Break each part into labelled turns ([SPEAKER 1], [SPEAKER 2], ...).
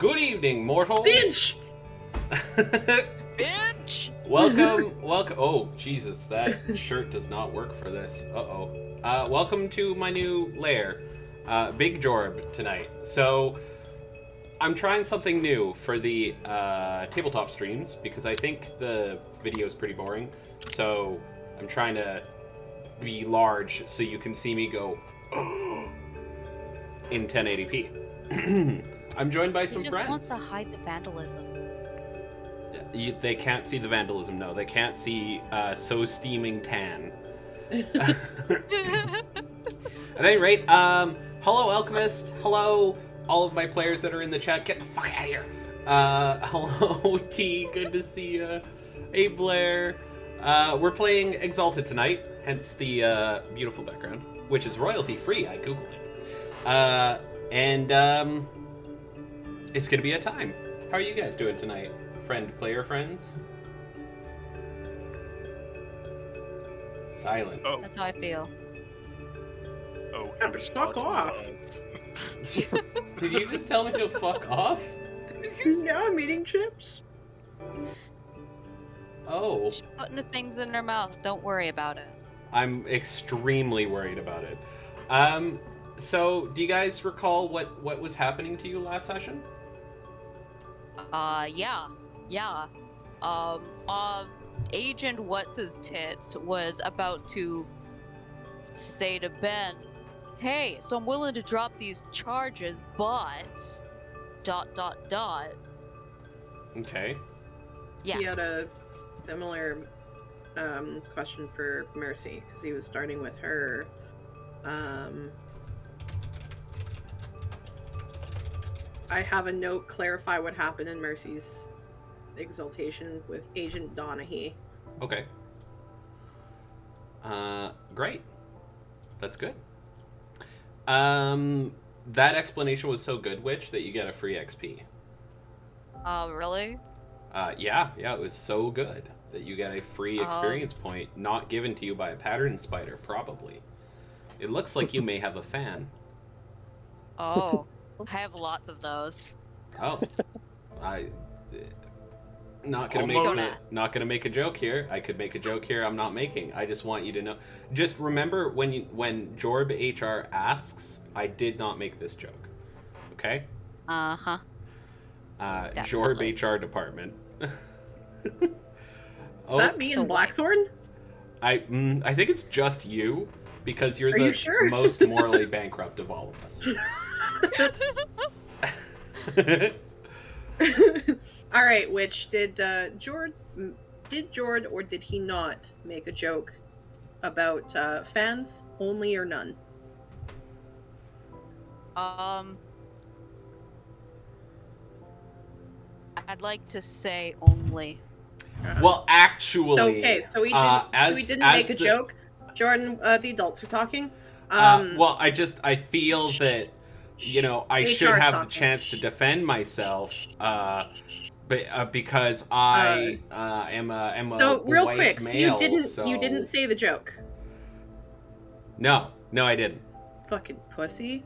[SPEAKER 1] Good evening, mortals.
[SPEAKER 2] Bitch!
[SPEAKER 3] Bitch!
[SPEAKER 1] Welcome. Oh, Jesus, that shirt does not work for this. Welcome to my new lair, Big Jorb tonight. So, I'm trying something new for the tabletop streams because I think the video is pretty boring. So, I'm trying to be large so you can see me go in 1080p. I'm joined by some
[SPEAKER 3] He just
[SPEAKER 1] friends.
[SPEAKER 3] wants to hide the vandalism.
[SPEAKER 1] They can't see the vandalism, no. They can't see so steaming tan. At any rate, hello Alchemist. Hello all of my players that are in the chat. Get the fuck out of here. Hello T, good to see you. Hey Blair. We're playing Exalted tonight, hence the beautiful background, which is royalty free. I googled it. It's gonna be a time. How are you guys doing tonight? Player friends? Silent.
[SPEAKER 4] Oh,
[SPEAKER 3] That's how I feel.
[SPEAKER 4] oh,
[SPEAKER 2] Yeah, but fuck off.
[SPEAKER 1] Did you just tell me to fuck off?
[SPEAKER 2] No, I'm eating chips.
[SPEAKER 1] Oh.
[SPEAKER 3] She's putting the things in her mouth. Don't worry about it.
[SPEAKER 1] I'm extremely worried about it. So do you guys recall what was happening to you last session?
[SPEAKER 3] Yeah. Agent What's-His-Tits was about to say to Ben, hey, so I'm willing to drop these charges, but... ...
[SPEAKER 1] Okay.
[SPEAKER 3] Yeah.
[SPEAKER 2] He had a similar question for Mercy, because he was starting with her. I have a note, clarify what happened in Mercy's exaltation with Agent Donaghy.
[SPEAKER 1] Okay. Great. That's good. That explanation was so good, Witch, that you get a free XP.
[SPEAKER 3] Really?
[SPEAKER 1] Yeah, it was so good that you get a free experience point not given to you by a pattern spider, probably. It looks like you may have a fan.
[SPEAKER 3] Oh, I have lots of those.
[SPEAKER 1] Oh. Not gonna make a joke here. I could make a joke here I'm not making. I just want you to know. Just remember when Jorb HR asks, I did not make this joke. Okay?
[SPEAKER 3] Uh-huh.
[SPEAKER 1] Jorb HR department.
[SPEAKER 2] Is that me and Blackthorn?
[SPEAKER 1] I think it's just you because you're
[SPEAKER 2] you sure?
[SPEAKER 1] most morally bankrupt of all of us.
[SPEAKER 2] All right, which did Jord or did he not make a joke about fans only or none?
[SPEAKER 3] I'd like to say only.
[SPEAKER 1] Well, actually,
[SPEAKER 2] so he didn't make a joke. Jordan, the adults are talking.
[SPEAKER 1] Well, I feel that I should have the chance to defend myself, but because I am a
[SPEAKER 2] so real
[SPEAKER 1] white
[SPEAKER 2] quick, so
[SPEAKER 1] male,
[SPEAKER 2] you didn't say the joke.
[SPEAKER 1] No, I didn't.
[SPEAKER 2] Fucking pussy.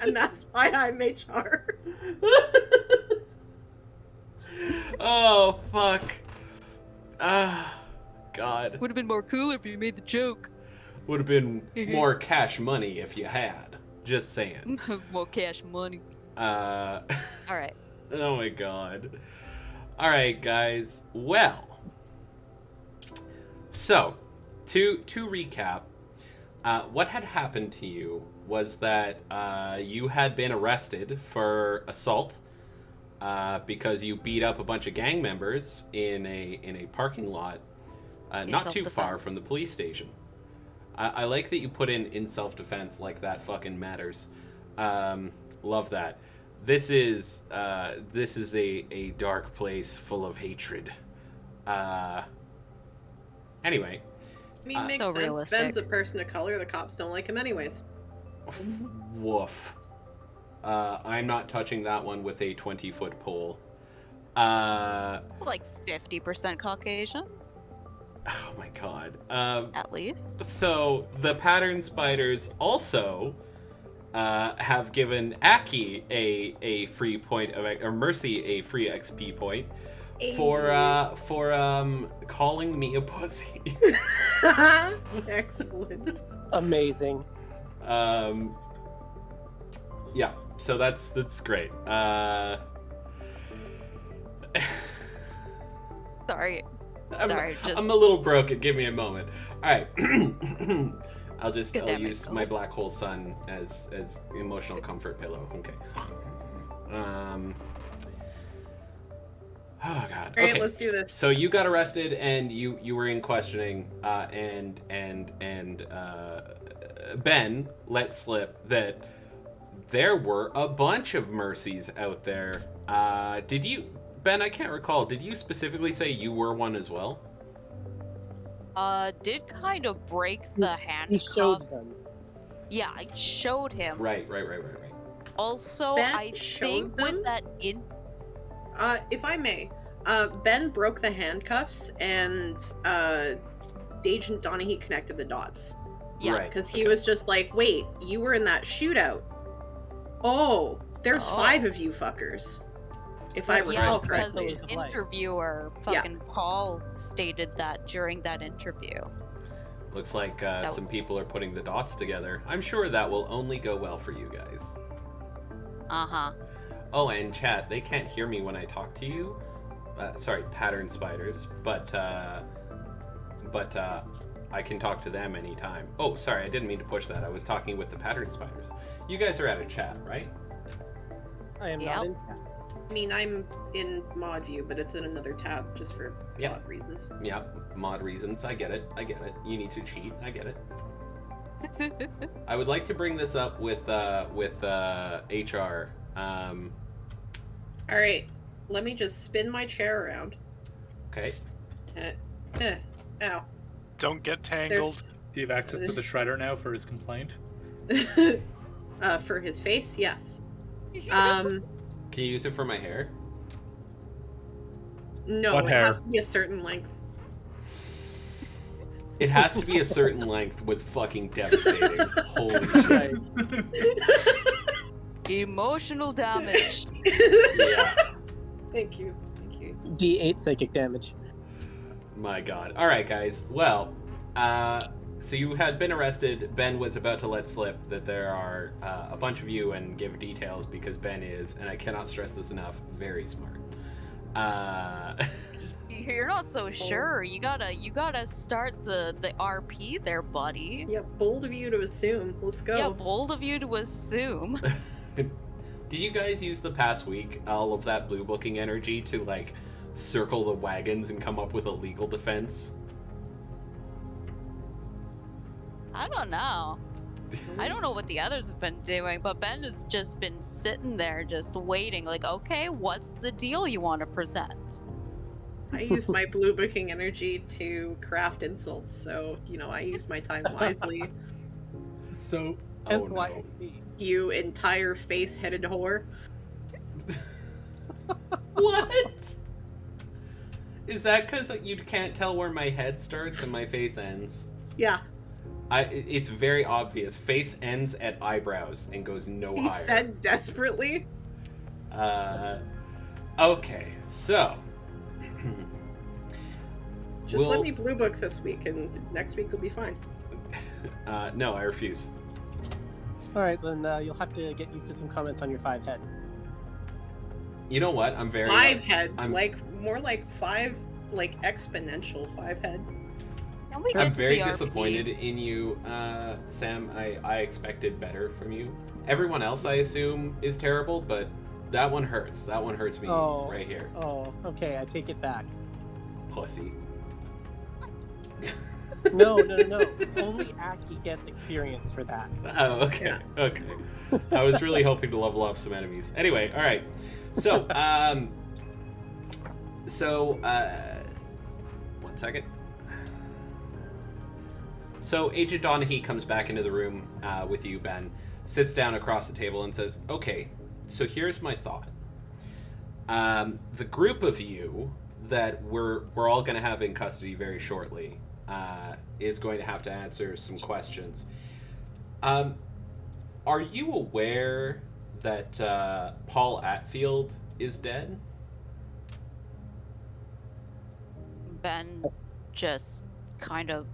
[SPEAKER 2] And that's why I'm HR.
[SPEAKER 1] Oh fuck. God.
[SPEAKER 3] Would have been more cool if you made the joke.
[SPEAKER 1] Would have been more cash money if you had. Just saying.
[SPEAKER 3] More cash money.
[SPEAKER 1] All
[SPEAKER 3] right.
[SPEAKER 1] Oh my god. All right, guys. Well. So, to recap, what had happened to you was that you had been arrested for assault because you beat up a bunch of gang members in a parking lot not too far from the police station. I like that you put in self-defense, like that fucking matters. Love that. This is a dark place full of hatred. Anyway.
[SPEAKER 2] I mean, makes
[SPEAKER 3] so
[SPEAKER 2] sense.
[SPEAKER 3] realistic.
[SPEAKER 2] Ben's a person of color. The cops don't like him anyways.
[SPEAKER 1] Woof. I'm not touching that one with a 20-foot pole.
[SPEAKER 3] It's like 50% Caucasian.
[SPEAKER 1] Oh my god.
[SPEAKER 3] At least.
[SPEAKER 1] So the pattern spiders also have given Aki a free point of, or Mercy a free XP point for calling me a pussy.
[SPEAKER 2] Excellent.
[SPEAKER 5] Amazing.
[SPEAKER 1] Yeah. So that's great.
[SPEAKER 3] Sorry.
[SPEAKER 1] I'm
[SPEAKER 3] Just
[SPEAKER 1] a little broken. Give me a moment. All right. I'll
[SPEAKER 3] Good
[SPEAKER 1] I'll
[SPEAKER 3] damage,
[SPEAKER 1] use
[SPEAKER 3] Gold.
[SPEAKER 1] my black hole sun as emotional comfort pillow. Okay. Oh god.
[SPEAKER 2] All right,
[SPEAKER 1] Okay.
[SPEAKER 2] let's do this.
[SPEAKER 1] So you got arrested and you were in questioning, and Ben let slip that there were a bunch of mercies out there. Did you, Ben? I can't recall. Did you specifically say you were one as well?
[SPEAKER 3] did kind of break the
[SPEAKER 5] He showed
[SPEAKER 3] handcuffs.
[SPEAKER 5] them.
[SPEAKER 3] Yeah, I showed him.
[SPEAKER 1] Right.
[SPEAKER 3] Also,
[SPEAKER 2] Ben
[SPEAKER 3] I
[SPEAKER 2] showed
[SPEAKER 3] think
[SPEAKER 2] them?
[SPEAKER 3] with that
[SPEAKER 2] If I may, Ben broke the handcuffs, and Agent Donahue connected the dots.
[SPEAKER 3] yeah,
[SPEAKER 1] Right.
[SPEAKER 2] Because he
[SPEAKER 1] Okay.
[SPEAKER 2] was just like, wait, you were in that shootout. Oh, there's
[SPEAKER 3] Oh.
[SPEAKER 2] 5 of you fuckers. If I
[SPEAKER 5] Yeah,
[SPEAKER 2] recall
[SPEAKER 3] yeah, because
[SPEAKER 2] correctly.
[SPEAKER 3] the interviewer,
[SPEAKER 2] Yeah.
[SPEAKER 3] fucking Paul, stated that during that interview.
[SPEAKER 1] Looks like
[SPEAKER 3] That
[SPEAKER 1] some
[SPEAKER 3] was-
[SPEAKER 1] people are putting the dots together. I'm sure that will only go well for you guys.
[SPEAKER 3] Uh-huh.
[SPEAKER 1] Oh, and chat, they can't hear me when I talk to you. Sorry, pattern spiders. But I can talk to them anytime. Oh, sorry, I didn't mean to push that. I was talking with the pattern spiders. You guys are out of chat, right?
[SPEAKER 5] I am
[SPEAKER 3] Yep.
[SPEAKER 5] not in chat.
[SPEAKER 2] I mean, I'm in mod view, but it's in another tab just for
[SPEAKER 1] Yeah.
[SPEAKER 2] mod reasons.
[SPEAKER 1] Yeah, mod reasons. I get it. You need to cheat. I get it. I would like to bring this up with HR.
[SPEAKER 2] All right, let me just spin my chair around.
[SPEAKER 1] Okay.
[SPEAKER 2] Ow.
[SPEAKER 4] Don't get tangled.
[SPEAKER 6] Do you have access to the shredder now for his complaint?
[SPEAKER 2] There's... for his face, yes.
[SPEAKER 1] Can you use it for my hair?
[SPEAKER 2] No,
[SPEAKER 6] What
[SPEAKER 2] it
[SPEAKER 6] hair?
[SPEAKER 2] has to be a certain length.
[SPEAKER 1] It has to be a certain length. Was fucking devastating. Holy shit.
[SPEAKER 5] Nice.
[SPEAKER 3] Emotional damage.
[SPEAKER 1] Yeah.
[SPEAKER 2] Thank you. Thank you.
[SPEAKER 5] D8 psychic damage.
[SPEAKER 1] My god. All right, guys. Well, so you had been arrested. Ben was about to let slip that there are a bunch of you and give details because Ben is, and I cannot stress this enough, very smart.
[SPEAKER 3] You're not so sure. You gotta start the RP there, buddy.
[SPEAKER 2] Yeah, bold of you to assume. Let's go.
[SPEAKER 3] Yeah, bold of you to assume.
[SPEAKER 1] Did you guys use the past week all of that blue booking energy to like circle the wagons and come up with a legal defense?
[SPEAKER 3] I don't know. I don't know what the others have been doing, but Ben has just been sitting there just waiting, like, okay, what's the deal you want to present?
[SPEAKER 2] I used my blue booking energy to craft insults, so, you know, I used my time wisely.
[SPEAKER 6] So,
[SPEAKER 5] Hence
[SPEAKER 1] Oh,
[SPEAKER 5] why
[SPEAKER 1] no.
[SPEAKER 5] XP.
[SPEAKER 2] You entire face-headed whore.
[SPEAKER 1] What? Is that because you can't tell where my head starts and my face ends?
[SPEAKER 2] Yeah,
[SPEAKER 1] It's very obvious. Face ends at eyebrows and goes no
[SPEAKER 2] he
[SPEAKER 1] higher.
[SPEAKER 2] said desperately.
[SPEAKER 1] Okay, so.
[SPEAKER 2] Just let me blue book this week, and next week will be fine.
[SPEAKER 1] No, I refuse.
[SPEAKER 5] Alright, then you'll have to get used to some comments on your 5 head.
[SPEAKER 1] You know what? I'm very.
[SPEAKER 2] 5 head,
[SPEAKER 1] I'm-
[SPEAKER 2] like more like 5, like exponential 5 head.
[SPEAKER 3] Can we get
[SPEAKER 1] I'm
[SPEAKER 3] to
[SPEAKER 1] very
[SPEAKER 3] the RP?
[SPEAKER 1] disappointed in you, Sam. I expected better from you. Everyone else, I assume, is terrible, but that one hurts. That one hurts me
[SPEAKER 5] Oh.
[SPEAKER 1] right here.
[SPEAKER 5] Oh, okay, I take it back.
[SPEAKER 1] Pussy.
[SPEAKER 5] No. Only Aki gets experience for that.
[SPEAKER 1] Oh, okay.
[SPEAKER 2] Yeah.
[SPEAKER 1] Okay. I was really hoping to level up some enemies. Anyway, all right. So, one second. So, Agent Donahue comes back into the room with you, Ben, sits down across the table and says, okay, so here's my thought. The group of you that we're all going to have in custody very shortly is going to have to answer some questions. Are you aware that Paul Atfield is dead?
[SPEAKER 3] Ben just kind of.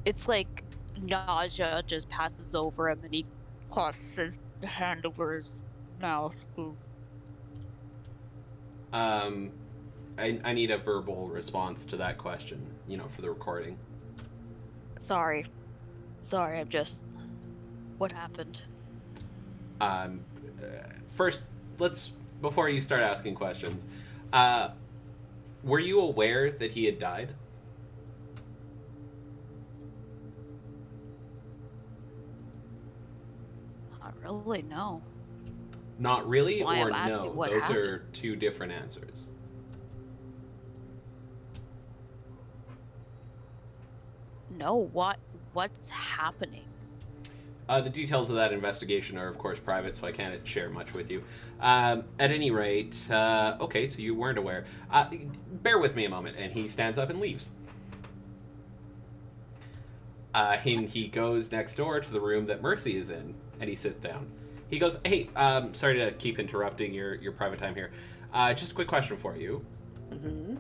[SPEAKER 3] It's like nausea just passes over him and he crosses his hand over his mouth.
[SPEAKER 1] I need a verbal response to that question, for the recording.
[SPEAKER 3] Sorry, I'm just. What happened?
[SPEAKER 1] First, before you start asking questions, were you aware that he had died?
[SPEAKER 3] Not really, no.
[SPEAKER 1] Not really,
[SPEAKER 3] That's why
[SPEAKER 1] or
[SPEAKER 3] I'm asking
[SPEAKER 1] no?
[SPEAKER 3] what
[SPEAKER 1] Those
[SPEAKER 3] happened.
[SPEAKER 1] are two different answers.
[SPEAKER 3] No, what's happening?
[SPEAKER 1] The details of that investigation are, of course, private, so I can't share much with you. At any rate, okay, so you weren't aware. Bear with me a moment, and he stands up and leaves. He goes next door to the room that Mercy is in, and he sits down. He goes, hey, sorry to keep interrupting your private time here. Just a quick question for you.
[SPEAKER 2] Mm-hmm.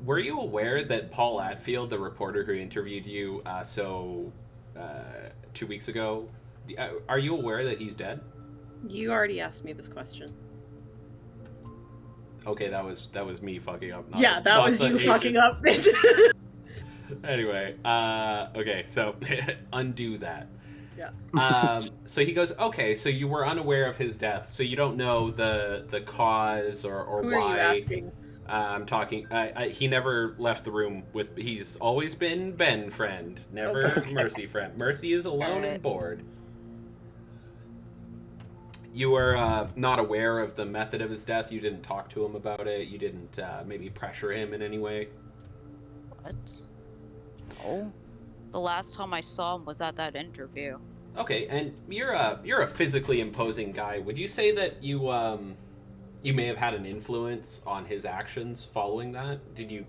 [SPEAKER 1] Were you aware that Paul Atfield, the reporter who interviewed you 2 weeks ago, are you aware that he's dead?
[SPEAKER 2] You already asked me this question.
[SPEAKER 1] Okay, that was me fucking up.
[SPEAKER 2] Yeah, that was you fucking up, bitch.
[SPEAKER 1] Anyway, okay, so undo that.
[SPEAKER 2] Yeah.
[SPEAKER 1] So he goes, okay, so you were unaware of his death, so you don't know the cause or
[SPEAKER 2] Who
[SPEAKER 1] why.
[SPEAKER 2] are you asking?
[SPEAKER 1] I'm talking. He never left the room with. He's always been Ben friend, never
[SPEAKER 2] Okay.
[SPEAKER 1] Mercy friend. Mercy is alone and bored. You were not aware of the method of his death. You didn't talk to him about it. You didn't maybe pressure him in any way.
[SPEAKER 3] What? No. The last time I saw him was at that interview.
[SPEAKER 1] Okay, and you're a physically imposing guy. Would you say that you may have had an influence on his actions following that? Did you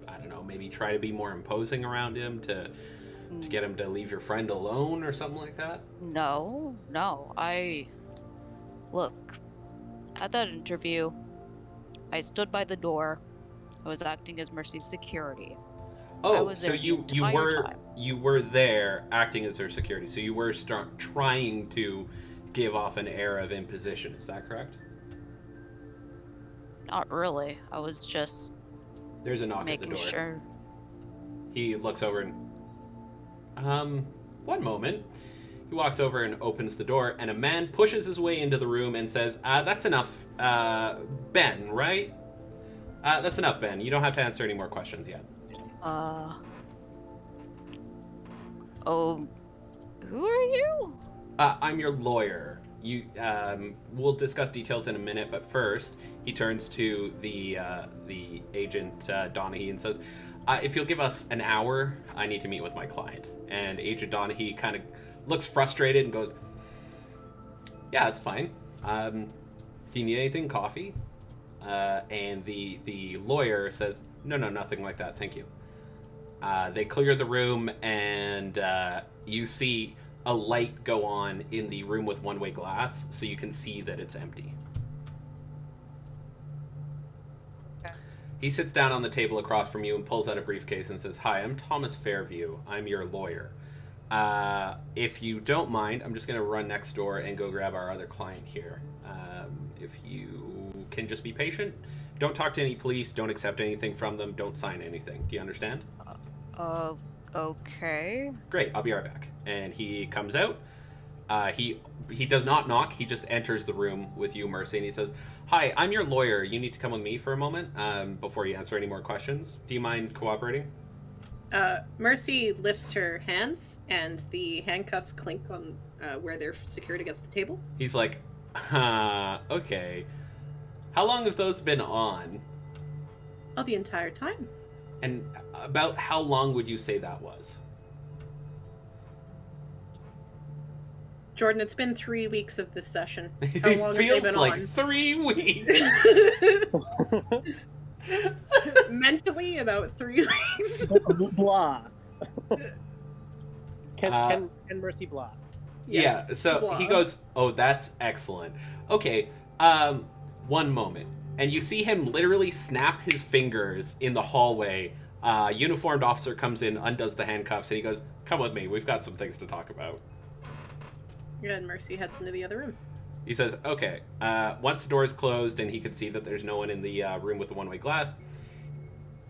[SPEAKER 1] I don't know, maybe try to be more imposing around him to get him to leave your friend alone or something like that?
[SPEAKER 3] No. Look, at that interview, I stood by the door. I was acting as Mercy's security. I
[SPEAKER 1] Oh,
[SPEAKER 3] was
[SPEAKER 1] so
[SPEAKER 3] there the
[SPEAKER 1] you
[SPEAKER 3] entire time.
[SPEAKER 1] were there acting as their security. So you were trying to give off an air of imposition. Is that correct?
[SPEAKER 3] Not really. I was just
[SPEAKER 1] There's a knock at the
[SPEAKER 3] making
[SPEAKER 1] door.
[SPEAKER 3] sure.
[SPEAKER 1] He looks over and one moment. He walks over and opens the door, and a man pushes his way into the room and says, that's enough, Ben, right? That's enough, Ben. You don't have to answer any more questions yet.
[SPEAKER 3] Oh, who are you?
[SPEAKER 1] I'm your lawyer. We'll discuss details in a minute, but first, he turns to the agent, Donaghy, and says, if you'll give us an hour, I need to meet with my client. And Agent Donaghy kind of looks frustrated and goes, yeah, it's fine. Do you need anything? Coffee? And the lawyer says, no, nothing like that, thank you. They clear the room, and you see a light go on in the room with one-way glass, so you can see that it's empty.
[SPEAKER 3] Okay.
[SPEAKER 1] He sits down on the table across from you and pulls out a briefcase and says, hi, I'm Thomas Fairview. I'm your lawyer. If you don't mind, I'm just going to run next door and go grab our other client here. If you can just be patient, don't talk to any police, don't accept anything from them, don't sign anything. Do you understand?
[SPEAKER 3] Okay.
[SPEAKER 1] Great, I'll be right back. And he comes out. He does not knock. He just enters the room with you, Mercy, and he says, hi, I'm your lawyer. You need to come with me for a moment before you answer any more questions. Do you mind cooperating?
[SPEAKER 2] Mercy lifts her hands, and the handcuffs clink on where they're secured against the table.
[SPEAKER 1] He's like, okay. How long have those been on?
[SPEAKER 2] Oh, the entire time.
[SPEAKER 1] And about how long would you say that was?
[SPEAKER 2] Jordan, it's been 3 weeks of this session. How
[SPEAKER 1] It
[SPEAKER 2] long have they
[SPEAKER 1] feels
[SPEAKER 2] been
[SPEAKER 1] like
[SPEAKER 2] on?
[SPEAKER 1] 3 weeks.
[SPEAKER 2] Mentally, about 3 weeks.
[SPEAKER 5] Blah. Can
[SPEAKER 1] Uh,
[SPEAKER 5] Mercy blah?
[SPEAKER 1] Yeah, so
[SPEAKER 2] Blah.
[SPEAKER 1] he goes, "Oh, that's excellent. Okay, one moment." And you see him literally snap his fingers in the hallway. Uniformed officer comes in, undoes the handcuffs, and he goes, "Come with me. We've got some things to talk about."
[SPEAKER 2] Yeah, and Mercy heads into the other room.
[SPEAKER 1] He says, "Okay." Once the door is closed and he can see that there's no one in the room with the one-way glass,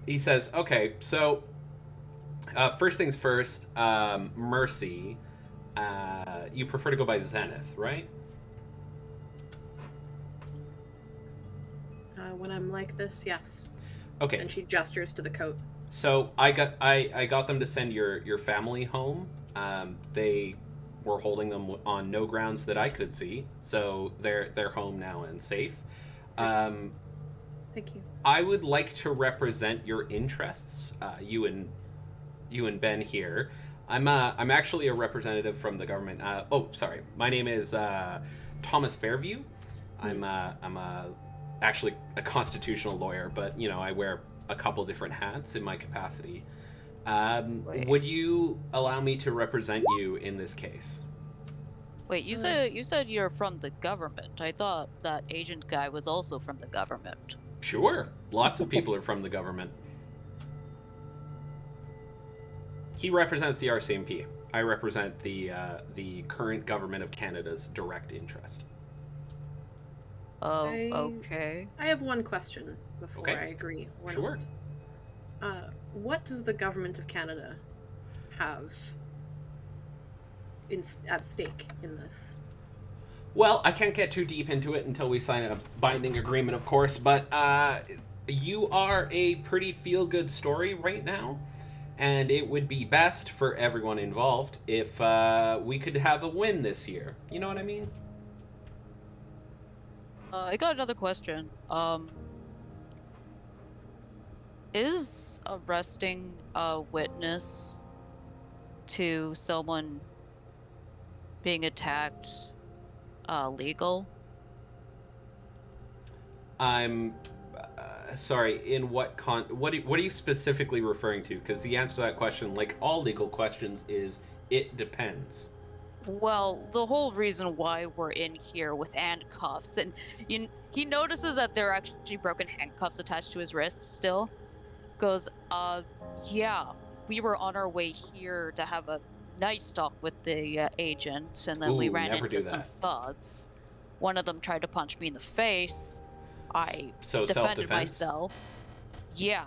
[SPEAKER 1] he says, "Okay, so first things first, Mercy, you prefer to go by Zenith, right?"
[SPEAKER 2] When I'm like this, yes.
[SPEAKER 1] Okay.
[SPEAKER 2] And she gestures to the coat.
[SPEAKER 1] So I got them to send your family home. They were holding them on no grounds that I could see, so they're home now and safe.
[SPEAKER 2] Thank you.
[SPEAKER 1] I would like to represent your interests, you and Ben here. I'm actually a representative from the government. Sorry, my name is Thomas Fairview. I'm actually a constitutional lawyer, but I wear a couple different hats in my capacity.
[SPEAKER 3] Wait.
[SPEAKER 1] Would you allow me to represent you in this case?
[SPEAKER 3] Wait, you said you're from the government. I thought that agent guy was also from the government.
[SPEAKER 1] Sure. Lots of people are from the government. He represents the RCMP. I represent the current government of Canada's direct interest.
[SPEAKER 3] Oh,
[SPEAKER 2] I-
[SPEAKER 3] okay.
[SPEAKER 2] I have one question before
[SPEAKER 1] Okay.
[SPEAKER 2] I agree. Or
[SPEAKER 1] Sure.
[SPEAKER 2] not. What does the government of Canada have at stake in this?
[SPEAKER 1] Well, I can't get too deep into it until we sign a binding agreement, of course, but you are a pretty feel-good story right now, and it would be best for everyone involved if we could have a win this year. You know what I mean?
[SPEAKER 3] I got another question. Is arresting a witness to someone being attacked legal?
[SPEAKER 1] I'm sorry. In what what are you specifically referring to? Because the answer to that question, like all legal questions, is it depends.
[SPEAKER 3] Well, the whole reason why we're in here with handcuffs, and he notices that there are actually broken handcuffs attached to his wrists still. Goes, yeah, we were on our way here to have a nice talk with the agent, and then we
[SPEAKER 1] Ooh,
[SPEAKER 3] ran
[SPEAKER 1] never do
[SPEAKER 3] into some
[SPEAKER 1] that.
[SPEAKER 3] thugs. One of them tried to punch me in the face. I
[SPEAKER 1] So
[SPEAKER 3] defended
[SPEAKER 1] self-defense?
[SPEAKER 3] myself. Yeah,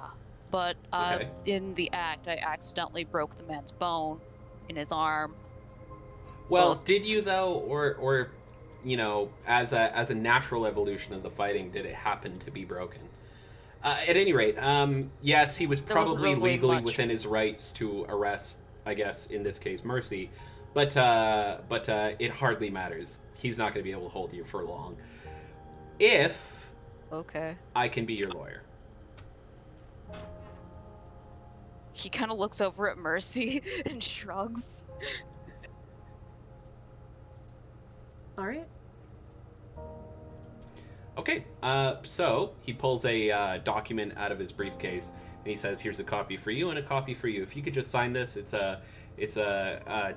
[SPEAKER 3] but
[SPEAKER 1] Okay.
[SPEAKER 3] in the act, I accidentally broke the man's bone in his arm.
[SPEAKER 1] Well,
[SPEAKER 3] Oops.
[SPEAKER 1] did you though, or as a natural evolution of the fighting, did it happen to be broken? At any rate, yes, he was
[SPEAKER 3] There wasn't
[SPEAKER 1] probably
[SPEAKER 3] really
[SPEAKER 1] legally
[SPEAKER 3] much.
[SPEAKER 1] within his rights to arrest, I guess, in this case, Mercy, but it hardly matters. He's not going to be able to hold you for long. If
[SPEAKER 3] Okay.
[SPEAKER 1] I can be your lawyer.
[SPEAKER 3] He kind of looks over at Mercy and shrugs.
[SPEAKER 2] All right.
[SPEAKER 1] Okay, so he pulls a document out of his briefcase and he says, "Here's a copy for you and a copy for you. If you could just sign this, it's a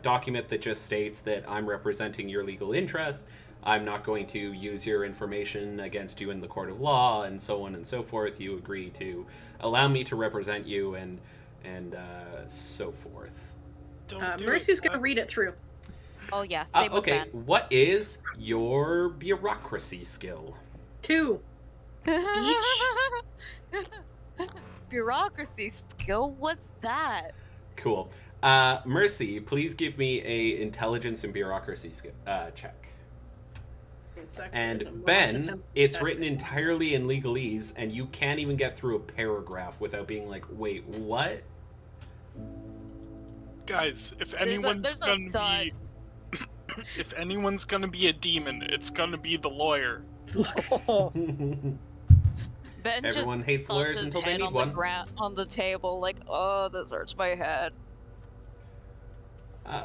[SPEAKER 1] document that just states that I'm representing your legal interest. I'm not going to use your information against you in the court of law, and so on and so forth. You agree to allow me to represent you, and so forth."
[SPEAKER 4] Don't do
[SPEAKER 2] Mercy's
[SPEAKER 4] it.
[SPEAKER 2] gonna read it through.
[SPEAKER 3] Oh yeah, same with
[SPEAKER 1] Okay,
[SPEAKER 3] Ben.
[SPEAKER 1] what is your bureaucracy skill?
[SPEAKER 2] 2.
[SPEAKER 3] Bureaucracy skill? What's that?
[SPEAKER 1] Cool. Mercy, please give me a intelligence and bureaucracy check. And Ben, it's written entirely in legalese, and you can't even get through a paragraph without being like, "Wait, what?"
[SPEAKER 4] Guys, if
[SPEAKER 3] There's a
[SPEAKER 4] anyone's gonna
[SPEAKER 3] thud.
[SPEAKER 4] be if anyone's gonna be a demon, it's gonna be the lawyer.
[SPEAKER 3] Ben
[SPEAKER 1] Everyone
[SPEAKER 3] just
[SPEAKER 1] hates
[SPEAKER 3] thuds
[SPEAKER 1] lawyers
[SPEAKER 3] his
[SPEAKER 1] until they
[SPEAKER 3] head
[SPEAKER 1] need
[SPEAKER 3] on
[SPEAKER 1] one.
[SPEAKER 3] the ground on the table, like, oh, this hurts my head.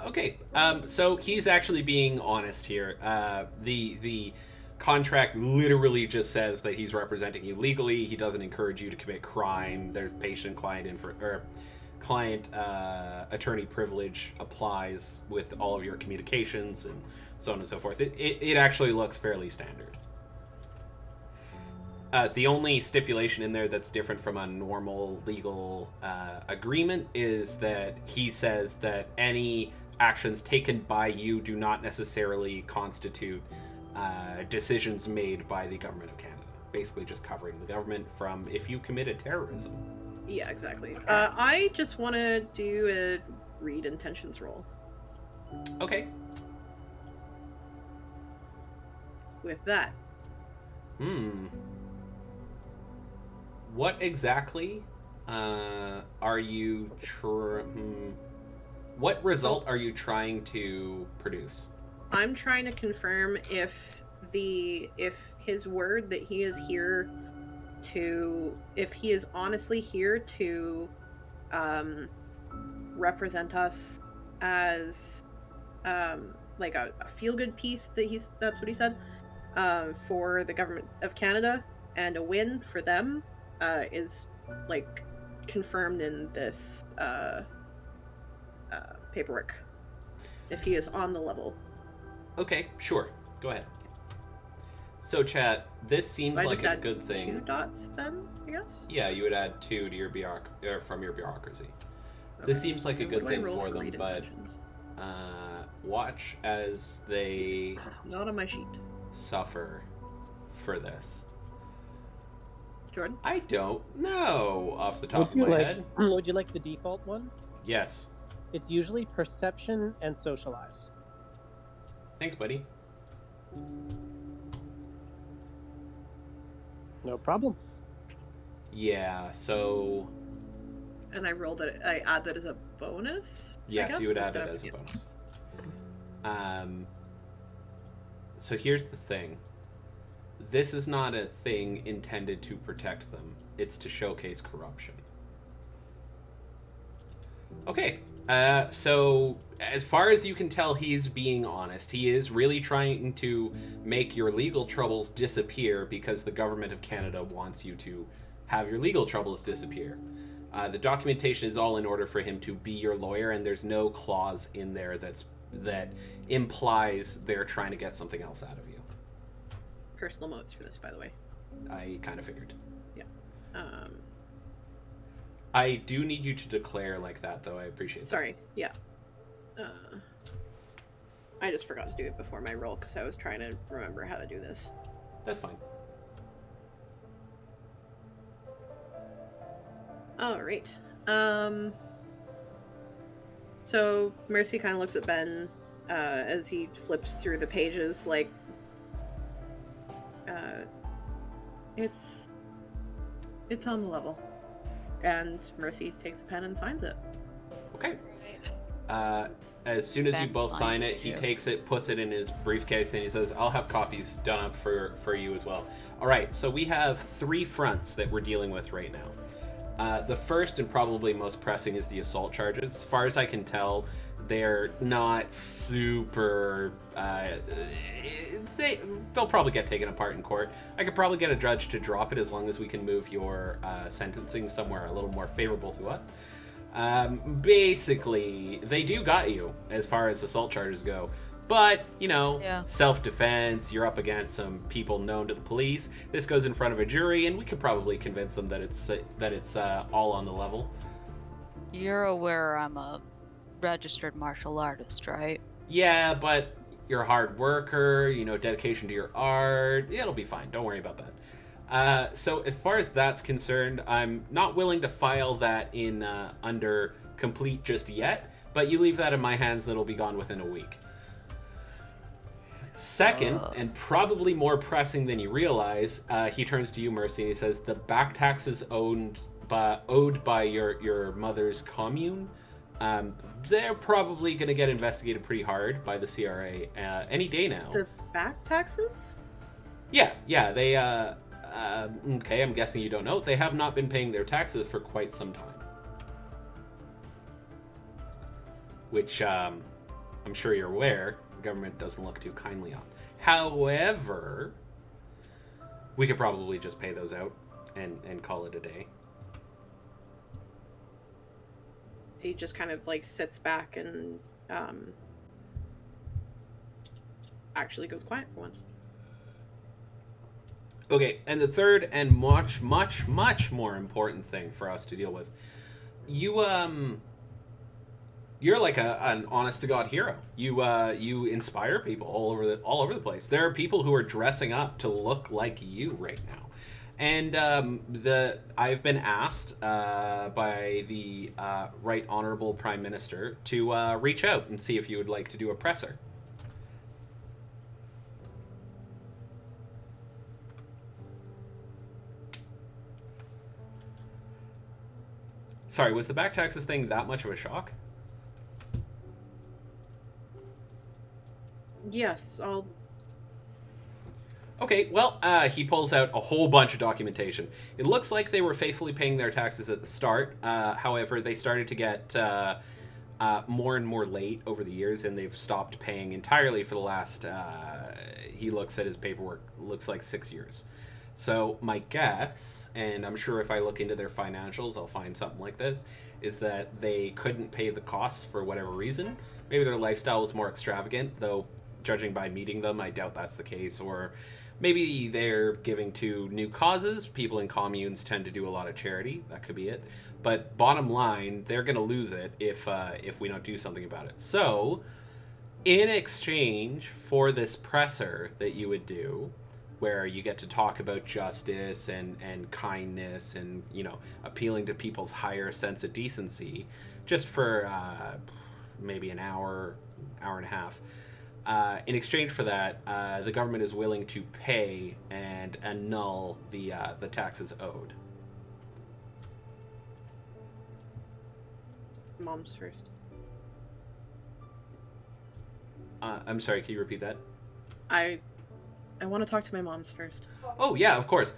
[SPEAKER 1] Okay, so he's actually being honest here. The contract literally just says that he's representing you legally. He doesn't encourage you to commit crime. There's client attorney privilege applies with all of your communications and so on and so forth. It actually looks fairly standard. The only stipulation in there that's different from a normal legal agreement is that he says that any actions taken by you do not necessarily constitute decisions made by the government of Canada. Basically just covering the government from if you committed terrorism.
[SPEAKER 2] Yeah, exactly. I just want to do a read intentions roll
[SPEAKER 1] Okay.
[SPEAKER 2] with that.
[SPEAKER 1] What exactly are you what result are you trying to produce?
[SPEAKER 2] I'm trying to confirm if his word that he is here to, if he is honestly here to represent us as like a feel-good piece, that's what he said, for the government of Canada, and a win for them is like confirmed in this paperwork, if he is on the level.
[SPEAKER 1] Okay, sure. Go ahead. So, chat, this seems
[SPEAKER 2] So I
[SPEAKER 1] like
[SPEAKER 2] just
[SPEAKER 1] a
[SPEAKER 2] add
[SPEAKER 1] good thing.
[SPEAKER 2] 2 dots then, I guess?
[SPEAKER 1] Yeah, you would add 2 to your from your bureaucracy. This seems like a
[SPEAKER 2] What
[SPEAKER 1] good
[SPEAKER 2] do I
[SPEAKER 1] thing
[SPEAKER 2] roll
[SPEAKER 1] for them,
[SPEAKER 2] read
[SPEAKER 1] but
[SPEAKER 2] intentions?
[SPEAKER 1] watch as they
[SPEAKER 2] Not on my sheet.
[SPEAKER 1] suffer for this.
[SPEAKER 2] Jordan?
[SPEAKER 1] I don't know off the top
[SPEAKER 5] Would
[SPEAKER 1] of
[SPEAKER 5] you
[SPEAKER 1] my
[SPEAKER 5] like?
[SPEAKER 1] head.
[SPEAKER 5] Would you like the default one?
[SPEAKER 1] Yes.
[SPEAKER 5] It's usually perception and socialize.
[SPEAKER 1] Thanks, buddy.
[SPEAKER 5] No problem.
[SPEAKER 1] Yeah, so
[SPEAKER 2] And I rolled it. I add that as a bonus. I
[SPEAKER 1] yes,
[SPEAKER 2] guess,
[SPEAKER 1] you would add
[SPEAKER 2] instead
[SPEAKER 1] it
[SPEAKER 2] of-
[SPEAKER 1] as a
[SPEAKER 2] yeah.
[SPEAKER 1] bonus. So here's the thing. This is not a thing intended to protect them. It's to showcase corruption. Okay. So as far as you can tell, he's being honest. He is really trying to make your legal troubles disappear because the government of Canada wants you to have your legal troubles disappear. The documentation is all in order for him to be your lawyer, and there's no clause in there that implies they're trying to get something else out of you.
[SPEAKER 2] Personal notes for this, by the way.
[SPEAKER 1] I kind of figured.
[SPEAKER 2] Um,
[SPEAKER 1] I do need you to declare like that, though. I appreciate it.
[SPEAKER 2] sorry. Yeah. I just forgot to do it before my roll because I was trying to remember how to do this.
[SPEAKER 1] That's fine.
[SPEAKER 2] All right. So Mercy kind of looks at Ben as he flips through the pages, like, it's on the level. And Mercy takes a pen and signs it.
[SPEAKER 1] Okay. As soon as you
[SPEAKER 3] Ben
[SPEAKER 1] both
[SPEAKER 3] signs
[SPEAKER 1] sign
[SPEAKER 3] it
[SPEAKER 1] it, he
[SPEAKER 3] too.
[SPEAKER 1] takes it, puts it in his briefcase, and he says, I'll have copies done up for you as well. All right, so we have 3 fronts that we're dealing with right now. The first and probably most pressing is the assault charges. As far as I can tell, they're not super... they'll probably get taken apart in court. I could probably get a judge to drop it as long as we can move your sentencing somewhere a little more favorable to us. Basically, they do got you as far as assault charges go. But, you know,
[SPEAKER 3] Yeah.
[SPEAKER 1] self-defense, you're up against some people known to the police. This goes in front of a jury, and we could probably convince them that it's all on the level.
[SPEAKER 3] You're aware I'm a registered martial artist, right?
[SPEAKER 1] Yeah, but you're a hard worker, you know, dedication to your art. Yeah, it'll be fine. Don't worry about that. So as far as that's concerned, I'm not willing to file that in under complete just yet, but you leave that in my hands, and it'll be gone within a week. Second, and probably more pressing than you realize, he turns to you, Mercy, and he says, the back taxes owed by your mother's commune, they're probably going to get investigated pretty hard by the CRA any day now.
[SPEAKER 2] The back taxes?
[SPEAKER 1] Yeah, they, okay, I'm guessing you don't know. They have not been paying their taxes for quite some time. Which, I'm sure you're aware, the government doesn't look too kindly on. However, We could probably just pay those out and call it a day.
[SPEAKER 2] He just kind of like sits back and actually goes quiet for once.
[SPEAKER 1] Okay, and the third and much, much, much more important thing for us to deal with, you're like an honest to God hero. You inspire people all over the place. There are people who are dressing up to look like you right now, and I've been asked by the Right Honorable Prime Minister to reach out and see if you would like to do a presser. Sorry, was the back taxes thing that much of a shock?
[SPEAKER 2] Yes, I'll.
[SPEAKER 1] Okay, well, he pulls out a whole bunch of documentation. It looks like they were faithfully paying their taxes at the start. However, they started to get more and more late over the years, and they've stopped paying entirely for the last, he looks at his paperwork, looks like 6 years. So my guess, and I'm sure if I look into their financials, I'll find something like this, is that they couldn't pay the costs for whatever reason. Maybe their lifestyle was more extravagant, though judging by meeting them, I doubt that's the case. Or maybe they're giving to new causes. People in communes tend to do a lot of charity. That could be it. But bottom line, they're going to lose it if we don't do something about it. So, in exchange for this presser that you would do, where you get to talk about justice and kindness and, you know, appealing to people's higher sense of decency, just for maybe an hour and a half. In exchange for that, the government is willing to pay and annul the taxes owed.
[SPEAKER 2] Mom's first.
[SPEAKER 1] I'm sorry, can you repeat that?
[SPEAKER 2] I want to talk to my mom's first.
[SPEAKER 1] Oh, yeah, of course.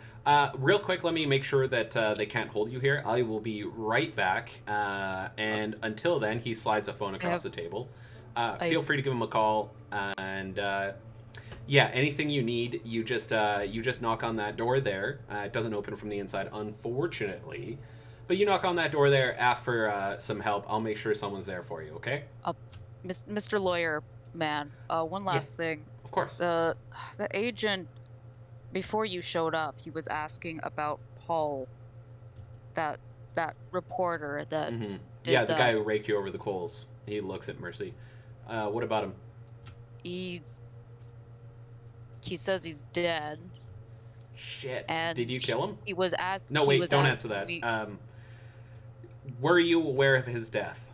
[SPEAKER 1] Real quick, let me make sure that they can't hold you here. I will be right back. And until then, he slides a phone across the table. Feel free to give him a call. And yeah, anything you need, you just knock on that door there. It doesn't open from the inside, unfortunately. But you knock on that door there, ask for some help. I'll make sure someone's there for you, okay?
[SPEAKER 3] Mr. Lawyer Man, one last thing.
[SPEAKER 1] Of course.
[SPEAKER 3] The agent, before you showed up, he was asking about Paul, that reporter that
[SPEAKER 1] Mm-hmm.
[SPEAKER 3] did
[SPEAKER 1] Yeah, the guy who raked you over the coals. He looks at Mercy. What about him?
[SPEAKER 3] He says he's dead.
[SPEAKER 1] Shit.
[SPEAKER 3] And
[SPEAKER 1] Did you kill him?
[SPEAKER 3] He was asked.
[SPEAKER 1] No, wait, don't answer that. Were you aware of his death?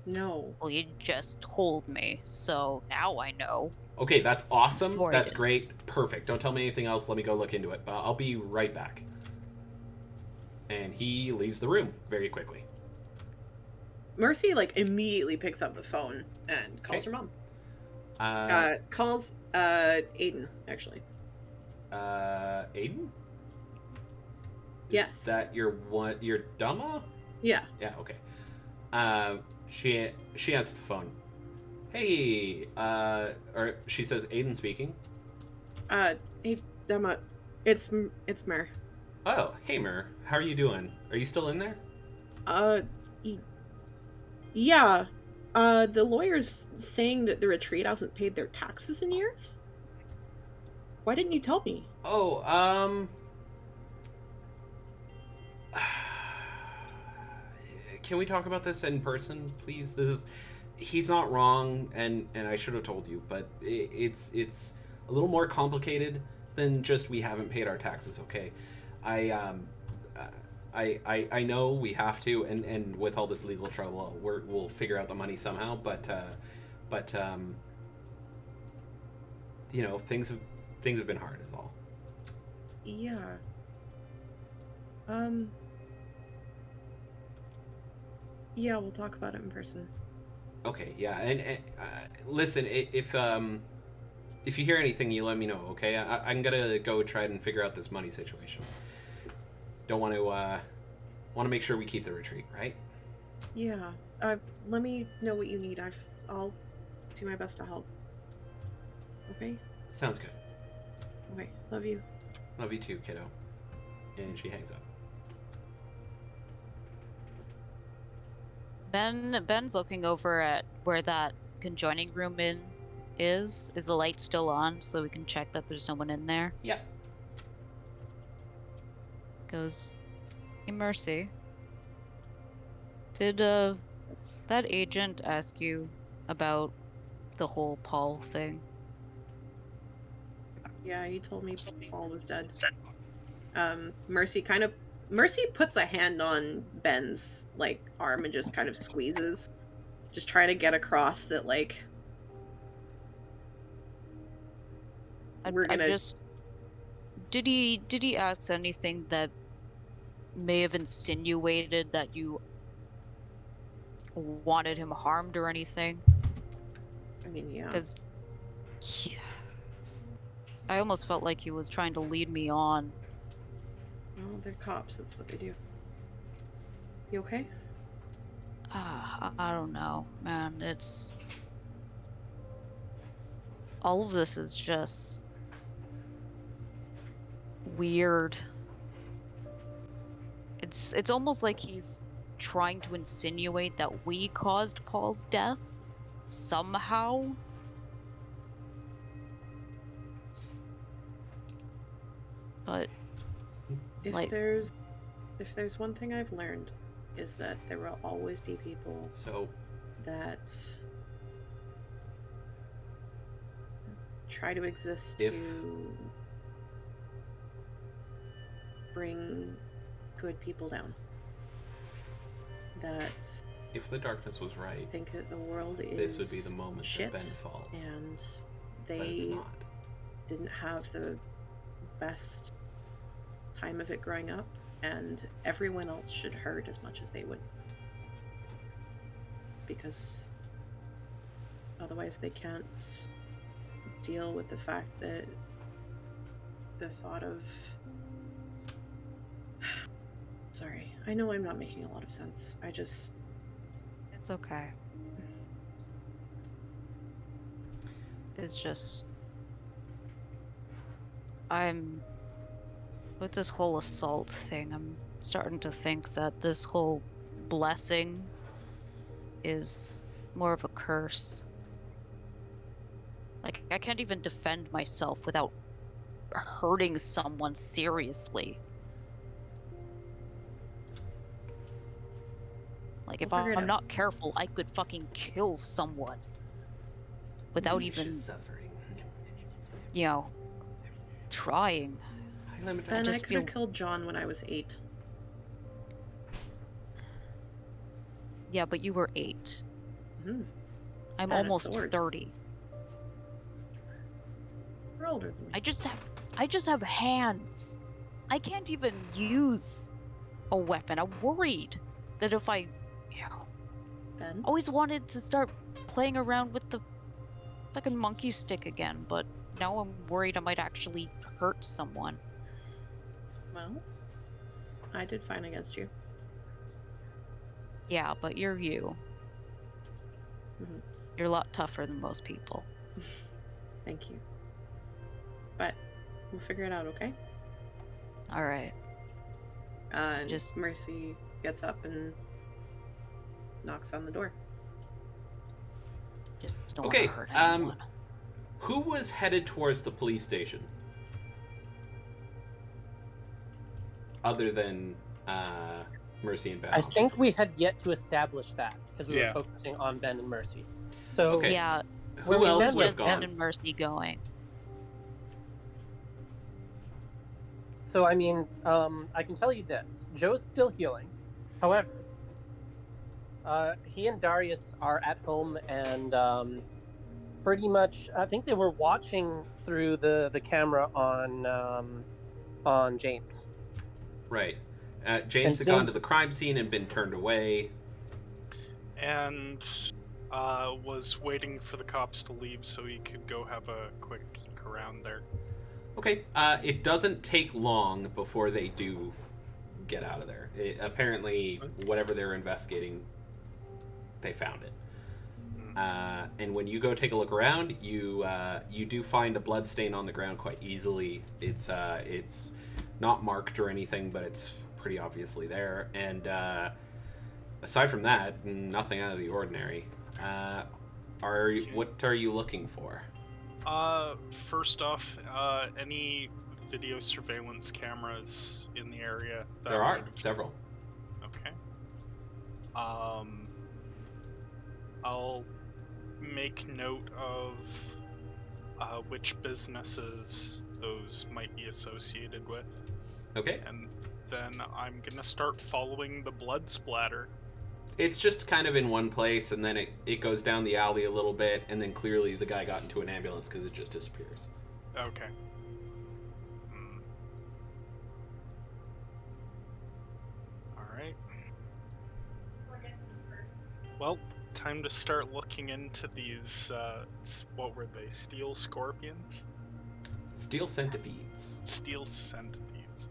[SPEAKER 2] No.
[SPEAKER 3] Well, you just told me, so now I know.
[SPEAKER 1] Okay, that's awesome.
[SPEAKER 3] Before
[SPEAKER 1] That's
[SPEAKER 3] I did.
[SPEAKER 1] great. Perfect. Don't tell me anything else. Let me go look into it. But I'll be right back. And he leaves the room very quickly.
[SPEAKER 2] Mercy like immediately picks up the phone and calls
[SPEAKER 1] Okay.
[SPEAKER 2] her mom.
[SPEAKER 1] Calls
[SPEAKER 2] Aiden actually.
[SPEAKER 1] Aiden?
[SPEAKER 2] Yes.
[SPEAKER 1] Is that your Dama?
[SPEAKER 2] Yeah.
[SPEAKER 1] Yeah, okay. She answers the phone. Hey, or she says, Aiden speaking.
[SPEAKER 2] Hey, Dama, it's Mer.
[SPEAKER 1] Oh, hey Mer, how are you doing? Are you still in there?
[SPEAKER 2] Yeah. The lawyer's saying that the retreat hasn't paid their taxes in years. Why didn't you tell me?
[SPEAKER 1] Oh, can we talk about this in person, please? He's not wrong, and I should have told you, but it's a little more complicated than just we haven't paid our taxes, okay? I know we have to, and with all this legal trouble, we'll figure out the money somehow, but you know, things have been hard is all.
[SPEAKER 2] Yeah. Yeah, we'll talk about it in person.
[SPEAKER 1] Okay, yeah, and listen, if you hear anything, you let me know, okay? I'm gonna go try and figure out this money situation. Don't want to make sure we keep the retreat, right?
[SPEAKER 2] Yeah. Let me know what you need. I'll do my best to help. Okay?
[SPEAKER 1] Sounds good.
[SPEAKER 2] Okay. Love you.
[SPEAKER 1] Love you too, kiddo. And she hangs up.
[SPEAKER 3] Ben's looking over at where that conjoining room is. Is the light still on so we can check that there's someone in there?
[SPEAKER 1] Yep.
[SPEAKER 3] Goes, hey Mercy. Did that agent ask you about the whole Paul thing?
[SPEAKER 2] Yeah, he told me Paul was dead. Mercy puts a hand on Ben's like arm and just kind of squeezes, just trying to get across that like we're gonna.
[SPEAKER 3] Did he ask anything that may have insinuated that you wanted him harmed or anything?
[SPEAKER 2] I mean, yeah.
[SPEAKER 3] Because I almost felt like he was trying to lead me on.
[SPEAKER 2] Well, they're cops. That's what they do. You okay?
[SPEAKER 3] I don't know, man. It's all of this is just weird. It's almost like he's trying to insinuate that we caused Paul's death somehow. But
[SPEAKER 2] If
[SPEAKER 3] like,
[SPEAKER 2] there's one thing I've learned, is that there will always be people
[SPEAKER 1] So,
[SPEAKER 2] that try to exist
[SPEAKER 1] If-
[SPEAKER 2] to bring good people down. That
[SPEAKER 1] if the darkness was right,
[SPEAKER 2] think that the world is
[SPEAKER 1] this would be the moment
[SPEAKER 2] shit,
[SPEAKER 1] that Ben falls.
[SPEAKER 2] and
[SPEAKER 1] But it's
[SPEAKER 2] they
[SPEAKER 1] not.
[SPEAKER 2] didn't have the best time of it growing up, and everyone else should hurt as much as they would, because otherwise they can't deal with the fact that the thought of sorry, I know I'm not making a lot of sense.
[SPEAKER 3] it's okay. It's just with this whole assault thing, I'm starting to think that this whole blessing is more of a curse. Like, I can't even defend myself without hurting someone seriously. Like, if
[SPEAKER 2] We'll figure it
[SPEAKER 3] I'm
[SPEAKER 2] out.
[SPEAKER 3] not careful, I could fucking kill someone without even,
[SPEAKER 1] suffering.
[SPEAKER 3] you know, trying.
[SPEAKER 2] Ben, I
[SPEAKER 3] just
[SPEAKER 2] could have
[SPEAKER 3] feel-
[SPEAKER 2] killed John when I was 8.
[SPEAKER 3] Yeah, but you were 8.
[SPEAKER 2] Mhm.
[SPEAKER 3] I'm
[SPEAKER 2] Had a
[SPEAKER 3] almost
[SPEAKER 2] sword.
[SPEAKER 3] 30.
[SPEAKER 2] You're older than me.
[SPEAKER 3] I just have hands. I can't even use a weapon. I'm worried that if I
[SPEAKER 2] Ben?
[SPEAKER 3] always wanted to start playing around with the fucking monkey stick again, but now I'm worried I might actually hurt someone.
[SPEAKER 2] Well, I did fine against you.
[SPEAKER 3] Yeah, but you're you.
[SPEAKER 2] Mhm.
[SPEAKER 3] You're a lot tougher than most people.
[SPEAKER 2] Thank you. But we'll figure it out, okay?
[SPEAKER 3] All right.
[SPEAKER 2] And
[SPEAKER 3] Just-
[SPEAKER 2] Mercy gets up and knocks on the door.
[SPEAKER 3] Just don't
[SPEAKER 1] Okay,
[SPEAKER 3] want to hurt anyone.
[SPEAKER 1] Who was headed towards the police station? Other than Mercy and Ben.
[SPEAKER 5] I think we had yet to establish that because we
[SPEAKER 6] Yeah.
[SPEAKER 5] were focusing on Ben and Mercy. So
[SPEAKER 1] Okay.
[SPEAKER 3] Yeah,
[SPEAKER 5] where
[SPEAKER 1] Who
[SPEAKER 5] we
[SPEAKER 1] else
[SPEAKER 5] met
[SPEAKER 3] just
[SPEAKER 1] would have
[SPEAKER 3] Ben
[SPEAKER 1] gone?
[SPEAKER 3] and Mercy going.
[SPEAKER 5] So I mean, I can tell you this: Joe's still healing. However, he and Darius are at home and pretty much. I think they were watching through the camera on James.
[SPEAKER 1] Right. James had
[SPEAKER 5] And
[SPEAKER 1] gone
[SPEAKER 5] James-
[SPEAKER 1] to the crime scene and been turned away.
[SPEAKER 4] And was waiting for the cops to leave so he could go have a quick peek around there.
[SPEAKER 1] Okay. It doesn't take long before they do get out of there. Apparently, whatever they're investigating, they found it.
[SPEAKER 4] Hmm.
[SPEAKER 1] And when you go take a look around, you do find a blood stain on the ground quite easily. It's not marked or anything, but it's pretty obviously there. And aside from that, nothing out of the ordinary. What are you looking for?
[SPEAKER 4] First off, any video surveillance cameras in the area?
[SPEAKER 1] There are several.
[SPEAKER 4] Okay. I'll make note of which businesses those might be associated with,
[SPEAKER 1] Okay.
[SPEAKER 4] and then I'm gonna start following the blood splatter.
[SPEAKER 1] It's just kind of in one place, and then it goes down the alley a little bit, and then clearly the guy got into an ambulance because it just disappears.
[SPEAKER 4] Okay. Alright. Well, time to start looking into these, what were they? Steel scorpions?
[SPEAKER 1] Steel centipedes.
[SPEAKER 4] Steel centipedes.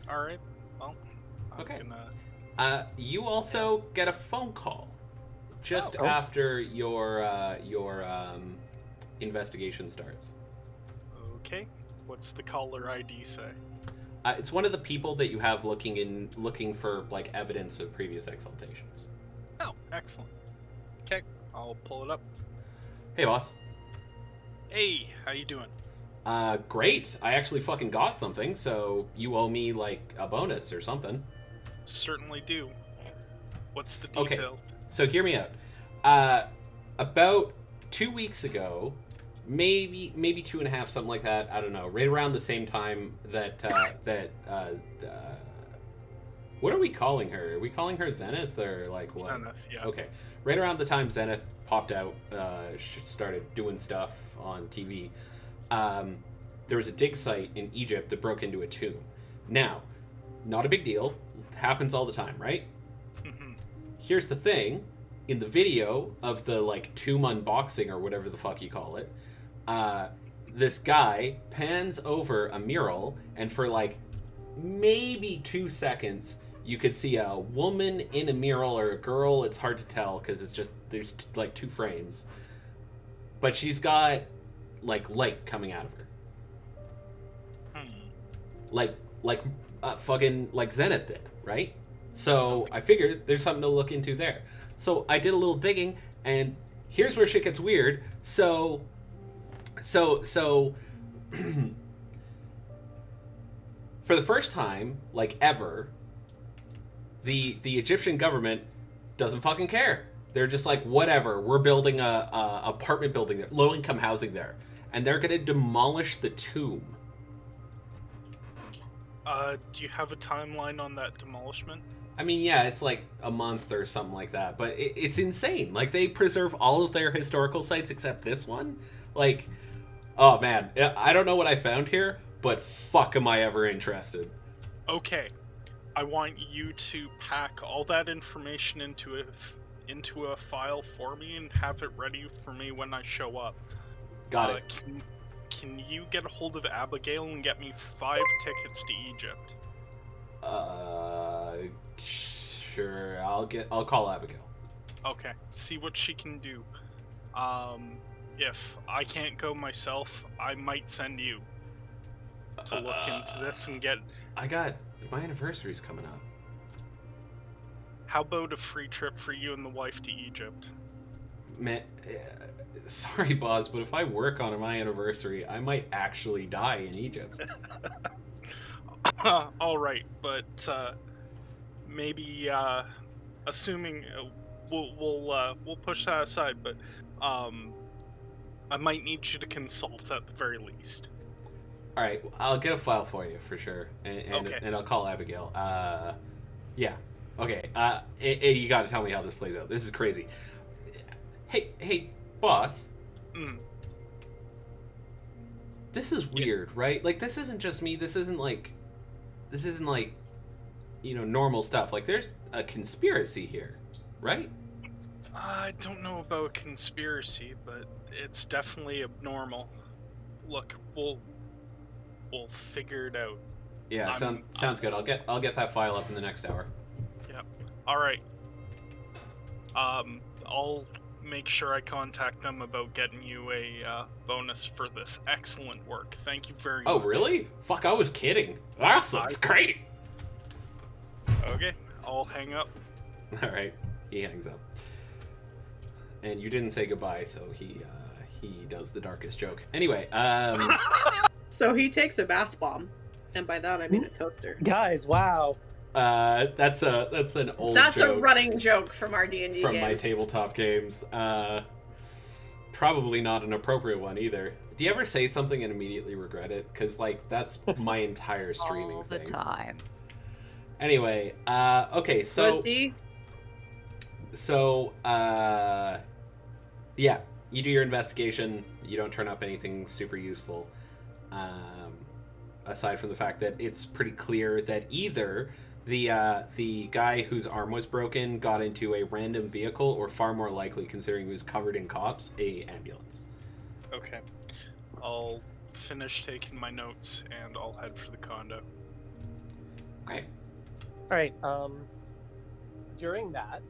[SPEAKER 4] Alright, well, I'm
[SPEAKER 1] Okay.
[SPEAKER 4] gonna...
[SPEAKER 1] You also get a phone call just
[SPEAKER 5] Oh.
[SPEAKER 1] after your investigation starts.
[SPEAKER 4] Okay, what's the caller ID say?
[SPEAKER 1] It's one of the people that you have looking for like evidence of previous exaltations.
[SPEAKER 4] Oh, excellent. Okay, I'll pull it up.
[SPEAKER 1] Hey, boss.
[SPEAKER 4] Hey, how you doing?
[SPEAKER 1] Great. I actually fucking got something, so you owe me like a bonus or something.
[SPEAKER 4] Certainly do. What's the
[SPEAKER 1] Okay.
[SPEAKER 4] details?
[SPEAKER 1] So hear me out. About 2 weeks ago, maybe 2.5, something like that. I don't know. Right around the same time that what are we calling her? Are we calling her Zenith or like what?
[SPEAKER 4] Zenith, yeah.
[SPEAKER 1] Okay. Right around the time Zenith popped out, started doing stuff on TV. There was a dig site in Egypt that broke into a tomb. Now, not a big deal. Happens all the time, right?
[SPEAKER 4] Mhm.
[SPEAKER 1] Here's the thing. In the video of the like tomb unboxing or whatever the fuck you call it, this guy pans over a mural, and for like maybe 2 seconds you could see a woman in a mural or a girl. It's hard to tell because it's just there's like 2 frames, but she's got like light coming out of her, like fucking like Zenith did, right? So I figured there's something to look into there. So I did a little digging, and here's where shit gets weird. So for the first time, like ever, the Egyptian government doesn't fucking care. They're just like, whatever, we're building a apartment building there, low income housing there, and they're gonna demolish the tomb.
[SPEAKER 4] Do you have a timeline on that demolishment?
[SPEAKER 1] I mean, yeah, it's like a month or something like that, but it's insane. Like, they preserve all of their historical sites except this one. Like, oh man, I don't know what I found here, but fuck am I ever interested.
[SPEAKER 4] Okay, I want you to pack all that information into a file for me and have it ready for me when I show up.
[SPEAKER 1] Got it.
[SPEAKER 4] Can you get a hold of Abigail and get me 5 tickets to Egypt?
[SPEAKER 1] Sure. I'll call Abigail.
[SPEAKER 4] Okay, see what she can do. If I can't go myself, I might send you to look into this and get...
[SPEAKER 1] My anniversary's coming up.
[SPEAKER 4] How about a free trip for you and the wife to Egypt?
[SPEAKER 1] Man, sorry, boss, but if I work on my anniversary, I might actually die in Egypt.
[SPEAKER 4] All right, but maybe assuming we'll push that aside, but I might need you to consult at the very least.
[SPEAKER 1] All right, I'll get a file for you for sure, and
[SPEAKER 4] Okay.
[SPEAKER 1] and I'll call Abigail. Yeah, okay. You got to tell me how this plays out. This is crazy. Hey, boss.
[SPEAKER 4] Mm.
[SPEAKER 1] This is weird, right? Like, this isn't just me. This isn't like, normal stuff. Like, there's a conspiracy here, right?
[SPEAKER 4] I don't know about conspiracy, but it's definitely abnormal. Look, we'll figure it out.
[SPEAKER 1] Yeah, sounds good. I'll get that file up in the next hour.
[SPEAKER 4] Yep. All right. I'll make sure I contact them about getting you a bonus for this excellent work. Thank you very much.
[SPEAKER 1] Oh, really? Fuck, I was kidding. Awesome, it's great.
[SPEAKER 4] Okay, I'll hang up.
[SPEAKER 1] All right, he hangs up. And you didn't say goodbye, so he does the darkest joke. Anyway,
[SPEAKER 2] So he takes a bath bomb, and by that I mean a toaster.
[SPEAKER 5] Guys, wow.
[SPEAKER 1] that's an old
[SPEAKER 2] That's
[SPEAKER 1] joke
[SPEAKER 2] a running joke from our D&D
[SPEAKER 1] from
[SPEAKER 2] games.
[SPEAKER 1] my tabletop games. Probably not an appropriate one either. Do you ever say something and immediately regret it? Because like that's my entire streaming
[SPEAKER 3] All the
[SPEAKER 1] thing.
[SPEAKER 3] time.
[SPEAKER 1] Anyway, okay, so
[SPEAKER 2] Budgie?
[SPEAKER 1] yeah, you do your investigation. You don't turn up anything super useful, aside from the fact that it's pretty clear that either the guy whose arm was broken got into a random vehicle, or far more likely, considering he was covered in cops, a ambulance.
[SPEAKER 4] Okay. I'll finish taking my notes and I'll head for the condo.
[SPEAKER 1] Okay.
[SPEAKER 5] All right. During that,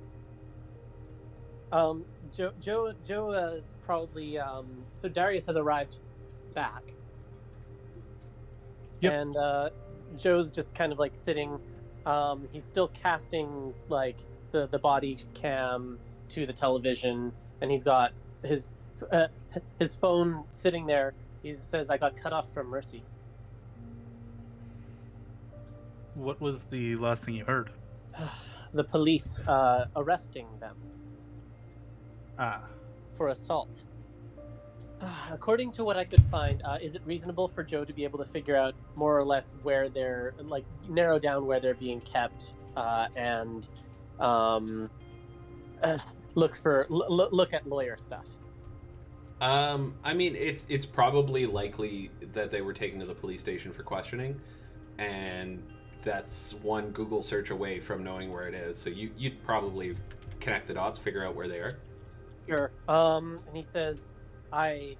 [SPEAKER 5] Joe is probably so Darius has arrived back.
[SPEAKER 6] Yep.
[SPEAKER 5] And Joe's just kind of like sitting. He's still casting like the body cam to the television, and he's got his phone sitting there. He says, "I got cut off from Mercy."
[SPEAKER 6] What was the last thing you heard?
[SPEAKER 5] The police arresting them
[SPEAKER 6] Ah,
[SPEAKER 5] for assault. According to what I could find, is it reasonable for Joe to be able to figure out more or less where they're, like, narrow down where they're being kept, and look at lawyer stuff?
[SPEAKER 1] I mean, it's probably likely that they were taken to the police station for questioning, and that's one Google search away from knowing where it is. So you'd probably connect the dots, figure out where they are.
[SPEAKER 5] Sure. And he says, I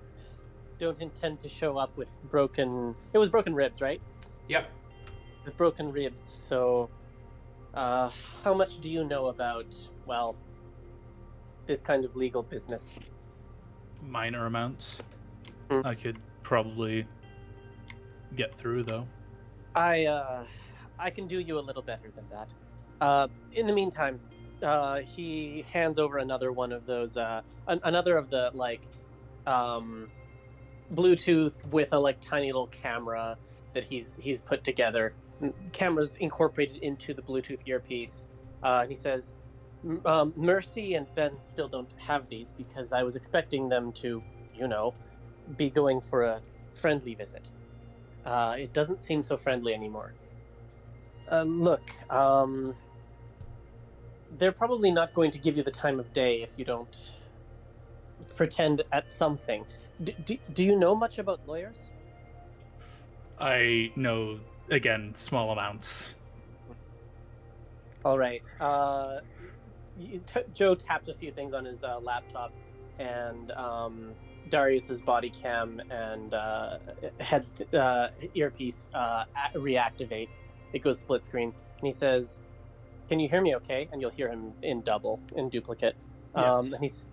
[SPEAKER 5] don't intend to show up with broken ribs, right?
[SPEAKER 1] Yep.
[SPEAKER 5] With broken ribs. So, how much do you know about, well, this kind of legal business?
[SPEAKER 6] minor amounts.
[SPEAKER 5] Hmm.
[SPEAKER 6] I could probably get through though.
[SPEAKER 5] I can do you a little better than that. In the meantime, he hands over another one of those, another of the like, Bluetooth with a like tiny little camera that he's put together. Cameras incorporated into the Bluetooth earpiece, and he says, "Mercy and Ben still don't have these because I was expecting them to, be going for a friendly visit. It doesn't seem so friendly anymore. Look, they're probably not going to give you the time of day if you don't pretend at something. Do you know much about lawyers?"
[SPEAKER 6] I know, again, small amounts.
[SPEAKER 5] All right. Joe taps a few things on his laptop, and Darius's body cam and head earpiece reactivate. It goes split screen, and he says, "Can you hear me okay?" And you'll hear him in duplicate.
[SPEAKER 6] Yes.
[SPEAKER 5] And he's,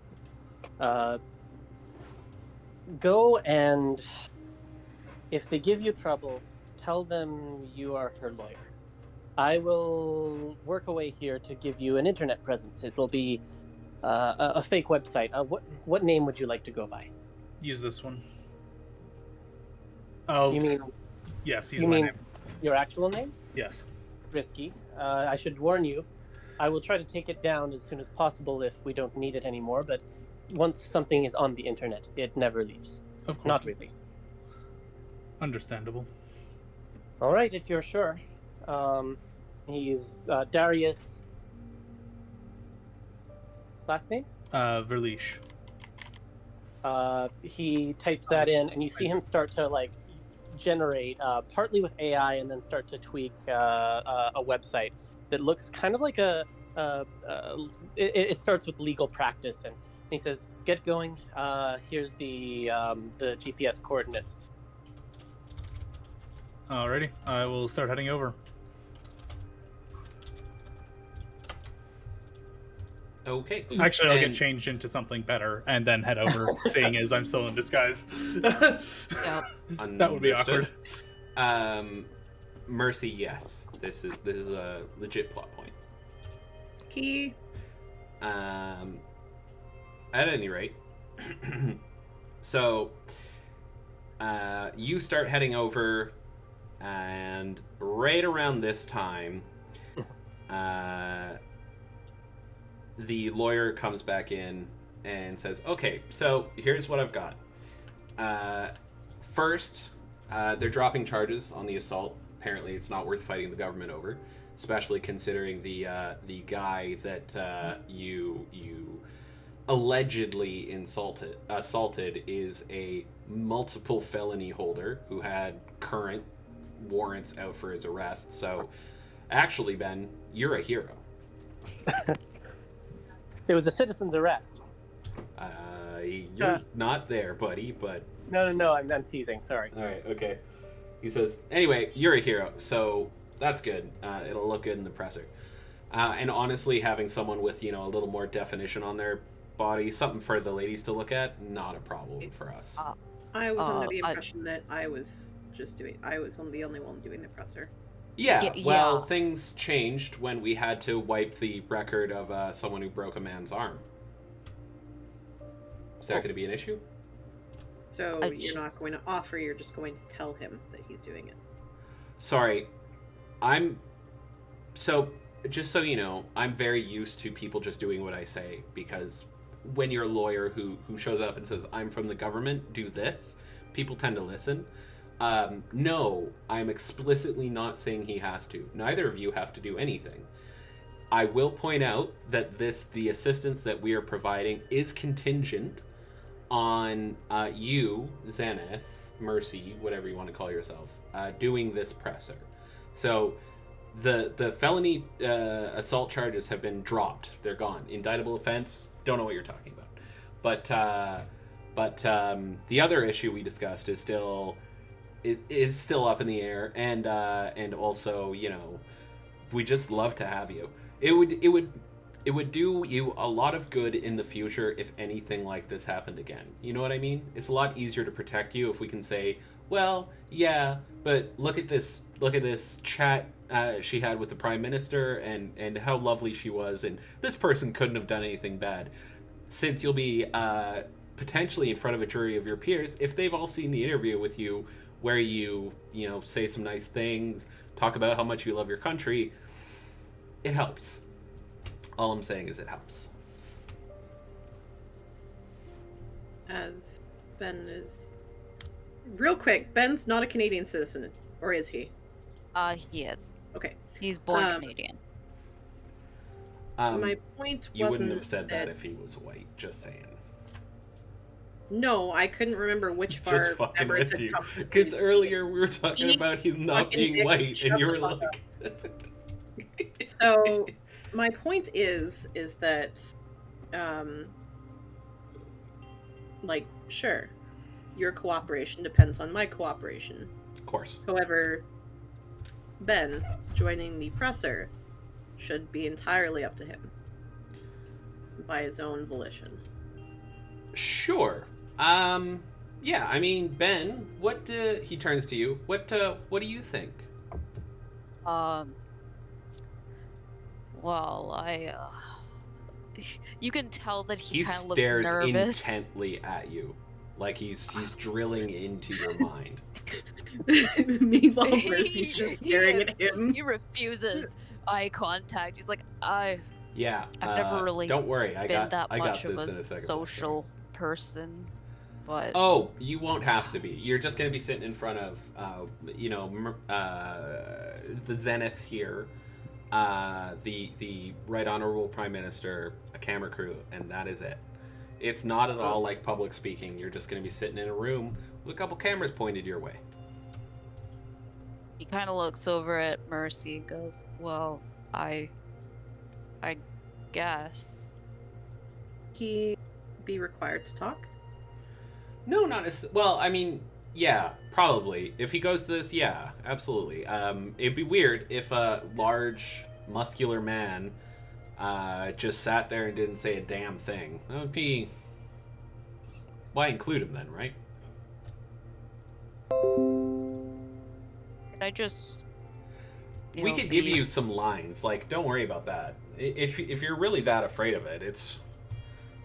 [SPEAKER 5] "Go and if they give you trouble, tell them you are her lawyer. I will work away here to give you an internet presence. It will be a fake website. What name would you like to go by?"
[SPEAKER 6] Use this one. Oh,
[SPEAKER 5] You mean
[SPEAKER 6] yes, use
[SPEAKER 5] you
[SPEAKER 6] my
[SPEAKER 5] mean
[SPEAKER 6] name.
[SPEAKER 5] your actual name?
[SPEAKER 6] Yes.
[SPEAKER 5] Risky. I should warn you. I will try to take it down as soon as possible if we don't need it anymore. But once something is on the internet, it never leaves.
[SPEAKER 6] Of course.
[SPEAKER 5] Not really.
[SPEAKER 6] Understandable.
[SPEAKER 5] All right, if you're sure. He's Darius. Last name?
[SPEAKER 6] Verleesh.
[SPEAKER 5] He types that in, and you see him start to like generate, partly with AI, and then start to tweak a website that looks kind of like it starts with legal practice, and he says, "Get going. Here's the GPS coordinates."
[SPEAKER 6] Alrighty, I will start heading over.
[SPEAKER 1] Okay.
[SPEAKER 6] Actually, I'll get
[SPEAKER 1] And-
[SPEAKER 6] changed into something better and then head over, seeing as I'm still in disguise.
[SPEAKER 3] Yep.
[SPEAKER 6] That would be
[SPEAKER 1] Understood.
[SPEAKER 6] awkward.
[SPEAKER 1] Mercy, yes. This is a legit plot point.
[SPEAKER 2] Key.
[SPEAKER 1] At any rate, so you start heading over, and right around this time, the lawyer comes back in and says, "Okay, so here's what I've got. First, they're dropping charges on the assault. Apparently, it's not worth fighting the government over, especially considering the guy that you allegedly assaulted is a multiple felony holder who had current warrants out for his arrest. So, actually, Ben, you're a hero.
[SPEAKER 5] It was a citizen's arrest.
[SPEAKER 1] You're not there, buddy, but
[SPEAKER 5] No, I'm teasing. Sorry.
[SPEAKER 1] all right, okay." He says, "Anyway, you're a hero, so that's good. It'll look good in the presser." And honestly, having someone with a little more definition on their body, something for the ladies to look at, not a problem for us.
[SPEAKER 2] I was under the
[SPEAKER 3] I-
[SPEAKER 2] impression that I was the only one doing the presser.
[SPEAKER 1] Yeah,
[SPEAKER 3] Yeah,
[SPEAKER 1] well,
[SPEAKER 3] yeah.
[SPEAKER 1] things changed when we had to wipe the record of someone who broke a man's arm. Is that going to be an issue?
[SPEAKER 2] So
[SPEAKER 3] I
[SPEAKER 2] you're not
[SPEAKER 3] just-
[SPEAKER 2] going to offer, you're just going to tell him that he's doing it.
[SPEAKER 1] Sorry, just so you know, I'm very used to people just doing what I say, because when you're a lawyer who shows up and says, "I'm from the government, do this," people tend to listen. No, I'm explicitly not saying he has to. Neither of you have to do anything. I will point out that the assistance that we are providing is contingent on you, Zenith, Mercy, whatever you want to call yourself, doing this presser. So the felony assault charges have been dropped. They're gone. Indictable offense, don't know what you're talking about. But the other issue we discussed is still up in the air, and also, we just love to have you. It would do you a lot of good in the future if anything like this happened again. You know what I mean? It's a lot easier to protect you if we can say, "Well, yeah, but look at this chat she had with the Prime Minister, and how lovely she was, and this person couldn't have done anything bad." Since you'll be potentially in front of a jury of your peers, if they've all seen the interview with you where you say some nice things, talk about how much you love your country, it helps. All I'm saying is it helps.
[SPEAKER 2] As Ben is... Real quick, Ben's not a Canadian citizen, or is he?
[SPEAKER 3] He is.
[SPEAKER 2] Okay.
[SPEAKER 3] He's born
[SPEAKER 2] Um,
[SPEAKER 3] Canadian.
[SPEAKER 2] My point
[SPEAKER 1] You
[SPEAKER 2] wasn't
[SPEAKER 1] wouldn't have said that if he was white, just saying.
[SPEAKER 2] No, I couldn't remember which of
[SPEAKER 1] Just
[SPEAKER 2] our
[SPEAKER 1] fucking
[SPEAKER 2] members
[SPEAKER 1] with
[SPEAKER 2] had
[SPEAKER 1] you.
[SPEAKER 2] come from
[SPEAKER 1] Because
[SPEAKER 2] the
[SPEAKER 1] earlier
[SPEAKER 2] States.
[SPEAKER 1] we were talking
[SPEAKER 2] He
[SPEAKER 1] about him not
[SPEAKER 2] fucking
[SPEAKER 1] being
[SPEAKER 2] dick,
[SPEAKER 1] white,
[SPEAKER 2] shut
[SPEAKER 1] and you
[SPEAKER 2] the
[SPEAKER 1] were
[SPEAKER 2] fuck
[SPEAKER 1] like...
[SPEAKER 2] So, my point is that, sure, your cooperation depends on my cooperation.
[SPEAKER 1] Of course.
[SPEAKER 2] However, Ben joining the presser should be entirely up to him by his own volition.
[SPEAKER 1] Sure. Yeah, I mean, Ben, what, he turns to you. What do you think?
[SPEAKER 3] Well, you can tell that
[SPEAKER 1] He
[SPEAKER 3] he kind of looks
[SPEAKER 1] stares
[SPEAKER 3] nervous.
[SPEAKER 1] intently at you, like he's drilling into your mind.
[SPEAKER 2] Meanwhile, Mercy's just staring at him.
[SPEAKER 3] He refuses eye contact. He's like, I've
[SPEAKER 1] Yeah.
[SPEAKER 3] never really
[SPEAKER 1] Don't worry,
[SPEAKER 3] been
[SPEAKER 1] I
[SPEAKER 3] that
[SPEAKER 1] got
[SPEAKER 3] much of
[SPEAKER 1] this in
[SPEAKER 3] a
[SPEAKER 1] a second.
[SPEAKER 3] social person, but
[SPEAKER 1] Oh, you won't have to be. You're just going to be sitting in front of, the Zenith here, the Right Honorable Prime Minister, a camera crew, and that is it. It's not at all like public speaking. You're just going to be sitting in a room with a couple cameras pointed your way.
[SPEAKER 3] he kind of looks over at Mercy and goes, "Well, I guess."
[SPEAKER 2] He be required to talk?
[SPEAKER 1] No, not necessarily. Well, I mean, yeah, probably. If he goes to this, yeah, absolutely. It'd be weird if a large, muscular man just sat there and didn't say a damn thing. That would be... Why include him then, right?
[SPEAKER 3] Could I just...
[SPEAKER 1] We could give you some lines. Like, don't worry about that. If you're really that afraid of it, it's...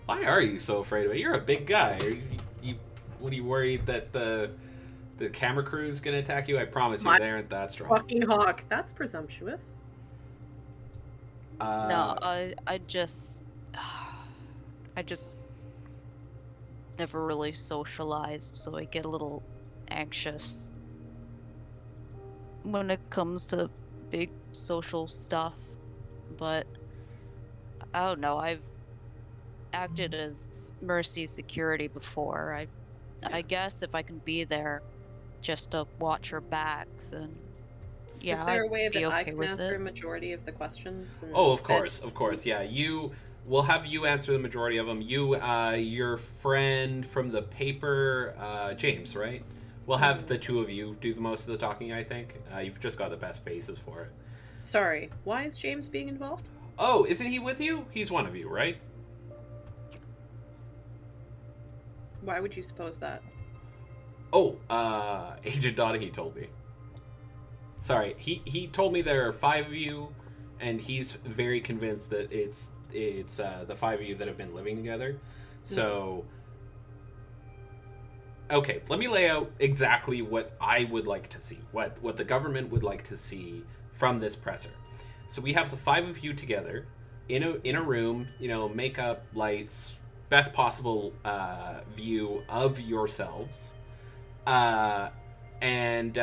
[SPEAKER 1] Why are you so afraid of it? You're a big guy. What are you worried that the camera crew's gonna attack you? I promise you, they aren't that strong.
[SPEAKER 2] Fucking hawk. That's presumptuous.
[SPEAKER 3] No, I just never really socialized, so I get a little anxious when it comes to big social stuff. But I don't know, I've acted as Mercy's security before. I guess if I can be there just to watch her back, then yeah,
[SPEAKER 2] Is there a way
[SPEAKER 3] I'd be
[SPEAKER 2] that I
[SPEAKER 3] okay
[SPEAKER 2] can
[SPEAKER 3] with
[SPEAKER 2] answer a
[SPEAKER 3] it.
[SPEAKER 2] majority of the questions? And
[SPEAKER 1] Oh, of course. Yeah, we'll have you answer the majority of them. Your friend from the paper, James, right? We'll have the two of you do the most of the talking, I think. You've just got the best faces for it.
[SPEAKER 2] Sorry, why is James being involved?
[SPEAKER 1] Oh, isn't he with you? He's one of you, right?
[SPEAKER 2] Why would you suppose that?
[SPEAKER 1] Oh, Agent Donaghy told me. Sorry, he told me there are 5 of you, and he's very convinced that it's the 5 of you that have been living together. So, okay, let me lay out exactly what I would like to see, what the government would like to see from this presser. So we have the 5 of you together in a room, makeup, lights, best possible view of yourselves. And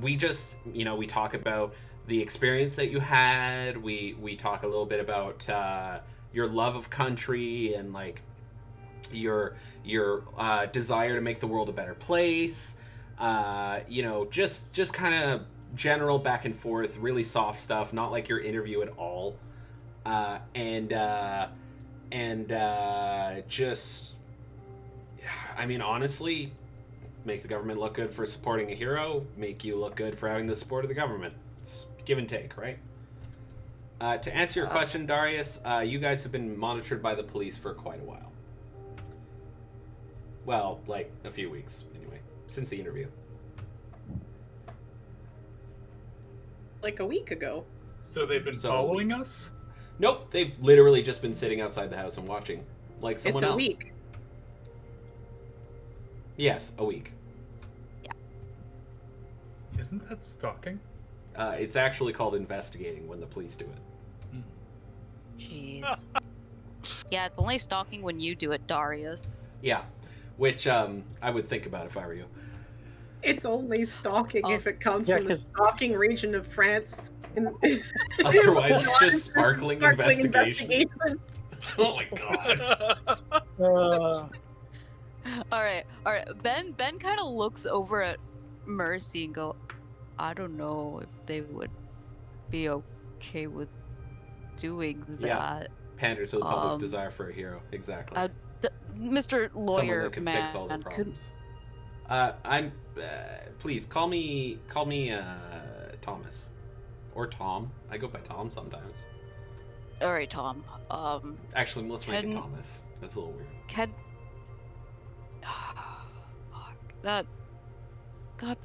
[SPEAKER 1] we just, we talk about the experience that you had. We talk a little bit about your love of country and like your desire to make the world a better place. Just kind of general back and forth, really soft stuff, not like your interview at all. Just, I mean, honestly, make the government look good for supporting a hero, make you look good for having the support of the government. It's give and take, right? To answer your question, Darius, you guys have been monitored by the police for quite a while. Well, like a few weeks, anyway, since the interview.
[SPEAKER 2] Like a week ago.
[SPEAKER 6] So they've been
[SPEAKER 1] So-
[SPEAKER 6] following us?
[SPEAKER 1] Nope, they've literally just been sitting outside the house and watching, like someone
[SPEAKER 2] It's a
[SPEAKER 1] else.
[SPEAKER 2] week.
[SPEAKER 1] Yes, a week.
[SPEAKER 6] Isn't that stalking?
[SPEAKER 1] It's actually called investigating when the police do it.
[SPEAKER 3] Jeez. Yeah, it's only stalking when you do it, Darius.
[SPEAKER 1] Yeah, which I would think about if I were you.
[SPEAKER 2] It's only stalking if it comes
[SPEAKER 5] Yeah,
[SPEAKER 2] from the
[SPEAKER 5] 'cause-
[SPEAKER 2] stalking region of France.
[SPEAKER 1] Otherwise, it's just sparkling investigation. Oh my god.
[SPEAKER 3] All right. Ben kind of looks over at Mercy and go, I don't know if they would be okay with doing that.
[SPEAKER 1] Yeah. Pander to the public's
[SPEAKER 3] Um,
[SPEAKER 1] desire for a hero. Exactly.
[SPEAKER 3] Mr.
[SPEAKER 1] Someone
[SPEAKER 3] Lawyer
[SPEAKER 1] that can
[SPEAKER 3] man,
[SPEAKER 1] fix all their
[SPEAKER 3] could-
[SPEAKER 1] problems. Please call me Thomas or Tom. I go by Tom sometimes.
[SPEAKER 3] all right, Tom.
[SPEAKER 1] Actually, let's make it
[SPEAKER 3] Can-
[SPEAKER 1] Thomas. That's a little weird.
[SPEAKER 3] Can fuck that. God,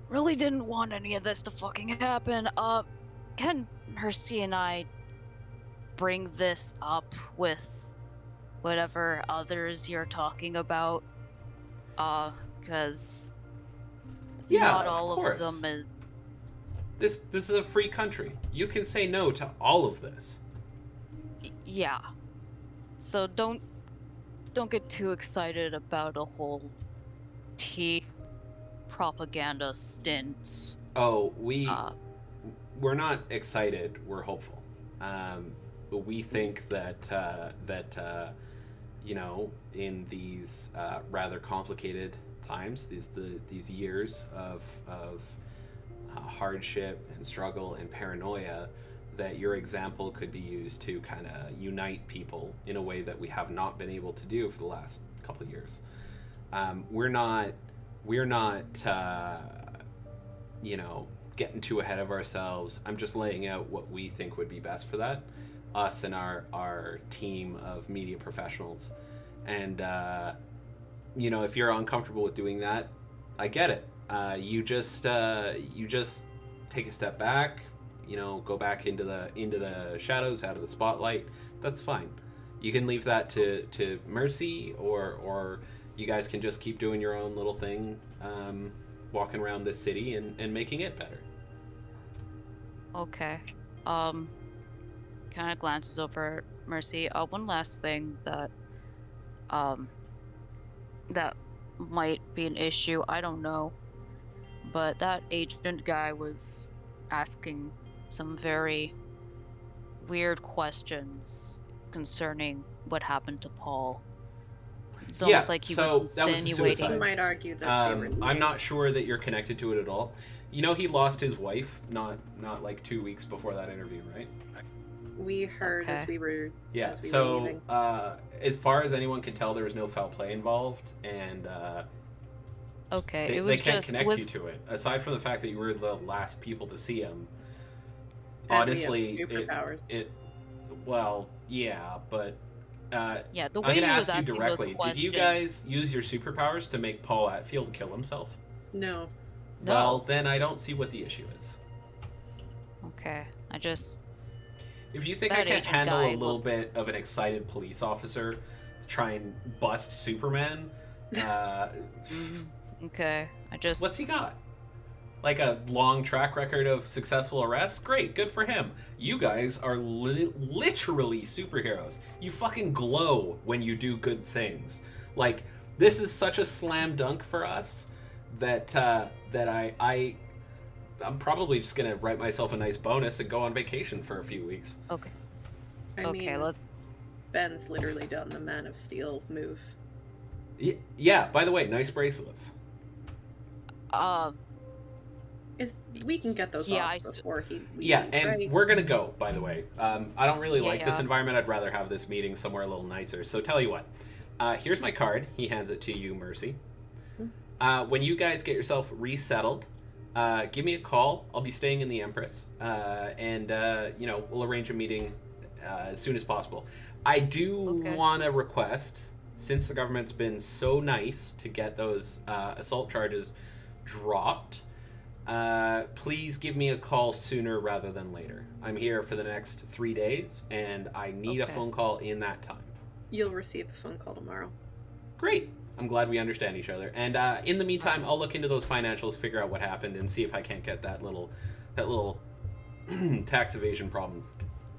[SPEAKER 3] really didn't want any of this to fucking happen. Can Mercy and I bring this up with whatever others you're talking about? Because
[SPEAKER 1] Yeah,
[SPEAKER 3] not
[SPEAKER 1] of
[SPEAKER 3] all
[SPEAKER 1] course.
[SPEAKER 3] of them is.
[SPEAKER 1] This is a free country. You can say no to all of this.
[SPEAKER 3] Yeah. So don't get too excited about a whole tea propaganda stint.
[SPEAKER 1] Oh, we're not excited. We're hopeful. But we think that in these rather complicated times, these years of hardship and struggle and paranoia, that your example could be used to kind of unite people in a way that we have not been able to do for the last couple of years. We're not getting too ahead of ourselves. I'm just laying out what we think would be best for that, us and our team of media professionals. And you know, if you're uncomfortable with doing that, I get it. You just take a step back. You know, go back into the shadows, out of the spotlight. That's fine. You can leave that to Mercy, or you guys can just keep doing your own little thing, walking around this city and making it better.
[SPEAKER 3] Okay. Kind of glances over at Mercy. One last thing that that might be an issue. I don't know, but that agent guy was asking some very weird questions concerning what happened to Paul. It's almost like he
[SPEAKER 1] so
[SPEAKER 3] was
[SPEAKER 1] that was a
[SPEAKER 3] insinuating.
[SPEAKER 1] suicide.
[SPEAKER 2] You might argue that they were.
[SPEAKER 1] I'm not sure that you're connected to it at all. You know, he lost his wife not like 2 weeks before that interview, right?
[SPEAKER 2] We heard as
[SPEAKER 3] Okay.
[SPEAKER 2] we were.
[SPEAKER 1] Yeah.
[SPEAKER 2] as we were
[SPEAKER 1] So
[SPEAKER 2] leaving.
[SPEAKER 1] as far as anyone can tell, there was no foul play involved, and
[SPEAKER 3] Okay,
[SPEAKER 1] they
[SPEAKER 3] it was
[SPEAKER 1] can't
[SPEAKER 3] just
[SPEAKER 1] connect
[SPEAKER 3] with
[SPEAKER 1] you to it. Aside from the fact that you were the last people to see him.
[SPEAKER 2] And
[SPEAKER 1] Honestly,
[SPEAKER 2] we have superpowers.
[SPEAKER 1] well, yeah, but
[SPEAKER 3] yeah, the
[SPEAKER 1] I'm
[SPEAKER 3] way
[SPEAKER 1] gonna
[SPEAKER 3] he was
[SPEAKER 1] ask you
[SPEAKER 3] asking those
[SPEAKER 1] directly. Did
[SPEAKER 3] questions.
[SPEAKER 1] you guys use your superpowers to make Paul Atfield kill himself?
[SPEAKER 2] No.
[SPEAKER 3] No.
[SPEAKER 1] Well, then I don't see what the issue is.
[SPEAKER 3] Okay, I just
[SPEAKER 1] If you think I
[SPEAKER 3] That
[SPEAKER 1] can't
[SPEAKER 3] agent
[SPEAKER 1] handle
[SPEAKER 3] guy
[SPEAKER 1] a little bit of an excited police officer to try and bust Superman,
[SPEAKER 3] okay. I just
[SPEAKER 1] what's he got? Like a long track record of successful arrests? Great, good for him. You guys are literally superheroes. You fucking glow when you do good things. Like, this is such a slam dunk for us that I'm probably just gonna write myself a nice bonus and go on vacation for a few weeks.
[SPEAKER 3] okay.
[SPEAKER 2] I
[SPEAKER 3] Okay,
[SPEAKER 2] mean,
[SPEAKER 3] let's.
[SPEAKER 2] Ben's literally done the Man of Steel move.
[SPEAKER 1] Yeah, by the way, nice bracelets.
[SPEAKER 2] We can get those
[SPEAKER 3] Yeah,
[SPEAKER 2] off
[SPEAKER 3] I st-
[SPEAKER 2] before he leaves,
[SPEAKER 1] Yeah, and
[SPEAKER 2] right?
[SPEAKER 1] we're gonna go, by the way. I don't really like this
[SPEAKER 3] Yeah.
[SPEAKER 1] environment. I'd rather have this meeting somewhere a little nicer. So tell you what, here's my card. He hands it to you, Mercy. When you guys get yourself resettled, give me a call. I'll be staying in the Empress, and you know, we'll arrange a meeting as soon as possible. I do
[SPEAKER 3] Okay.
[SPEAKER 1] want to request, since the government's been so nice to get those assault charges dropped, please give me a call sooner rather than later. I'm here for the next 3 days, and I need a
[SPEAKER 3] Okay.
[SPEAKER 1] phone call in that time.
[SPEAKER 2] You'll receive a phone call tomorrow.
[SPEAKER 1] Great. I'm glad we understand each other. And in the meantime, I'll look into those financials, figure out what happened, and see if I can't get that little tax evasion problem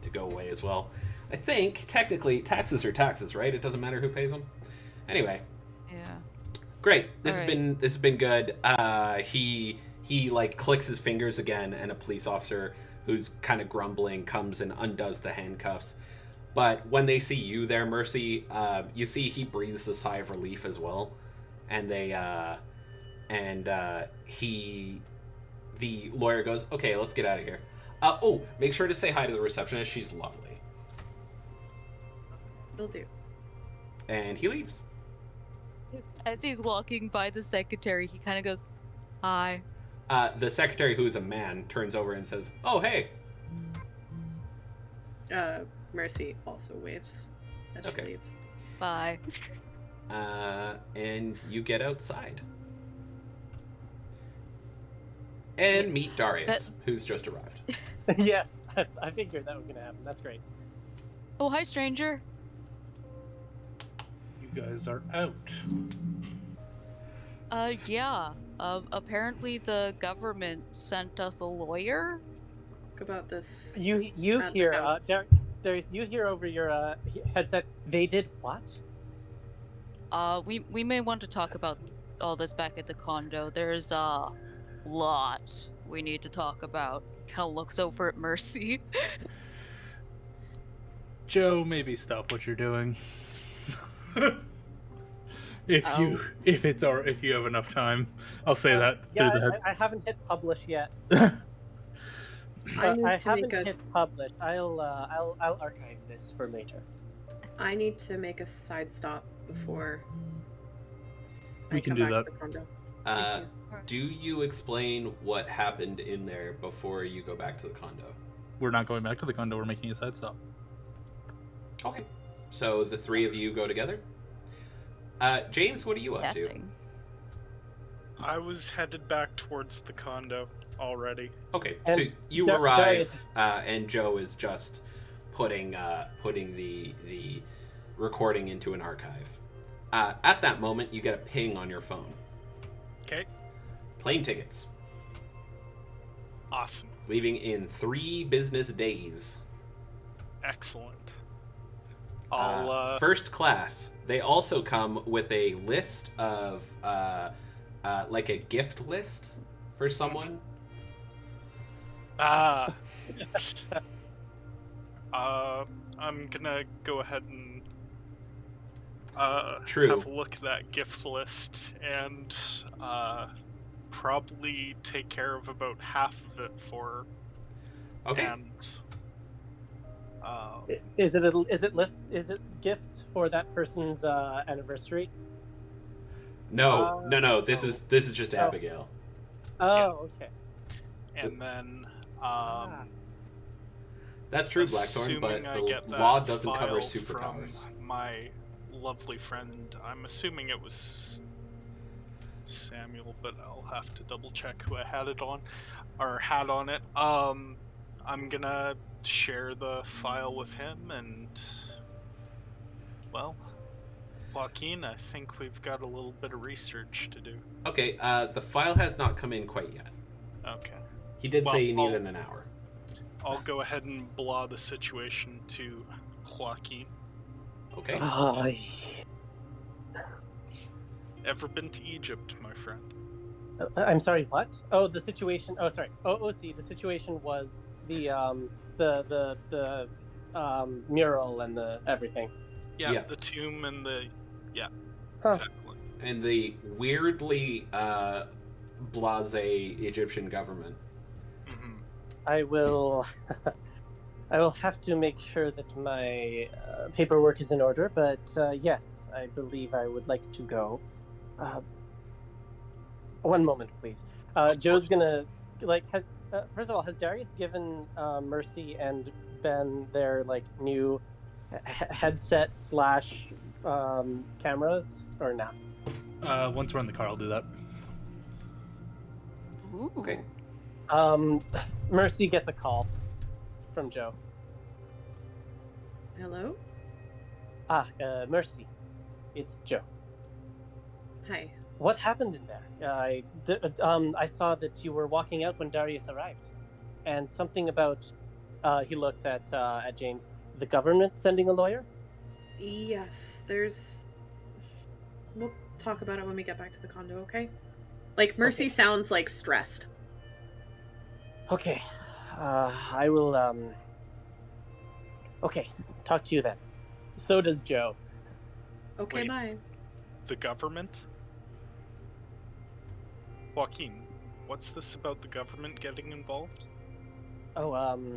[SPEAKER 1] to go away as well. I think technically taxes are taxes, right? It doesn't matter who pays them. Anyway,
[SPEAKER 3] Yeah.
[SPEAKER 1] great. This
[SPEAKER 3] Alright.
[SPEAKER 1] has been good. He like clicks his fingers again, and a police officer who's kind of grumbling comes and undoes the handcuffs. But when they see you there, Mercy, you see he breathes a sigh of relief as well, and the lawyer goes, "Okay, let's get out of here." Oh, make sure to say hi to the receptionist. She's lovely.
[SPEAKER 2] Will do.
[SPEAKER 1] And he leaves.
[SPEAKER 3] As he's walking by the secretary, he kind of goes, "Hi."
[SPEAKER 1] The secretary, who is a man, turns over and says, "Oh, hey."
[SPEAKER 2] Mercy also waves as
[SPEAKER 1] Okay.
[SPEAKER 2] she leaves.
[SPEAKER 3] Bye.
[SPEAKER 1] And you get outside. And meet Darius, who's just arrived.
[SPEAKER 5] Yes, I figured that was going to happen. That's great.
[SPEAKER 3] Oh, hi, stranger.
[SPEAKER 6] You guys are out.
[SPEAKER 3] Yeah. Apparently the government sent us a lawyer.
[SPEAKER 2] Talk about this.
[SPEAKER 5] You
[SPEAKER 2] At the
[SPEAKER 5] hear,
[SPEAKER 2] house.
[SPEAKER 5] Darius, you hear over your headset, they did what?
[SPEAKER 3] We may want to talk about all this back at the condo. There's a lot we need to talk about. Kind of looks over at Mercy.
[SPEAKER 6] Joe, maybe stop what you're doing. if you have enough time, I'll say that
[SPEAKER 5] Yeah,
[SPEAKER 6] through the
[SPEAKER 5] I haven't hit publish yet.
[SPEAKER 6] head.
[SPEAKER 2] I need
[SPEAKER 5] I
[SPEAKER 2] to
[SPEAKER 5] haven't
[SPEAKER 2] make a.
[SPEAKER 5] hit publish. I'll archive this for later.
[SPEAKER 2] I need to make a side stop before.
[SPEAKER 6] We
[SPEAKER 2] I
[SPEAKER 6] can
[SPEAKER 2] come
[SPEAKER 6] do
[SPEAKER 2] back
[SPEAKER 6] that.
[SPEAKER 2] to the condo.
[SPEAKER 1] Uh, do you explain what happened in there before you go back to the condo?
[SPEAKER 6] We're not going back to the condo. We're making a side stop.
[SPEAKER 1] Okay. So the three of you go together. James, what are you up to?
[SPEAKER 3] Guessing.
[SPEAKER 4] I was headed back towards the condo already.
[SPEAKER 1] Okay,
[SPEAKER 5] And
[SPEAKER 1] so you
[SPEAKER 5] Darius-
[SPEAKER 1] arrive, and Joe is just putting the recording into an archive. At that moment, you get a ping on your phone.
[SPEAKER 4] Okay,
[SPEAKER 1] Plane tickets,
[SPEAKER 4] awesome,
[SPEAKER 1] leaving in 3 business days.
[SPEAKER 4] excellent. I'll
[SPEAKER 1] First class. They also come with a list of like a gift list for someone.
[SPEAKER 4] I'm gonna go ahead and
[SPEAKER 1] True.
[SPEAKER 4] have a look at that gift list and probably take care of about half of it for her.
[SPEAKER 1] Okay.
[SPEAKER 4] And
[SPEAKER 5] Is it gifts for that person's anniversary?
[SPEAKER 1] No. This
[SPEAKER 4] no.
[SPEAKER 1] is just
[SPEAKER 5] Oh.
[SPEAKER 1] Abigail.
[SPEAKER 5] Oh, okay.
[SPEAKER 4] and then
[SPEAKER 1] That's true, Blackthorn, but
[SPEAKER 4] assuming I get
[SPEAKER 1] the
[SPEAKER 4] that
[SPEAKER 1] law doesn't cover
[SPEAKER 4] file
[SPEAKER 1] superpowers.
[SPEAKER 4] from my lovely friend, I'm assuming it was Samuel, but I'll have to double check who I had it on or had on it. I'm gonna share the file with him, and well, Joaquin, I think we've got a little bit of research to do.
[SPEAKER 1] Okay, the file has not come in quite yet.
[SPEAKER 4] Okay.
[SPEAKER 1] He did
[SPEAKER 4] Well,
[SPEAKER 1] say you
[SPEAKER 4] I'll-
[SPEAKER 1] needed an hour.
[SPEAKER 4] I'll go ahead and blah the situation to Joaquin.
[SPEAKER 1] Okay.
[SPEAKER 5] Oh,
[SPEAKER 4] Ever been to Egypt, my friend?
[SPEAKER 5] I'm sorry. What? Oh, the situation. Oh, sorry. OC. The situation was the mural and the everything.
[SPEAKER 4] Yeah,
[SPEAKER 1] Yeah.
[SPEAKER 4] the tomb and the
[SPEAKER 5] Huh.
[SPEAKER 4] exactly.
[SPEAKER 1] And the weirdly blasé Egyptian government.
[SPEAKER 4] Hmm.
[SPEAKER 5] I will. I will have to make sure that my paperwork is in order. But yes, I believe I would like to go. One moment, please. Joe's gonna first of all, has Darius given Mercy and Ben their new headset / cameras or not?
[SPEAKER 6] Once we're in the car, I'll do that.
[SPEAKER 3] Ooh.
[SPEAKER 1] Okay.
[SPEAKER 5] Mercy gets a call from Joe.
[SPEAKER 2] Hello?
[SPEAKER 5] Mercy, it's Joe.
[SPEAKER 2] Hi.
[SPEAKER 5] What happened in there? I saw that you were walking out when Darius arrived, and something about. He looks at James. The government sending a lawyer?
[SPEAKER 2] Yes, we'll talk about it when we get back to the condo, okay? Mercy
[SPEAKER 5] Okay.
[SPEAKER 2] sounds stressed.
[SPEAKER 5] Okay. I will. Okay. Talk to you then. So does Joe.
[SPEAKER 2] Okay,
[SPEAKER 4] Wait.
[SPEAKER 2] bye.
[SPEAKER 4] The government? Joaquin, what's this about the government getting involved?
[SPEAKER 5] Oh,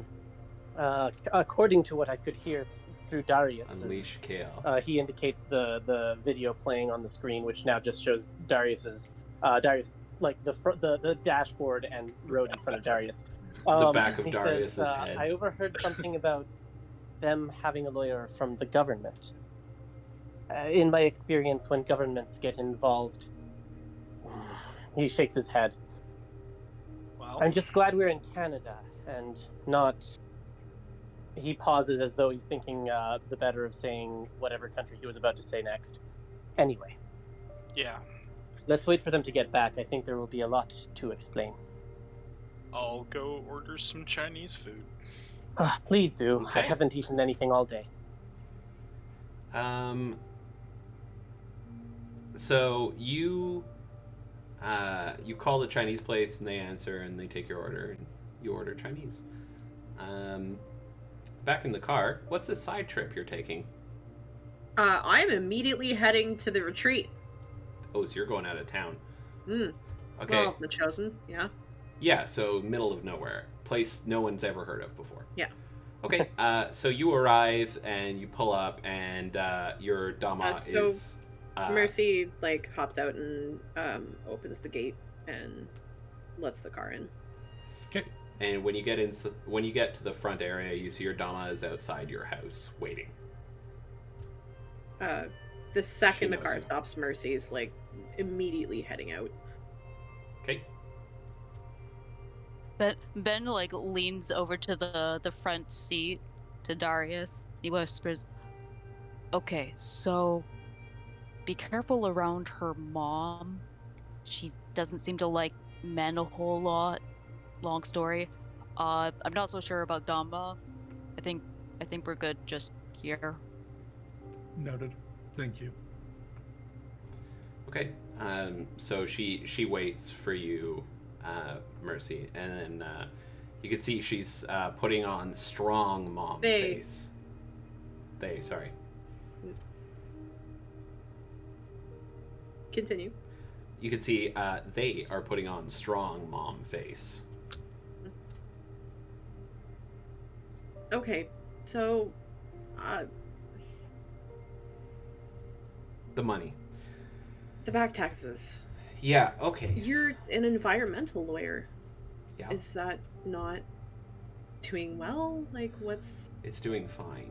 [SPEAKER 5] according to what I could hear through Darius,
[SPEAKER 1] Unleash chaos.
[SPEAKER 5] he indicates the video playing on the screen, which now just shows Darius's the dashboard and road in front of Darius.
[SPEAKER 1] The back of
[SPEAKER 5] he
[SPEAKER 1] Darius's
[SPEAKER 5] says,
[SPEAKER 1] head.
[SPEAKER 5] I overheard something about them having a lawyer from the government. In my experience, when governments get involved, he shakes his head.
[SPEAKER 4] Well,
[SPEAKER 5] I'm just glad we're in Canada and not. He pauses as though he's thinking the better of saying whatever country he was about to say next. Anyway,
[SPEAKER 4] yeah,
[SPEAKER 5] let's wait for them to get back. I think there will be a lot to explain.
[SPEAKER 4] I'll go order some Chinese food.
[SPEAKER 5] Please do. I
[SPEAKER 1] Okay.
[SPEAKER 5] haven't eaten anything all day.
[SPEAKER 1] So you call the Chinese place and they answer and they take your order and you order Chinese. Back in the car, what's the side trip you're taking?
[SPEAKER 2] I'm immediately heading to the retreat.
[SPEAKER 1] Oh, so you're going out of town.
[SPEAKER 2] Mm.
[SPEAKER 1] Okay.
[SPEAKER 2] Well, the Chosen, yeah.
[SPEAKER 1] Yeah, so middle of nowhere. Place no one's ever heard of before.
[SPEAKER 2] Yeah.
[SPEAKER 1] Okay, so you arrive and you pull up and your Dama
[SPEAKER 2] So-
[SPEAKER 1] is
[SPEAKER 2] Mercy like hops out and opens the gate and lets the car in.
[SPEAKER 6] Okay.
[SPEAKER 1] And when you get to the front area, you see your Dama is outside your house waiting.
[SPEAKER 2] The second
[SPEAKER 1] She
[SPEAKER 2] the
[SPEAKER 1] knows
[SPEAKER 2] car
[SPEAKER 1] you.
[SPEAKER 2] stops, Mercy's like immediately heading out.
[SPEAKER 1] Okay.
[SPEAKER 3] Ben like leans over to the front seat to Darius. He whispers, "Okay, so be careful around her mom. She doesn't seem to like men a whole lot. Long story. I'm not so sure about Damba. I think we're good just here."
[SPEAKER 6] Noted. Thank you.
[SPEAKER 1] Okay. So she waits for you, Mercy, and then you can see she's putting on strong mom
[SPEAKER 2] They.
[SPEAKER 1] face. Sorry.
[SPEAKER 2] Continue.
[SPEAKER 1] You can see they are putting on strong mom face.
[SPEAKER 2] Okay, so
[SPEAKER 1] The money.
[SPEAKER 2] the back taxes.
[SPEAKER 1] Yeah. Okay.
[SPEAKER 2] You're an environmental lawyer.
[SPEAKER 1] Yeah.
[SPEAKER 2] Is that not doing well? Like, what's...
[SPEAKER 1] It's doing fine.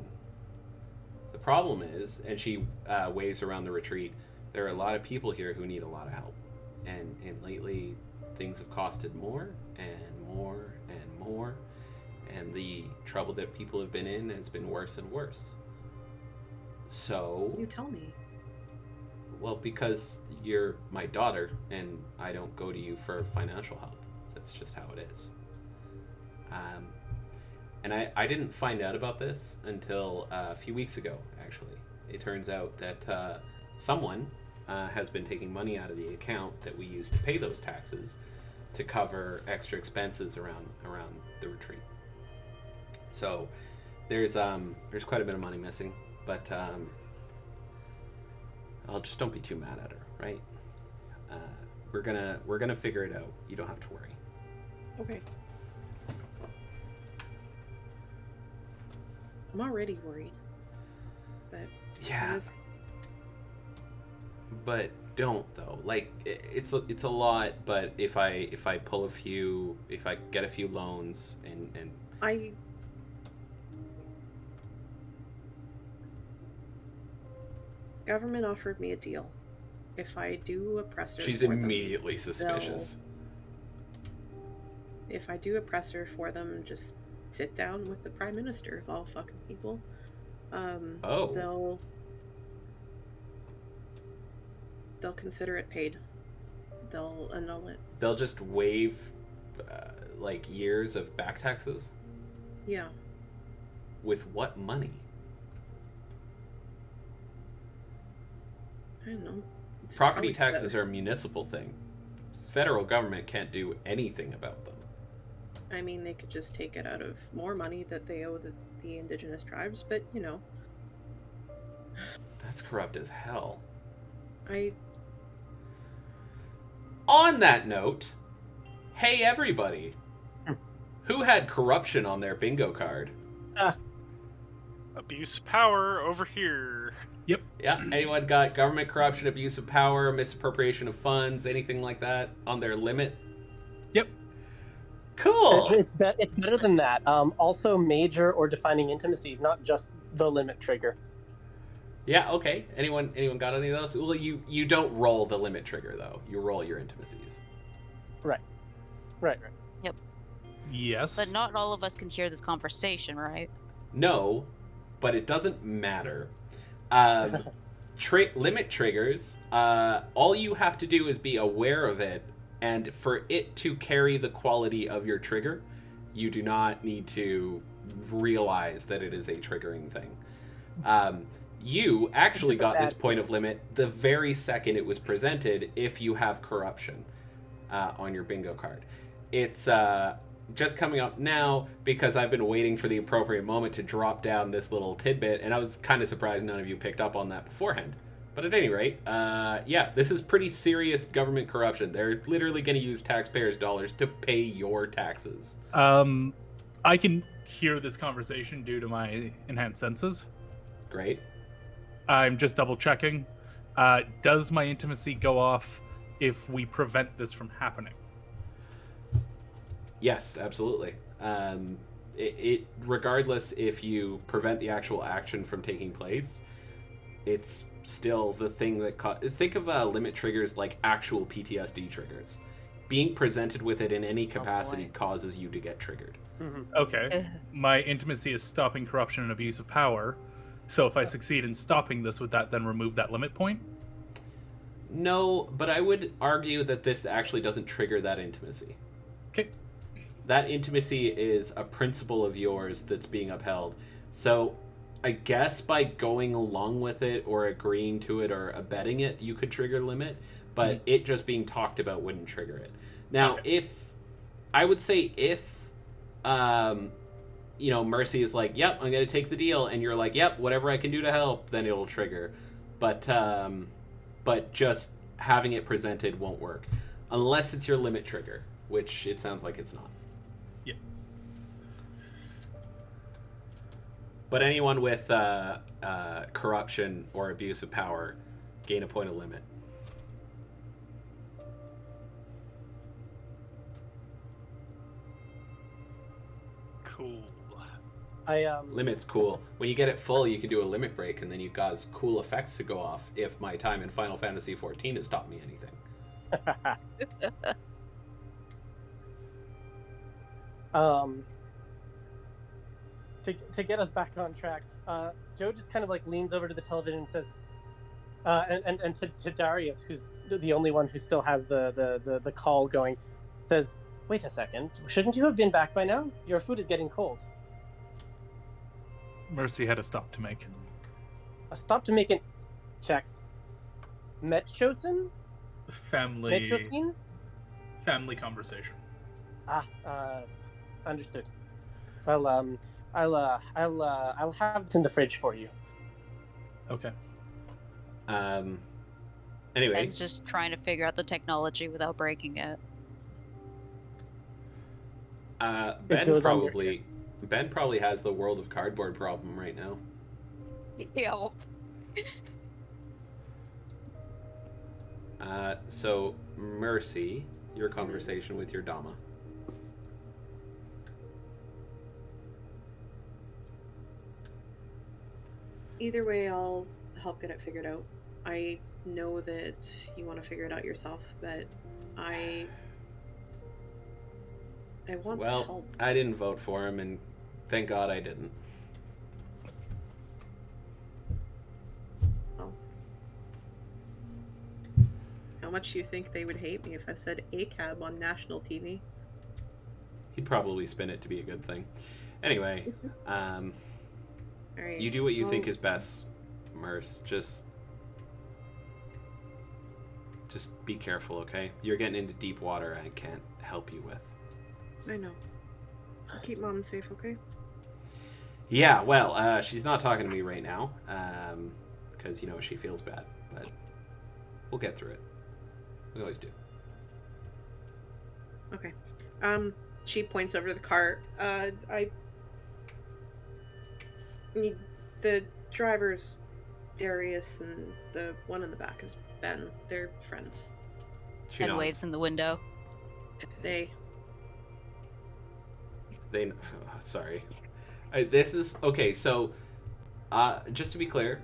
[SPEAKER 1] The problem is, and she waves around the retreat, there are a lot of people here who need a lot of help. And lately, things have costed more and more and more. And the trouble that people have been in has been worse and worse. So,
[SPEAKER 2] You tell me.
[SPEAKER 1] well, because you're my daughter, and I don't go to you for financial help. That's just how it is. And I didn't find out about this until a few weeks ago, actually. It turns out that someone has been taking money out of the account that we use to pay those taxes to cover extra expenses around the retreat. So there's quite a bit of money missing, but I'll just don't be too mad at her, right? We're gonna figure it out. You don't have to worry.
[SPEAKER 2] Okay. I'm already worried. But
[SPEAKER 1] Yeah,
[SPEAKER 2] just...
[SPEAKER 1] but don't though. Like it's a lot. But if I pull a few, if I get a few loans and
[SPEAKER 2] I... Government offered me a deal. If I do oppressor
[SPEAKER 1] she's
[SPEAKER 2] for them,
[SPEAKER 1] immediately suspicious.
[SPEAKER 2] if I do oppressor for them, just sit down with the prime minister of all fucking people.
[SPEAKER 1] Oh.
[SPEAKER 2] They'll consider it paid. They'll annul it.
[SPEAKER 1] They'll just waive like years of back taxes.
[SPEAKER 2] Yeah.
[SPEAKER 1] With what money?
[SPEAKER 2] I don't know. It's
[SPEAKER 1] Property
[SPEAKER 2] probably
[SPEAKER 1] taxes are a municipal thing. Federal government can't do anything about them.
[SPEAKER 2] I mean, they could just take it out of more money that they owe the indigenous tribes, but you know,
[SPEAKER 1] That's corrupt as hell. On that note, hey everybody, who had corruption on their bingo card?
[SPEAKER 4] Abuse of power over here.
[SPEAKER 1] Yeah, anyone got government corruption, abuse of power, misappropriation of funds, anything like that on their limit?
[SPEAKER 6] Yep.
[SPEAKER 1] Cool.
[SPEAKER 5] It's better than that. Also, major or defining intimacies, not just the limit trigger.
[SPEAKER 1] Yeah, okay. Anyone got any of those? Well, you don't roll the limit trigger though. You roll your intimacies.
[SPEAKER 5] Right.
[SPEAKER 6] Yes.
[SPEAKER 3] But not all of us can hear this conversation, right?
[SPEAKER 1] No, but it doesn't matter. Limit triggers, all you have to do is be aware of it, and for it to carry the quality of your trigger, you do not need to realize that it is a triggering thing. You actually
[SPEAKER 5] It's just a
[SPEAKER 1] got this
[SPEAKER 5] bad
[SPEAKER 1] point of limit the very second it was presented if you have corruption on your bingo card. It's just coming up now because I've been waiting for the appropriate moment to drop down this little tidbit, and I was kind of surprised none of you picked up on that beforehand. But at any rate, yeah, this is pretty serious government corruption. They're literally going to use taxpayers' dollars to pay your taxes.
[SPEAKER 6] I can hear this conversation due to my enhanced senses.
[SPEAKER 1] Great.
[SPEAKER 6] I'm just double checking. Does my intimacy go off if we prevent this from happening?
[SPEAKER 1] Yes, absolutely. It regardless if you prevent the actual action from taking place, it's still the thing that think of limit triggers like actual PTSD triggers. Being presented with it in any capacity
[SPEAKER 5] boy.
[SPEAKER 1] causes you to get triggered.
[SPEAKER 6] Okay.
[SPEAKER 3] Ugh.
[SPEAKER 6] My intimacy is stopping corruption and abuse of power. So if I succeed in stopping this, would that then remove that limit point?
[SPEAKER 1] No, but I would argue that this actually doesn't trigger that intimacy.
[SPEAKER 6] Okay.
[SPEAKER 1] That intimacy is a principle of yours that's being upheld. So I guess by going along with it or agreeing to it or abetting it, you could trigger limit, but it just being talked about wouldn't trigger it. Now,
[SPEAKER 6] Okay.
[SPEAKER 1] if Mercy is like, yep, I'm going to take the deal, and you're like, yep, whatever I can do to help, then it'll trigger. But just having it presented won't work. Unless it's your limit trigger, which it sounds like it's not.
[SPEAKER 6] Yeah.
[SPEAKER 1] But anyone with corruption or abuse of power gain a point of limit.
[SPEAKER 4] Cool.
[SPEAKER 1] Limit's cool. When you get it full, you can do a limit break, and then you cause cool effects to go off if my time in Final Fantasy XIV has taught me anything.
[SPEAKER 5] To get us back on track, Joe just kind of like leans over to the television and says, and to Darius, who's the only one who still has the call going, says, "Wait a second, shouldn't you have been back by now? Your food is getting cold."
[SPEAKER 6] Mercy had a stop to make.
[SPEAKER 5] A stop to make it checks. Metchosin?
[SPEAKER 6] Family
[SPEAKER 5] Metrosin?
[SPEAKER 6] conversation.
[SPEAKER 5] Understood. Well, I'll have this in the fridge for you.
[SPEAKER 6] Okay.
[SPEAKER 1] Anyway,
[SPEAKER 3] Ben's just trying to figure out the technology without breaking it.
[SPEAKER 1] Ben
[SPEAKER 5] goes on
[SPEAKER 1] probably has the World of Cardboard problem right now.
[SPEAKER 3] Yeah.
[SPEAKER 1] So Mercy, your conversation with your Dama.
[SPEAKER 2] Either way, I'll help get it figured out. I know that you want to figure it out yourself, but I want to
[SPEAKER 1] Well,
[SPEAKER 2] help.
[SPEAKER 1] I didn't vote for him, and thank God I didn't.
[SPEAKER 2] Well, how much do you think they would hate me if I said ACAB on national TV?
[SPEAKER 1] He'd probably spin it to be a good thing. Anyway,
[SPEAKER 2] All right.
[SPEAKER 1] you do what you
[SPEAKER 2] well,
[SPEAKER 1] think is best, Merce. Just be careful, okay? You're getting into deep water I can't help you with.
[SPEAKER 2] I know. Keep mom safe, okay?
[SPEAKER 1] Yeah, well, she's not talking to me right now, because, she feels bad, but we'll get through it. We always do.
[SPEAKER 2] Okay. She points over to the car. I need the driver's Darius, and the one in the back is Ben. They're friends.
[SPEAKER 1] She
[SPEAKER 3] And
[SPEAKER 1] nods.
[SPEAKER 3] waves in the window.
[SPEAKER 2] They
[SPEAKER 1] Sorry. This is okay. So, just to be clear,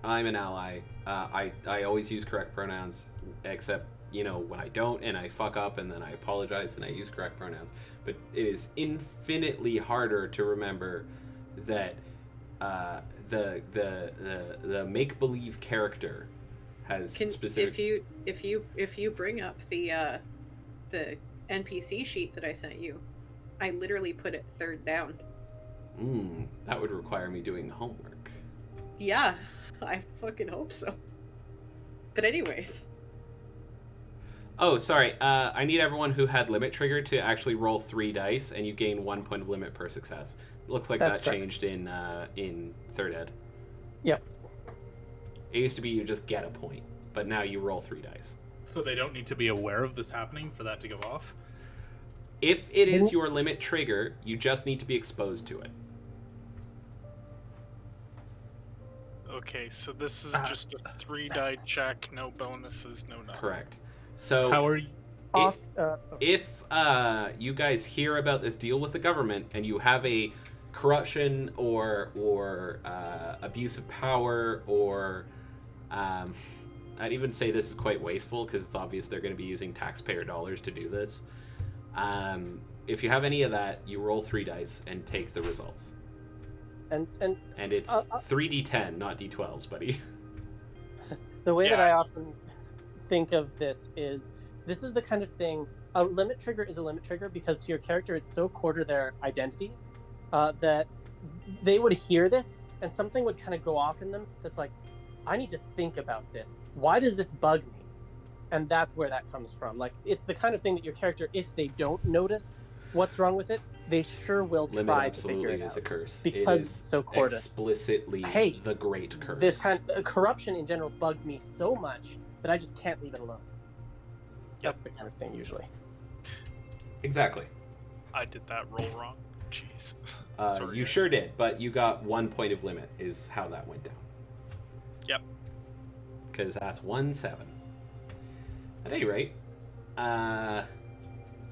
[SPEAKER 1] I'm an ally. I always use correct pronouns, except when I don't and I fuck up and then I apologize and I use correct pronouns. But it is infinitely harder to remember that the make believe character has specific.
[SPEAKER 2] if you bring up the NPC sheet that I sent you, I literally put it third down.
[SPEAKER 1] That would require me doing the homework.
[SPEAKER 2] Yeah, I fucking hope so. But anyways,
[SPEAKER 1] Oh, sorry. I need everyone who had limit trigger to actually roll 3 dice, and you gain 1 point of limit per success. Looks like
[SPEAKER 5] That's
[SPEAKER 1] that
[SPEAKER 5] correct.
[SPEAKER 1] changed in third ed.
[SPEAKER 5] Yep.
[SPEAKER 1] It used to be you just get a point, but now you roll 3 dice.
[SPEAKER 6] So they don't need to be aware of this happening for that to go off?
[SPEAKER 1] If it is
[SPEAKER 5] Didn't-
[SPEAKER 1] your limit trigger, you just need to be exposed to it.
[SPEAKER 4] Okay, so this is just a 3-die check, no bonuses, no nothing.
[SPEAKER 1] Correct. So
[SPEAKER 6] How are you?
[SPEAKER 5] Off.
[SPEAKER 1] if you guys hear about this deal with the government and you have a corruption or abuse of power or I'd even say this is quite wasteful because it's obvious they're going to be using taxpayer dollars to do this. If you have any of that, you roll 3 dice and take the results.
[SPEAKER 5] And
[SPEAKER 1] it's 3d10, not d12s, buddy.
[SPEAKER 5] the way that
[SPEAKER 4] Yeah.
[SPEAKER 5] I often think of this is the kind of thing. A limit trigger is a limit trigger because to your character it's so core to their identity that they would hear this and something would kind of go off in them that's like, I need to think about this. Why does this bug me? And that's where that comes from. Like, it's the kind of thing that your character, if they don't notice what's wrong with it, they sure will
[SPEAKER 1] Limit
[SPEAKER 5] try to figure
[SPEAKER 1] absolutely
[SPEAKER 5] it
[SPEAKER 1] is
[SPEAKER 5] out.
[SPEAKER 1] a curse.
[SPEAKER 5] Because
[SPEAKER 1] it
[SPEAKER 5] it's
[SPEAKER 1] is
[SPEAKER 5] so core to
[SPEAKER 1] explicitly
[SPEAKER 5] Hey,
[SPEAKER 1] the great curse.
[SPEAKER 5] this kind of corruption in general bugs me so much that I just can't leave it alone. That's the kind of thing usually.
[SPEAKER 1] Exactly.
[SPEAKER 4] I did that roll wrong. Jeez. Sorry,
[SPEAKER 1] You
[SPEAKER 4] guys.
[SPEAKER 1] sure did, but you got 1 point of limit is how that went down.
[SPEAKER 4] Yep.
[SPEAKER 1] Because that's 1-7. At any rate,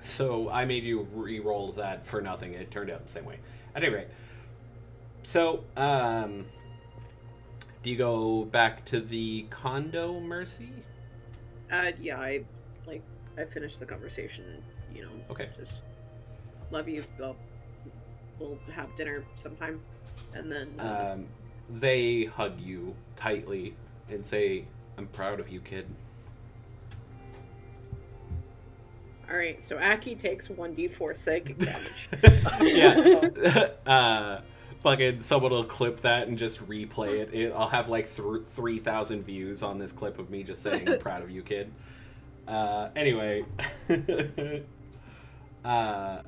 [SPEAKER 1] so I made you re-roll that for nothing. It turned out the same way. At any rate, so do you go back to the condo, Mercy?
[SPEAKER 2] Yeah, I finished the conversation.
[SPEAKER 1] Okay.
[SPEAKER 2] Just love you. We'll have dinner sometime, and then
[SPEAKER 1] They hug you tightly and say, "I'm proud of you, kid."
[SPEAKER 2] all right. So Aki takes 1d4 psychic damage.
[SPEAKER 1] Yeah. Fucking someone will clip that and just replay it. I'll have like 3,000 views on this clip of me just saying, "I'm proud of you, kid." Anyway.
[SPEAKER 2] I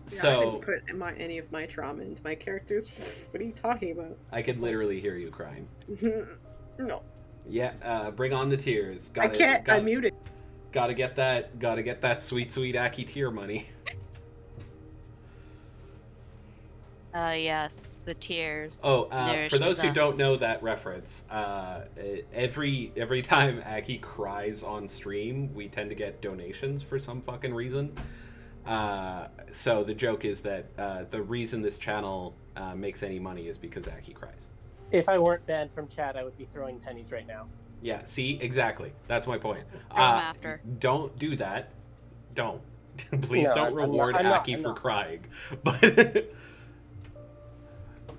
[SPEAKER 1] So
[SPEAKER 2] didn't put any of my trauma into my characters. What are you talking about?
[SPEAKER 1] I could literally hear you crying.
[SPEAKER 2] No,
[SPEAKER 1] Yeah, bring on the tears.
[SPEAKER 2] I can't. I'm muted.
[SPEAKER 1] Gotta get that sweet Aki tear money.
[SPEAKER 3] Yes, the tears.
[SPEAKER 1] Oh, for
[SPEAKER 3] nourishes
[SPEAKER 1] those who
[SPEAKER 3] us.
[SPEAKER 1] don't know that reference, every time Aki cries on stream, we tend to get donations for some fucking reason. So the joke is that the reason this channel makes any money is because Aki cries.
[SPEAKER 5] If I weren't banned from chat, I would be throwing pennies right now.
[SPEAKER 1] Yeah, see, exactly. That's my point.
[SPEAKER 3] Throw 'em after.
[SPEAKER 1] Don't do that. Don't. Please
[SPEAKER 5] No,
[SPEAKER 1] don't
[SPEAKER 5] I'm
[SPEAKER 1] reward
[SPEAKER 5] not-
[SPEAKER 1] Aki
[SPEAKER 5] I'm
[SPEAKER 1] for
[SPEAKER 5] not.
[SPEAKER 1] crying.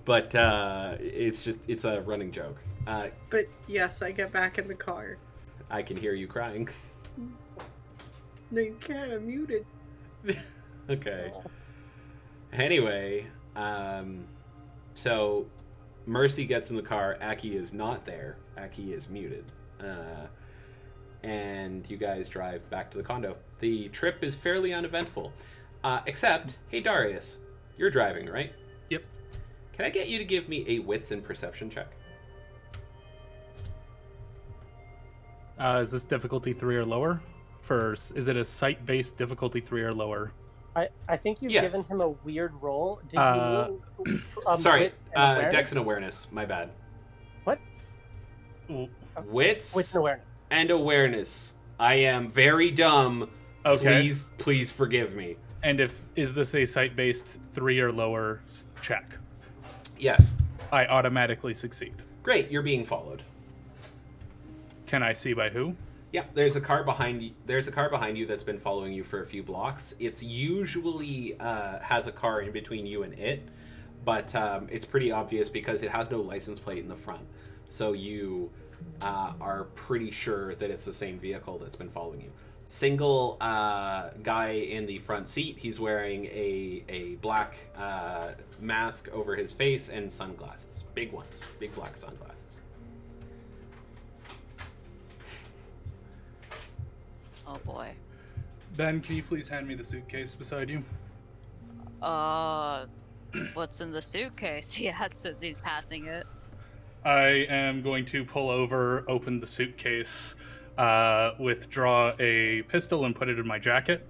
[SPEAKER 1] But it's a running joke.
[SPEAKER 2] But yes, I get back in the car.
[SPEAKER 1] I can hear you crying.
[SPEAKER 2] No, you can't. I'm muted.
[SPEAKER 1] Okay. Anyway, so Mercy gets in the car. Aki is not there. Aki is muted. And you guys drive back to the condo. The trip is fairly uneventful. Except, hey Darius, you're driving, right?
[SPEAKER 6] Yep.
[SPEAKER 1] Can I get you to give me a wits and perception check?
[SPEAKER 6] Is this difficulty 3 or lower? Is it a site-based difficulty 3 or lower?
[SPEAKER 5] I think you've
[SPEAKER 1] Yes.
[SPEAKER 5] given him a weird role. Did
[SPEAKER 6] Uh,
[SPEAKER 5] you mean
[SPEAKER 1] Sorry,
[SPEAKER 5] wits and awareness?
[SPEAKER 1] Dex and awareness. My bad.
[SPEAKER 5] What?
[SPEAKER 6] Ooh,
[SPEAKER 1] Wits
[SPEAKER 5] Wits and awareness.
[SPEAKER 1] and awareness. I am very dumb.
[SPEAKER 6] Okay.
[SPEAKER 1] Please forgive me.
[SPEAKER 6] And is this a site-based 3 or lower check?
[SPEAKER 1] Yes.
[SPEAKER 6] I automatically succeed.
[SPEAKER 1] Great, you're being followed.
[SPEAKER 6] Can I see by who?
[SPEAKER 1] Yeah, there's a car behind you. There's a car behind you that's been following you for a few blocks. It's usually has a car in between you and it, but it's pretty obvious because it has no license plate in the front. So you are pretty sure that it's the same vehicle that's been following you. Single guy in the front seat. He's wearing a black mask over his face and sunglasses. Big ones. Big black sunglasses.
[SPEAKER 3] Oh boy.
[SPEAKER 6] Ben, can you please hand me the suitcase beside you?
[SPEAKER 3] What's in the suitcase? Yeah, says he's passing it.
[SPEAKER 6] I am going to pull over, open the suitcase, withdraw a pistol and put it in my jacket.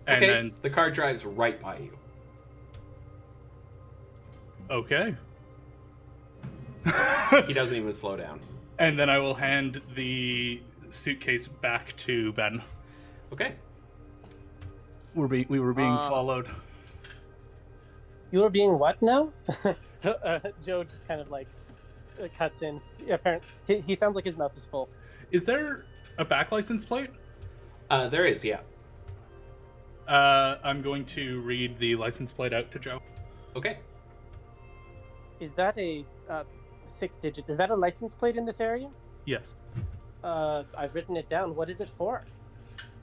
[SPEAKER 6] And
[SPEAKER 1] Okay,
[SPEAKER 6] then
[SPEAKER 1] the car drives right by you.
[SPEAKER 6] Okay.
[SPEAKER 1] He doesn't even slow down.
[SPEAKER 6] And then I will hand the suitcase back to Ben.
[SPEAKER 1] Okay.
[SPEAKER 6] We were being followed.
[SPEAKER 5] You are being what now? Joe just kind of like cuts in. Apparently, he sounds like his mouth is full.
[SPEAKER 6] Is there a back license plate?
[SPEAKER 1] There is, yeah.
[SPEAKER 6] I'm going to read the license plate out to Joe.
[SPEAKER 1] Okay.
[SPEAKER 5] Is that a 6 digits? Is that a license plate in this area?
[SPEAKER 6] Yes.
[SPEAKER 5] I've written it down. What is it for?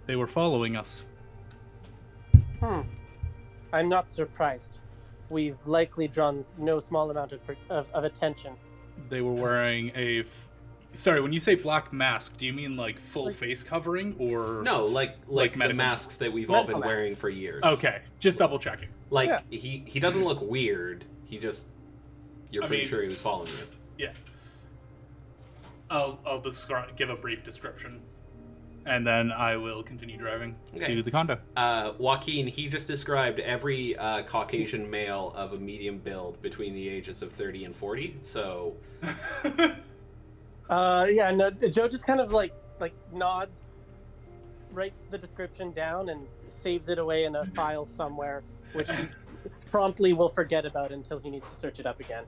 [SPEAKER 6] They were following us.
[SPEAKER 5] I'm not surprised. We've likely drawn no small amount of attention.
[SPEAKER 6] They were wearing a... Sorry, when you say black mask, do you mean like full face covering or...
[SPEAKER 1] No, like the
[SPEAKER 6] medical-
[SPEAKER 1] masks that we've all been
[SPEAKER 5] Medical
[SPEAKER 1] wearing for years.
[SPEAKER 6] Okay, just double checking.
[SPEAKER 1] Like,
[SPEAKER 5] Yeah.
[SPEAKER 1] he doesn't look weird. He just... You're
[SPEAKER 6] I
[SPEAKER 1] pretty
[SPEAKER 6] mean-
[SPEAKER 1] sure he was following you.
[SPEAKER 6] Yeah. I'll give a brief description, and then I will continue driving
[SPEAKER 1] Okay.
[SPEAKER 6] to the condo.
[SPEAKER 1] Joaquin, he just described every Caucasian male of a medium build between the ages of 30 and 40, so...
[SPEAKER 5] Yeah, no, Joe just kind of like nods, writes the description down, and saves it away in a file somewhere, which he promptly will forget about until he needs to search it up again.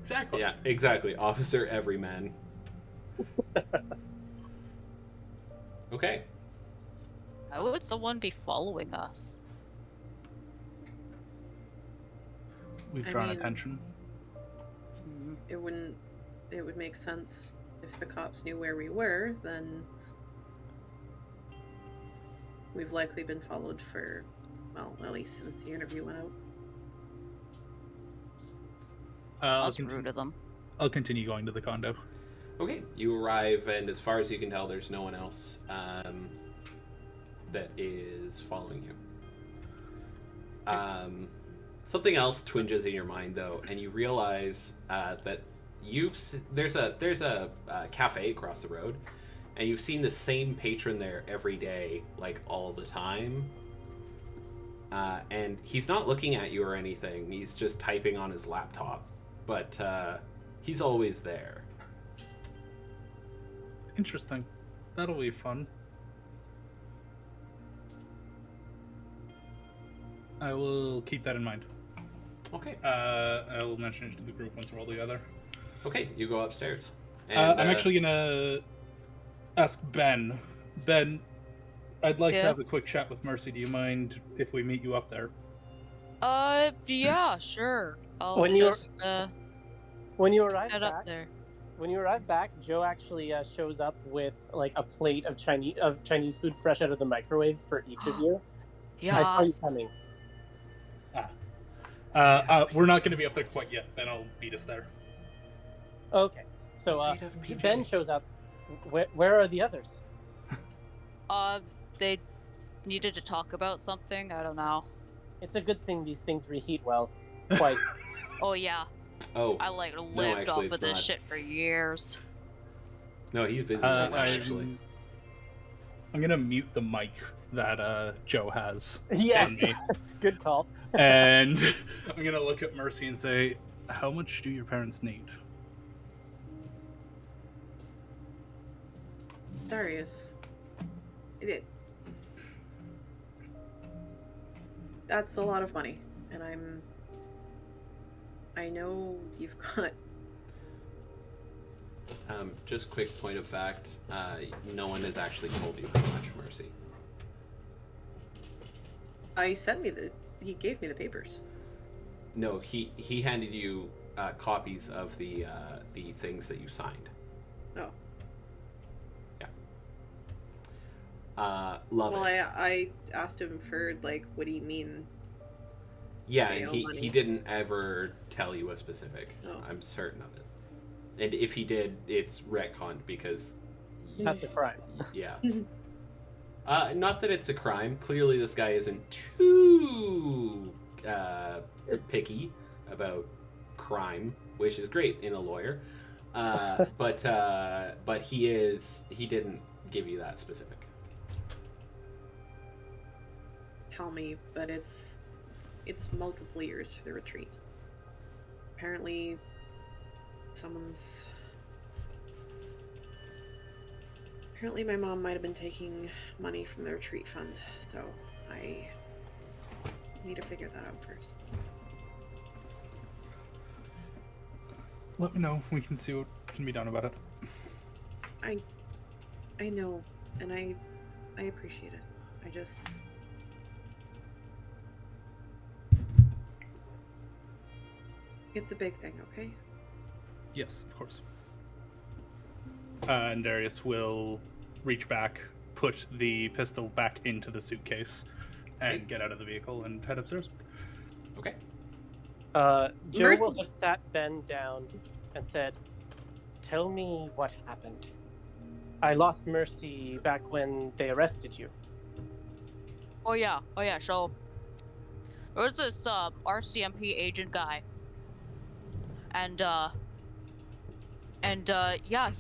[SPEAKER 6] Exactly.
[SPEAKER 1] Yeah, exactly. Officer Everyman. Okay.
[SPEAKER 3] How would someone be following us?
[SPEAKER 6] We've
[SPEAKER 2] I
[SPEAKER 6] drawn
[SPEAKER 2] mean-
[SPEAKER 6] attention.
[SPEAKER 2] It would make sense if the cops knew where we were, then we've likely been followed for, well, at least since the interview went out.
[SPEAKER 3] That's rude of them.
[SPEAKER 6] I'll continue going to the condo.
[SPEAKER 1] Okay, you arrive, and as far as you can tell, there's no one else that is following you. Something else twinges in your mind, though, and you realize that there's a cafe across the road, and you've seen the same patron there every day, like all the time. And he's not looking at you or anything. He's just typing on his laptop, but he's always there.
[SPEAKER 6] Interesting. That'll be fun. I will keep that in mind.
[SPEAKER 1] Okay.
[SPEAKER 6] I will mention it to the group once we're all together.
[SPEAKER 1] Okay, you go upstairs. And,
[SPEAKER 6] I'm actually gonna ask Ben. Ben, I'd like to
[SPEAKER 3] Yeah?
[SPEAKER 6] have a quick chat with Mercy. Do you mind if we meet you up there?
[SPEAKER 3] Yeah, sure. I'll
[SPEAKER 5] When you're-
[SPEAKER 3] just
[SPEAKER 5] When you arrive
[SPEAKER 3] head
[SPEAKER 5] back,
[SPEAKER 3] up there.
[SPEAKER 5] Joe actually shows up with like a plate of Chinese food fresh out of the microwave for each of you. I saw you
[SPEAKER 3] Yes.
[SPEAKER 5] coming.
[SPEAKER 6] We're not going to be up there quite yet. Ben will beat us there.
[SPEAKER 5] Okay, so Ben shows up. Where are the others?
[SPEAKER 3] They needed to talk about something. I don't know.
[SPEAKER 5] It's a good thing these things reheat well. Quite.
[SPEAKER 3] Oh yeah,
[SPEAKER 1] Oh,
[SPEAKER 3] I lived
[SPEAKER 1] actually,
[SPEAKER 3] off
[SPEAKER 1] it's
[SPEAKER 3] of this
[SPEAKER 1] not.
[SPEAKER 3] shit for years.
[SPEAKER 1] no, he's busy.
[SPEAKER 3] Delicious.
[SPEAKER 6] I'm going to mute the mic that Joe has.
[SPEAKER 5] Yes.
[SPEAKER 6] on me.
[SPEAKER 5] Good call.
[SPEAKER 6] And I'm going to look at Mercy and say, how much do your parents need?
[SPEAKER 2] Darius. That's a lot of money, and I know you've got...
[SPEAKER 1] Just quick point of fact, no one has actually told you how much, Mercy.
[SPEAKER 2] He gave me the papers.
[SPEAKER 1] No, he handed you copies of the things that you signed.
[SPEAKER 2] Oh.
[SPEAKER 1] Love
[SPEAKER 2] Well,
[SPEAKER 1] it.
[SPEAKER 2] I asked him for, like, what do you mean?
[SPEAKER 1] Yeah, and
[SPEAKER 2] bail money.
[SPEAKER 1] he didn't ever tell you a specific.
[SPEAKER 2] Oh.
[SPEAKER 1] I'm certain of it. And if he did, it's retconned because...
[SPEAKER 5] That's a crime.
[SPEAKER 1] Yeah. Not that it's a crime. Clearly this guy isn't too picky about crime, which is great in a lawyer. But he didn't give you that specific.
[SPEAKER 2] Tell me, but it's multiple years for the retreat. Apparently, someone's... Apparently my mom might have been taking money from the retreat fund, so I need to figure that out first.
[SPEAKER 6] Let me know. We can see what can be done about it.
[SPEAKER 2] I know, and I appreciate it. I just... It's a big thing, okay?
[SPEAKER 6] Yes, of course. And Darius will reach back, put the pistol back into the suitcase, and get out of the vehicle and head upstairs.
[SPEAKER 1] Okay.
[SPEAKER 5] Joe
[SPEAKER 2] Mercy.
[SPEAKER 5] will have sat Ben down and said, "Tell me what happened. I lost Mercy back when they arrested you."
[SPEAKER 3] Oh yeah. So there was this RCMP agent guy, and yeah,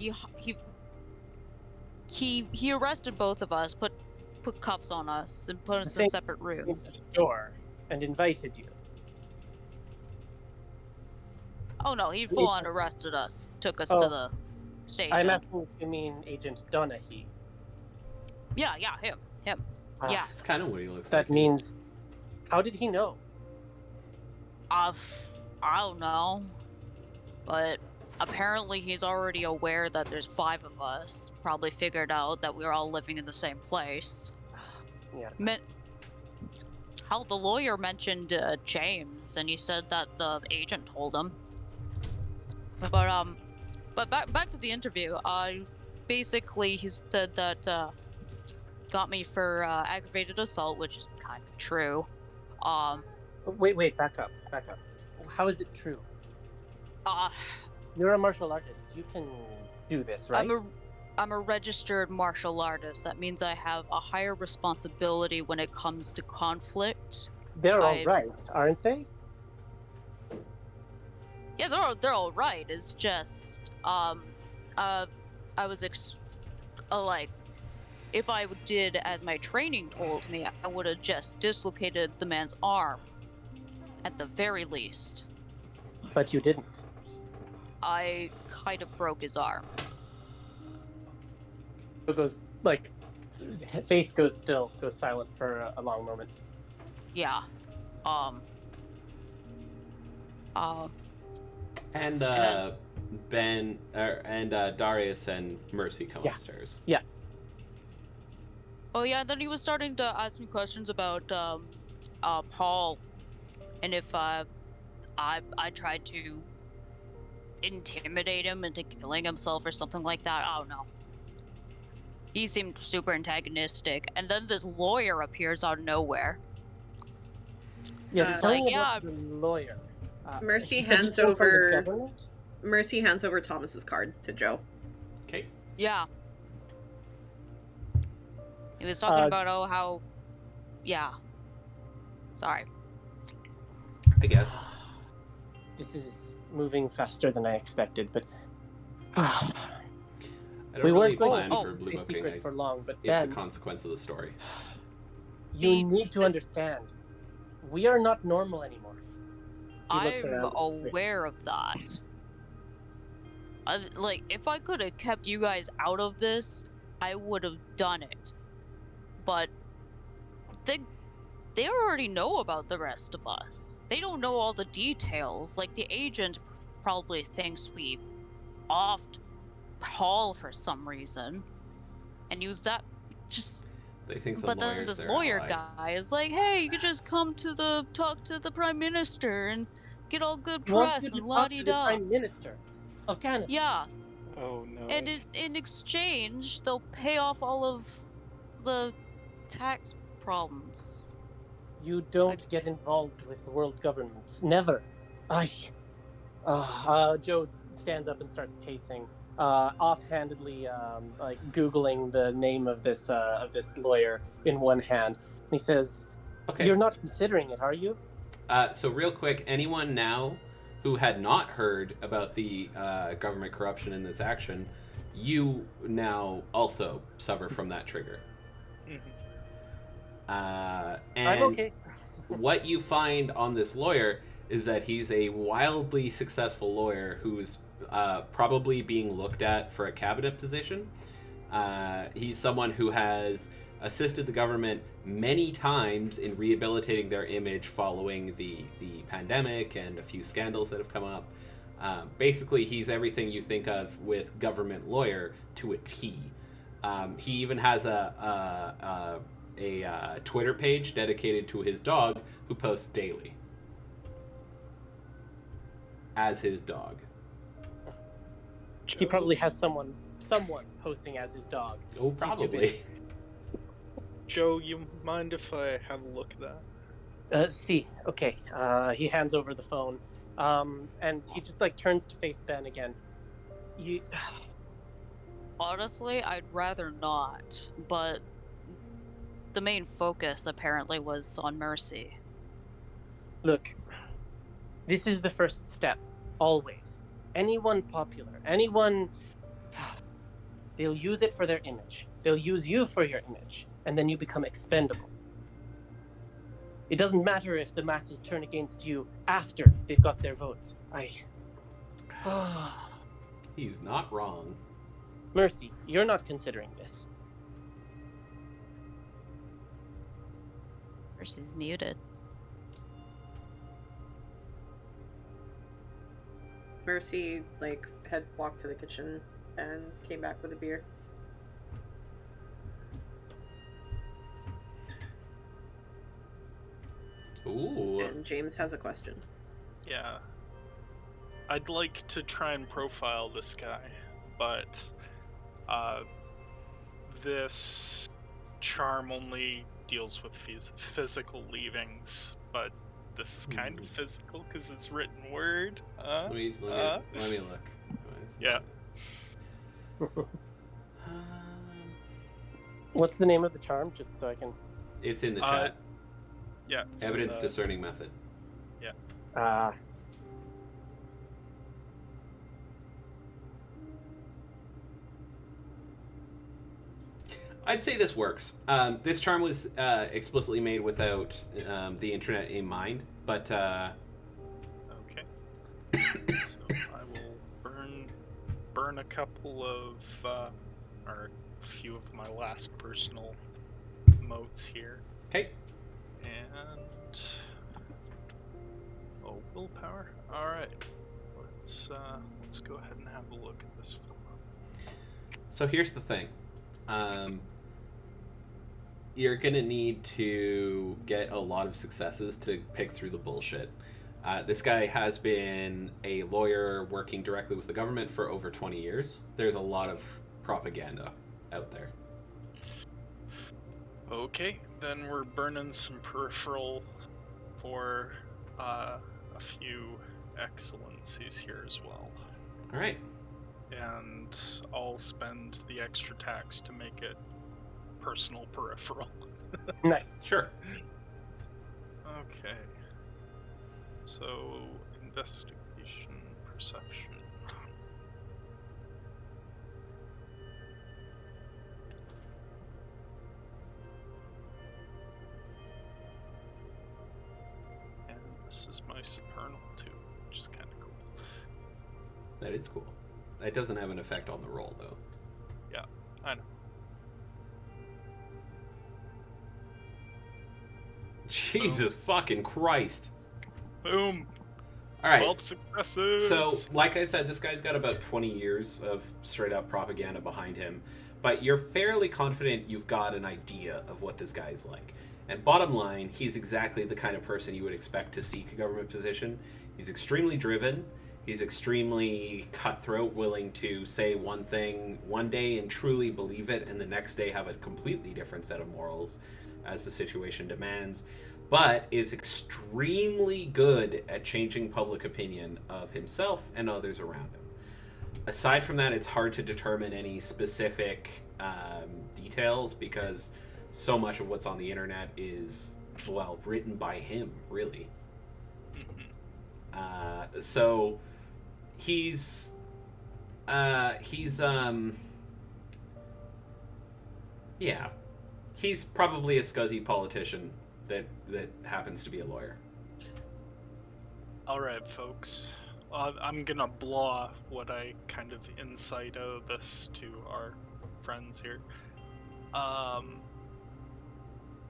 [SPEAKER 3] he arrested both of us, put cuffs on us, and put us in separate rooms.
[SPEAKER 5] Into the door and invited you.
[SPEAKER 3] Oh no, he full on arrested us, took us to the station.
[SPEAKER 5] I'm asking if you mean Agent Donaghy.
[SPEAKER 3] Yeah, him. Yeah.
[SPEAKER 1] That's kind of what he looks like.
[SPEAKER 5] That means, how did he know?
[SPEAKER 3] I don't know, but apparently he's already aware that there's 5 of us. Probably figured out that we're all living in the same place.
[SPEAKER 5] Yeah.
[SPEAKER 3] How the lawyer mentioned James, and he said that the agent told him. But back to the interview. Basically he said that got me for aggravated assault, which is kind of true.
[SPEAKER 5] Wait, back up. How is it true? You're a martial artist. You can do this, right?
[SPEAKER 3] I'm a registered martial artist. That means I have a higher responsibility when it comes to conflict.
[SPEAKER 5] They're all right, aren't they?
[SPEAKER 3] Yeah, they're all right. It's just I was like, if I did as my training told me, I would have just dislocated the man's arm, at the very least.
[SPEAKER 5] But you didn't.
[SPEAKER 3] I kind of broke his arm.
[SPEAKER 5] It goes like, face goes silent for a long moment.
[SPEAKER 3] Yeah.
[SPEAKER 1] And Ben and Darius and Mercy come upstairs.
[SPEAKER 5] Yeah.
[SPEAKER 3] Oh yeah, then he was starting to ask me questions about Paul, and if I tried to intimidate him into killing himself or something like that. I don't know. He seemed super antagonistic, and then this lawyer appears out of nowhere.
[SPEAKER 5] Yes,
[SPEAKER 3] like, yeah.
[SPEAKER 5] The lawyer.
[SPEAKER 2] Mercy
[SPEAKER 5] he said
[SPEAKER 2] hands
[SPEAKER 5] he's from the
[SPEAKER 2] over.
[SPEAKER 5] government?
[SPEAKER 2] Mercy hands over Thomas's card to Joe.
[SPEAKER 1] Okay.
[SPEAKER 3] Yeah. He was talking about how. Yeah. Sorry.
[SPEAKER 1] I guess.
[SPEAKER 5] This is moving faster than I expected, but
[SPEAKER 1] I don't
[SPEAKER 5] we
[SPEAKER 1] really
[SPEAKER 5] weren't going
[SPEAKER 1] plan
[SPEAKER 5] to
[SPEAKER 1] for blue
[SPEAKER 5] stay
[SPEAKER 1] booking.
[SPEAKER 5] secret for long. But
[SPEAKER 1] It's
[SPEAKER 5] Ben,
[SPEAKER 1] a consequence of the story.
[SPEAKER 5] you need to understand, we are not normal anymore.
[SPEAKER 3] I'm aware of that. Like, if I could have kept you guys out of this, I would have done it. But they already know about the rest of us. They don't know all the details. Like, the agent probably thinks we offed Paul for some reason, and used that just.
[SPEAKER 1] They think the
[SPEAKER 3] But then this lawyer guy is like, "Hey, you could just come to talk to the Prime Minister and get all good
[SPEAKER 5] He wants
[SPEAKER 3] press
[SPEAKER 5] you to
[SPEAKER 3] and
[SPEAKER 5] talk to the
[SPEAKER 3] la-di-da."
[SPEAKER 5] Prime Minister of Canada.
[SPEAKER 3] Yeah,
[SPEAKER 4] Oh no.
[SPEAKER 3] and in exchange, they'll pay off all of the tax problems.
[SPEAKER 5] You don't get involved with world governments. Never. Joe stands up and starts pacing, offhandedly, like Googling the name of this lawyer in one hand. And he says,
[SPEAKER 1] Okay.
[SPEAKER 5] "You're not considering it, are you?"
[SPEAKER 1] So real quick, anyone now who had not heard about the government corruption in this action, you now also suffer from that trigger. And
[SPEAKER 5] I'm okay.
[SPEAKER 1] what you find on this lawyer is that he's a wildly successful lawyer who's probably being looked at for a cabinet position. He's someone who has assisted the government many times in rehabilitating their image following the pandemic and a few scandals that have come up. Basically, he's everything you think of with government lawyer to a T. He even has a Twitter page dedicated to his dog, who posts daily as his dog.
[SPEAKER 5] He probably has someone posting as his dog.
[SPEAKER 1] Oh, probably.
[SPEAKER 4] Joe, you mind if I have a look at that?
[SPEAKER 5] See, okay. He hands over the phone, and he just like turns to face Ben again. You,
[SPEAKER 3] Honestly, I'd rather not, but the main focus apparently was on Mercy.
[SPEAKER 5] look. This is the first step. Always. Anyone popular, anyone, they'll use it for their image. They'll use you for your image, and then you become expendable. It doesn't matter if the masses turn against you after they've got their votes.
[SPEAKER 1] He's not wrong.
[SPEAKER 5] Mercy, you're not considering this.
[SPEAKER 3] Mercy's muted.
[SPEAKER 2] Mercy had walked to the kitchen and came back with a beer.
[SPEAKER 1] Ooh.
[SPEAKER 2] And James has a question.
[SPEAKER 4] Yeah. I'd like to try and profile this guy, but this charm only deals with physical leavings, but this is kind of physical because it's written word.
[SPEAKER 1] Let me look.
[SPEAKER 4] Yeah.
[SPEAKER 5] What's the name of the charm, just so I can...
[SPEAKER 1] It's in the chat.
[SPEAKER 4] Yeah. it's
[SPEAKER 1] Evidence
[SPEAKER 4] the-
[SPEAKER 1] discerning method. I'd say this works. This charm was explicitly made without the internet in mind, but
[SPEAKER 4] Okay. So I will burn a couple of or a few of my last personal motes here.
[SPEAKER 1] okay.
[SPEAKER 4] And willpower. All right. Let's go ahead and have a look at this film.
[SPEAKER 1] So here's the thing. You're gonna need to get a lot of successes to pick through the bullshit. This guy has been a lawyer working directly with the government for over 20 years. There's a lot of propaganda out there.
[SPEAKER 4] Okay, then we're burning some peripheral for a few excellencies here as well.
[SPEAKER 1] All right.
[SPEAKER 4] And I'll spend the extra tax to make it personal peripheral.
[SPEAKER 5] Nice.
[SPEAKER 1] Sure.
[SPEAKER 4] Okay. So, investigation, perception. And this is my supernal too, which is kind of cool.
[SPEAKER 1] That is cool. That doesn't have an effect on the roll, though.
[SPEAKER 4] Yeah, I know.
[SPEAKER 1] Jesus fucking Christ.
[SPEAKER 4] Boom!
[SPEAKER 1] All right.
[SPEAKER 4] 12 successes!
[SPEAKER 1] So, like I said, this guy's got about 20 years of straight up propaganda behind him, but you're fairly confident you've got an idea of what this guy's like. And bottom line, he's exactly the kind of person you would expect to seek a government position. He's extremely driven. He's extremely cutthroat, willing to say one thing one day and truly believe it, and the next day have a completely different set of morals as the situation demands, but is extremely good at changing public opinion of himself and others around him. Aside from that, it's hard to determine any specific details because so much of what's on the internet is, well, written by him, really. So he's probably a scuzzy politician that happens to be a lawyer.
[SPEAKER 4] All right, folks. I'm gonna blah what I kind of insight out of this to our friends here.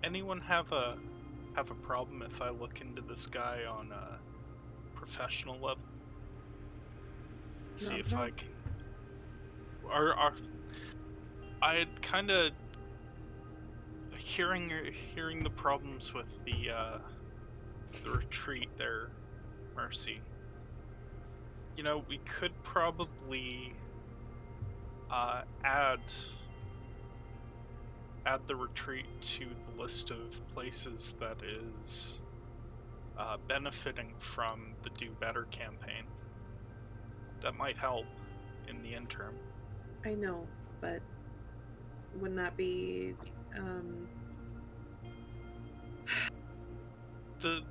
[SPEAKER 4] Anyone have a problem if I look into this guy on a professional level? See
[SPEAKER 2] Not
[SPEAKER 4] if
[SPEAKER 2] at all.
[SPEAKER 4] I can. I kind of hearing the problems with the retreat there, Mercy. You know, we could probably add the retreat to the list of places that is benefiting from the Do Better campaign. That might help in the interim.
[SPEAKER 2] I know, but wouldn't that be
[SPEAKER 4] The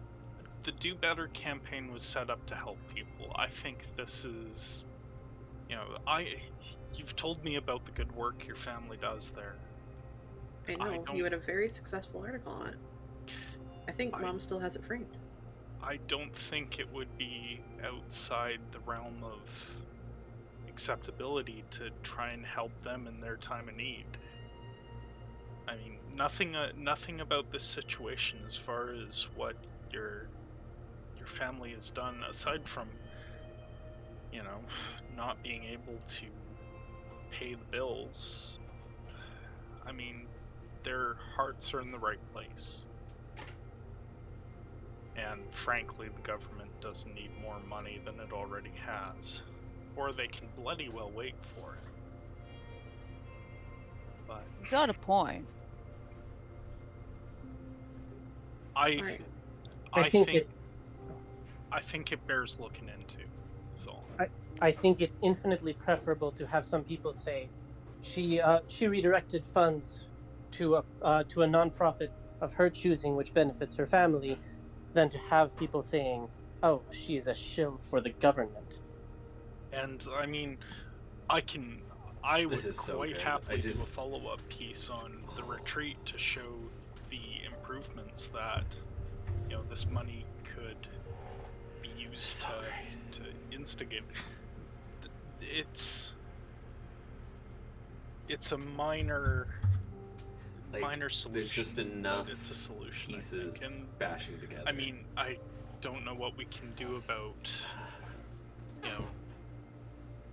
[SPEAKER 4] Do Better campaign was set up to help people. I think this is, you know, you've told me about the good work your family does there.
[SPEAKER 2] I know
[SPEAKER 4] don't-
[SPEAKER 2] you had a very successful article on it. I think Mom still has it framed.
[SPEAKER 4] I don't think it would be outside the realm of acceptability to try and help them in their time of need. I mean, nothing about this situation as far as what your family has done, aside from, you know, not being able to pay the bills. I mean, their hearts are in the right place. And frankly, the government doesn't need more money than it already has. Or they can bloody well wait for it. But
[SPEAKER 3] You got a point.
[SPEAKER 2] Right.
[SPEAKER 5] I think it
[SPEAKER 4] I think it bears looking into. So
[SPEAKER 5] I think it infinitely preferable to have some people say she redirected funds to a nonprofit of her choosing which benefits her family, than to have people saying, "Oh, she is a shill for the government."
[SPEAKER 4] and I mean, I would
[SPEAKER 1] This is so
[SPEAKER 4] quite
[SPEAKER 1] good.
[SPEAKER 4] happily
[SPEAKER 1] I
[SPEAKER 4] do a
[SPEAKER 1] just-
[SPEAKER 4] follow-up piece on the retreat to show the improvements that, you know, this money could be used
[SPEAKER 1] So
[SPEAKER 4] to instigate. It's a minor
[SPEAKER 1] Like,
[SPEAKER 4] solution.
[SPEAKER 1] there's just enough
[SPEAKER 4] but it's a solution,
[SPEAKER 1] pieces
[SPEAKER 4] I think. And
[SPEAKER 1] bashing together.
[SPEAKER 4] I mean, I don't know what we can do about, you know,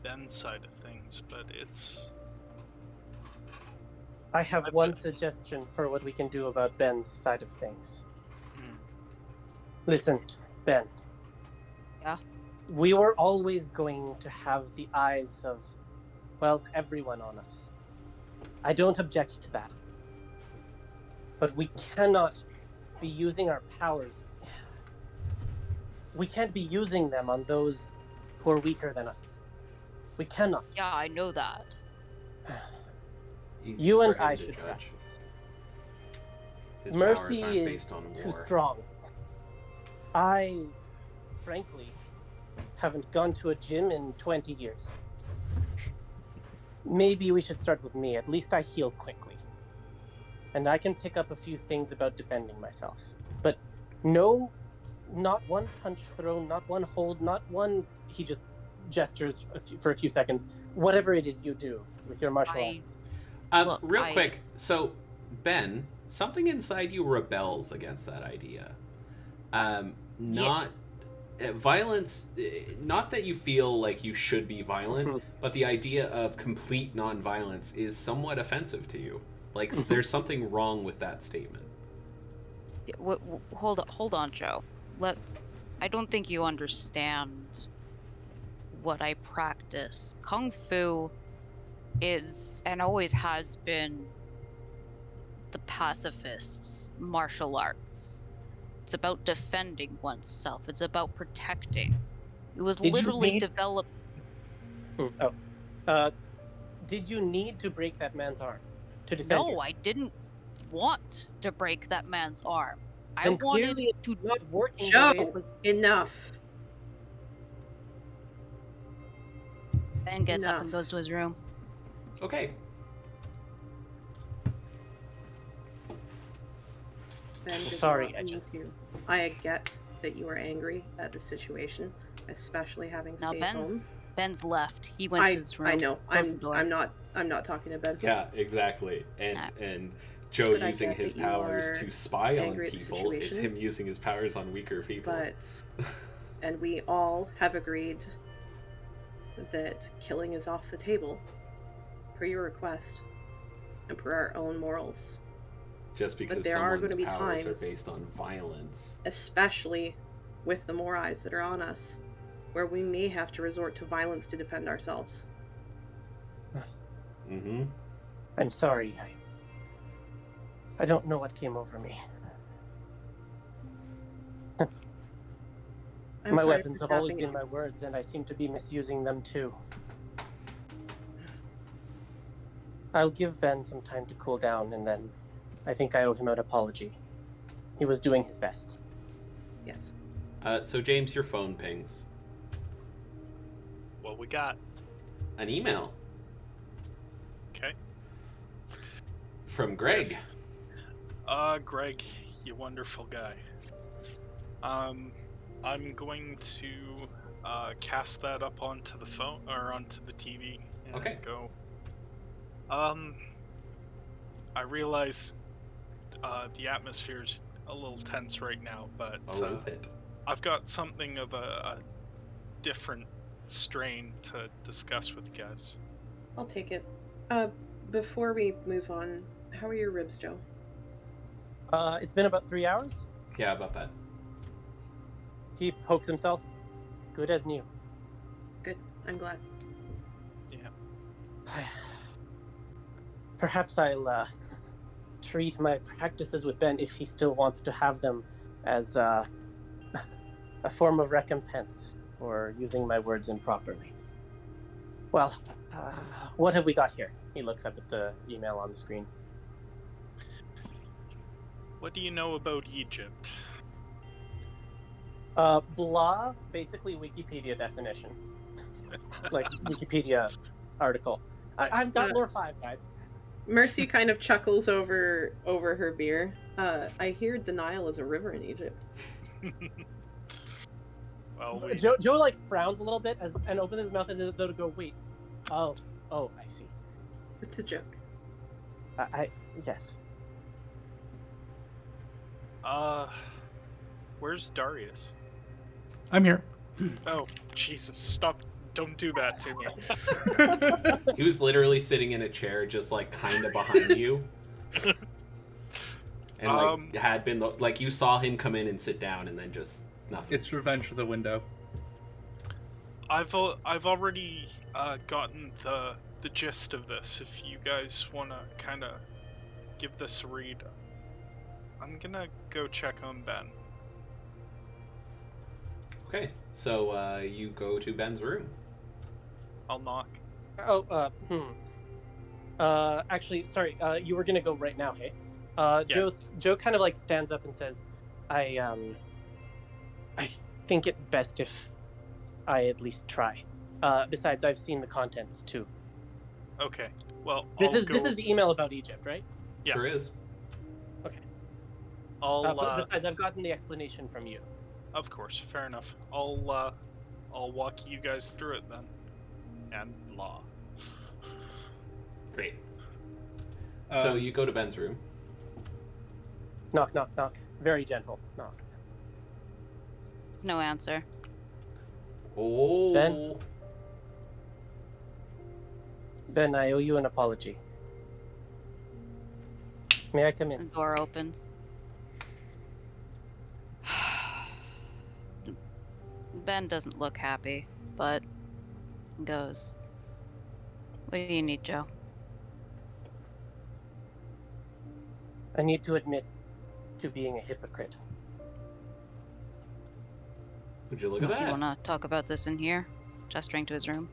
[SPEAKER 4] Ben's side of things, but it's
[SPEAKER 5] I have one suggestion for what we can do about Ben's side of things.
[SPEAKER 4] Hmm.
[SPEAKER 5] Listen, Ben.
[SPEAKER 3] Yeah?
[SPEAKER 5] We were always going to have the eyes of, well, everyone on us. I don't object to that. But we cannot be using our powers. We can't be using them on those who are weaker than us. We cannot.
[SPEAKER 3] Yeah, I know that.
[SPEAKER 1] Easy
[SPEAKER 5] You
[SPEAKER 1] for
[SPEAKER 5] and
[SPEAKER 1] him
[SPEAKER 5] I
[SPEAKER 1] to
[SPEAKER 5] should
[SPEAKER 1] judge.
[SPEAKER 5] practice.
[SPEAKER 1] His
[SPEAKER 5] Mercy
[SPEAKER 1] powers aren't
[SPEAKER 5] is
[SPEAKER 1] based on
[SPEAKER 5] too
[SPEAKER 1] war.
[SPEAKER 5] strong. I, frankly, haven't gone to a gym in 20 years. Maybe we should start with me. At least I heal quickly. And I can pick up a few things about defending myself. But no, not one punch thrown, not one hold, not one... He just gestures for a few seconds. Whatever it is you do with your martial arts.
[SPEAKER 3] Look,
[SPEAKER 1] Real quick, so Ben, something inside you rebels against that idea. Not violence. Not that you feel like you should be violent,
[SPEAKER 5] Mhm.
[SPEAKER 1] but the idea of complete non-violence is somewhat offensive to you. Like there's something wrong with that statement.
[SPEAKER 3] Hold on, Joe. I don't think you understand what I practice. Kung Fu is and always has been the pacifists' martial arts. It's about defending oneself. It's about protecting. It was
[SPEAKER 5] Did you
[SPEAKER 3] literally
[SPEAKER 5] need-
[SPEAKER 3] developed.
[SPEAKER 5] Did you need to break that man's arm to defend
[SPEAKER 3] No,
[SPEAKER 5] you?
[SPEAKER 3] I didn't want to break that man's arm. I
[SPEAKER 5] Then
[SPEAKER 3] wanted
[SPEAKER 5] clearly it's
[SPEAKER 3] to.
[SPEAKER 5] not working the
[SPEAKER 2] Joe,
[SPEAKER 5] way it was.
[SPEAKER 2] enough.
[SPEAKER 3] Ben gets up
[SPEAKER 2] Enough.
[SPEAKER 3] and goes to his room.
[SPEAKER 1] Okay.
[SPEAKER 2] Ben does
[SPEAKER 5] Sorry,
[SPEAKER 2] not
[SPEAKER 5] I
[SPEAKER 2] need
[SPEAKER 5] just-
[SPEAKER 2] you. I get that you are angry at the situation, especially having
[SPEAKER 3] Now
[SPEAKER 2] stayed
[SPEAKER 3] Ben's
[SPEAKER 2] home.
[SPEAKER 3] Ben's left. He went to his room.
[SPEAKER 2] I know.
[SPEAKER 3] Closed the door.
[SPEAKER 2] I'm not talking to Ben.
[SPEAKER 1] Yeah, exactly. And
[SPEAKER 3] Nah.
[SPEAKER 1] and Joe
[SPEAKER 2] But I
[SPEAKER 1] using
[SPEAKER 2] get
[SPEAKER 1] his
[SPEAKER 2] that you
[SPEAKER 1] powers
[SPEAKER 2] are
[SPEAKER 1] to spy on
[SPEAKER 2] angry at the
[SPEAKER 1] people is
[SPEAKER 2] situation.
[SPEAKER 1] him using his powers on weaker people.
[SPEAKER 2] But and we all have agreed that killing is off the table per your request and per our own morals,
[SPEAKER 1] Just because
[SPEAKER 2] there are
[SPEAKER 1] someone's
[SPEAKER 2] gonna be
[SPEAKER 1] powers
[SPEAKER 2] times-
[SPEAKER 1] are based on violence.
[SPEAKER 2] especially with the more eyes that are on us, where we may have to resort to violence to defend ourselves.
[SPEAKER 1] Mm-hmm.
[SPEAKER 5] I'm sorry. I don't know what came over me.
[SPEAKER 2] I'm
[SPEAKER 5] My
[SPEAKER 2] sorry
[SPEAKER 5] weapons
[SPEAKER 2] for
[SPEAKER 5] have always
[SPEAKER 2] tapping
[SPEAKER 5] been
[SPEAKER 2] it.
[SPEAKER 5] my words, and I seem to be misusing them too. I'll give Ben some time to cool down, and then I think I owe him an apology. He was doing his best.
[SPEAKER 2] Yes.
[SPEAKER 1] So James, your phone pings.
[SPEAKER 4] What we got?
[SPEAKER 1] An email
[SPEAKER 4] Okay.
[SPEAKER 1] from Greg.
[SPEAKER 4] Greg, you wonderful guy. I'm going to cast that up onto the phone or onto the TV and
[SPEAKER 1] Okay.
[SPEAKER 4] go. I realize the atmosphere's a little tense right now, but
[SPEAKER 1] Oh, is it?
[SPEAKER 4] I've got something of a different strain to discuss with you guys.
[SPEAKER 2] I'll take it. Before we move on, how are your ribs, Joe?
[SPEAKER 5] It's been about 3 hours.
[SPEAKER 1] Yeah, about that.
[SPEAKER 5] He pokes himself. Good as new.
[SPEAKER 2] Good. I'm glad.
[SPEAKER 4] Yeah.
[SPEAKER 5] Perhaps I'll treat my practices with Ben if he still wants to have them as a form of recompense for using my words improperly. Well, what have we got here? He looks up at the email on the screen.
[SPEAKER 4] What do you know about Egypt?
[SPEAKER 5] Blah, basically Wikipedia definition. Like Wikipedia article. I've got lore 5, guys.
[SPEAKER 2] Mercy kind of chuckles over her beer. I hear Denial is a river in Egypt.
[SPEAKER 4] Well,
[SPEAKER 5] Joe like frowns a little bit and opens his mouth as though to go, wait. Oh, I see.
[SPEAKER 2] It's a joke.
[SPEAKER 5] Yes.
[SPEAKER 4] Where's Darius?
[SPEAKER 6] I'm here.
[SPEAKER 4] Oh, Jesus, stop. Don't do that to me.
[SPEAKER 1] He was literally sitting in a chair, just like kind of behind you, and like had been like you saw him come in and sit down, and then just nothing.
[SPEAKER 6] It's Revenge of the Window.
[SPEAKER 4] I've already gotten the gist of this. If you guys want to kind of give this a read, I'm gonna go check on Ben.
[SPEAKER 1] Okay, so you go to Ben's room.
[SPEAKER 4] I'll knock.
[SPEAKER 5] Actually, sorry. You were gonna go right now, hey?
[SPEAKER 4] Yeah.
[SPEAKER 5] Joe kind of like stands up and says, I think it best if I at least try. Besides, I've seen the contents too.
[SPEAKER 4] Okay. Well,
[SPEAKER 5] This
[SPEAKER 4] I'll
[SPEAKER 5] is the email about Egypt, right?
[SPEAKER 4] Yeah.
[SPEAKER 1] Sure is.
[SPEAKER 5] Okay.
[SPEAKER 4] I'll
[SPEAKER 5] Besides, I've gotten the explanation from you.
[SPEAKER 4] of course, fair enough. I'll walk you guys through it then. And law.
[SPEAKER 1] Great. So
[SPEAKER 6] Um,
[SPEAKER 1] you go to Ben's room.
[SPEAKER 5] Knock, knock, knock. Very gentle. Knock.
[SPEAKER 3] No answer.
[SPEAKER 1] Oh.
[SPEAKER 5] Ben, I owe you an apology. May I come
[SPEAKER 3] The
[SPEAKER 5] in?
[SPEAKER 3] door opens. Ben doesn't look happy, but goes, "What do you need, Joe?"
[SPEAKER 5] I need to admit to being a hypocrite.
[SPEAKER 1] Would you look at
[SPEAKER 3] Do you
[SPEAKER 1] that?
[SPEAKER 3] want to talk about this in here? Gesturing to his room.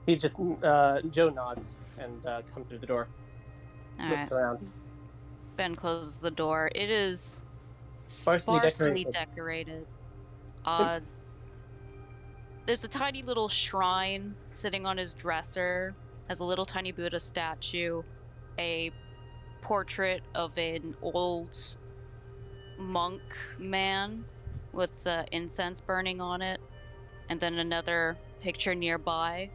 [SPEAKER 5] He just, Joe nods and comes through the door,
[SPEAKER 3] All
[SPEAKER 5] looks
[SPEAKER 3] right.
[SPEAKER 5] around.
[SPEAKER 3] Ben closes the door. It is
[SPEAKER 5] Sparsely
[SPEAKER 3] sparsely
[SPEAKER 5] decorated.
[SPEAKER 3] decorated. There's a tiny little shrine sitting on his dresser. Has a little tiny Buddha statue, a portrait of an old monk man with the incense burning on it. And then another picture nearby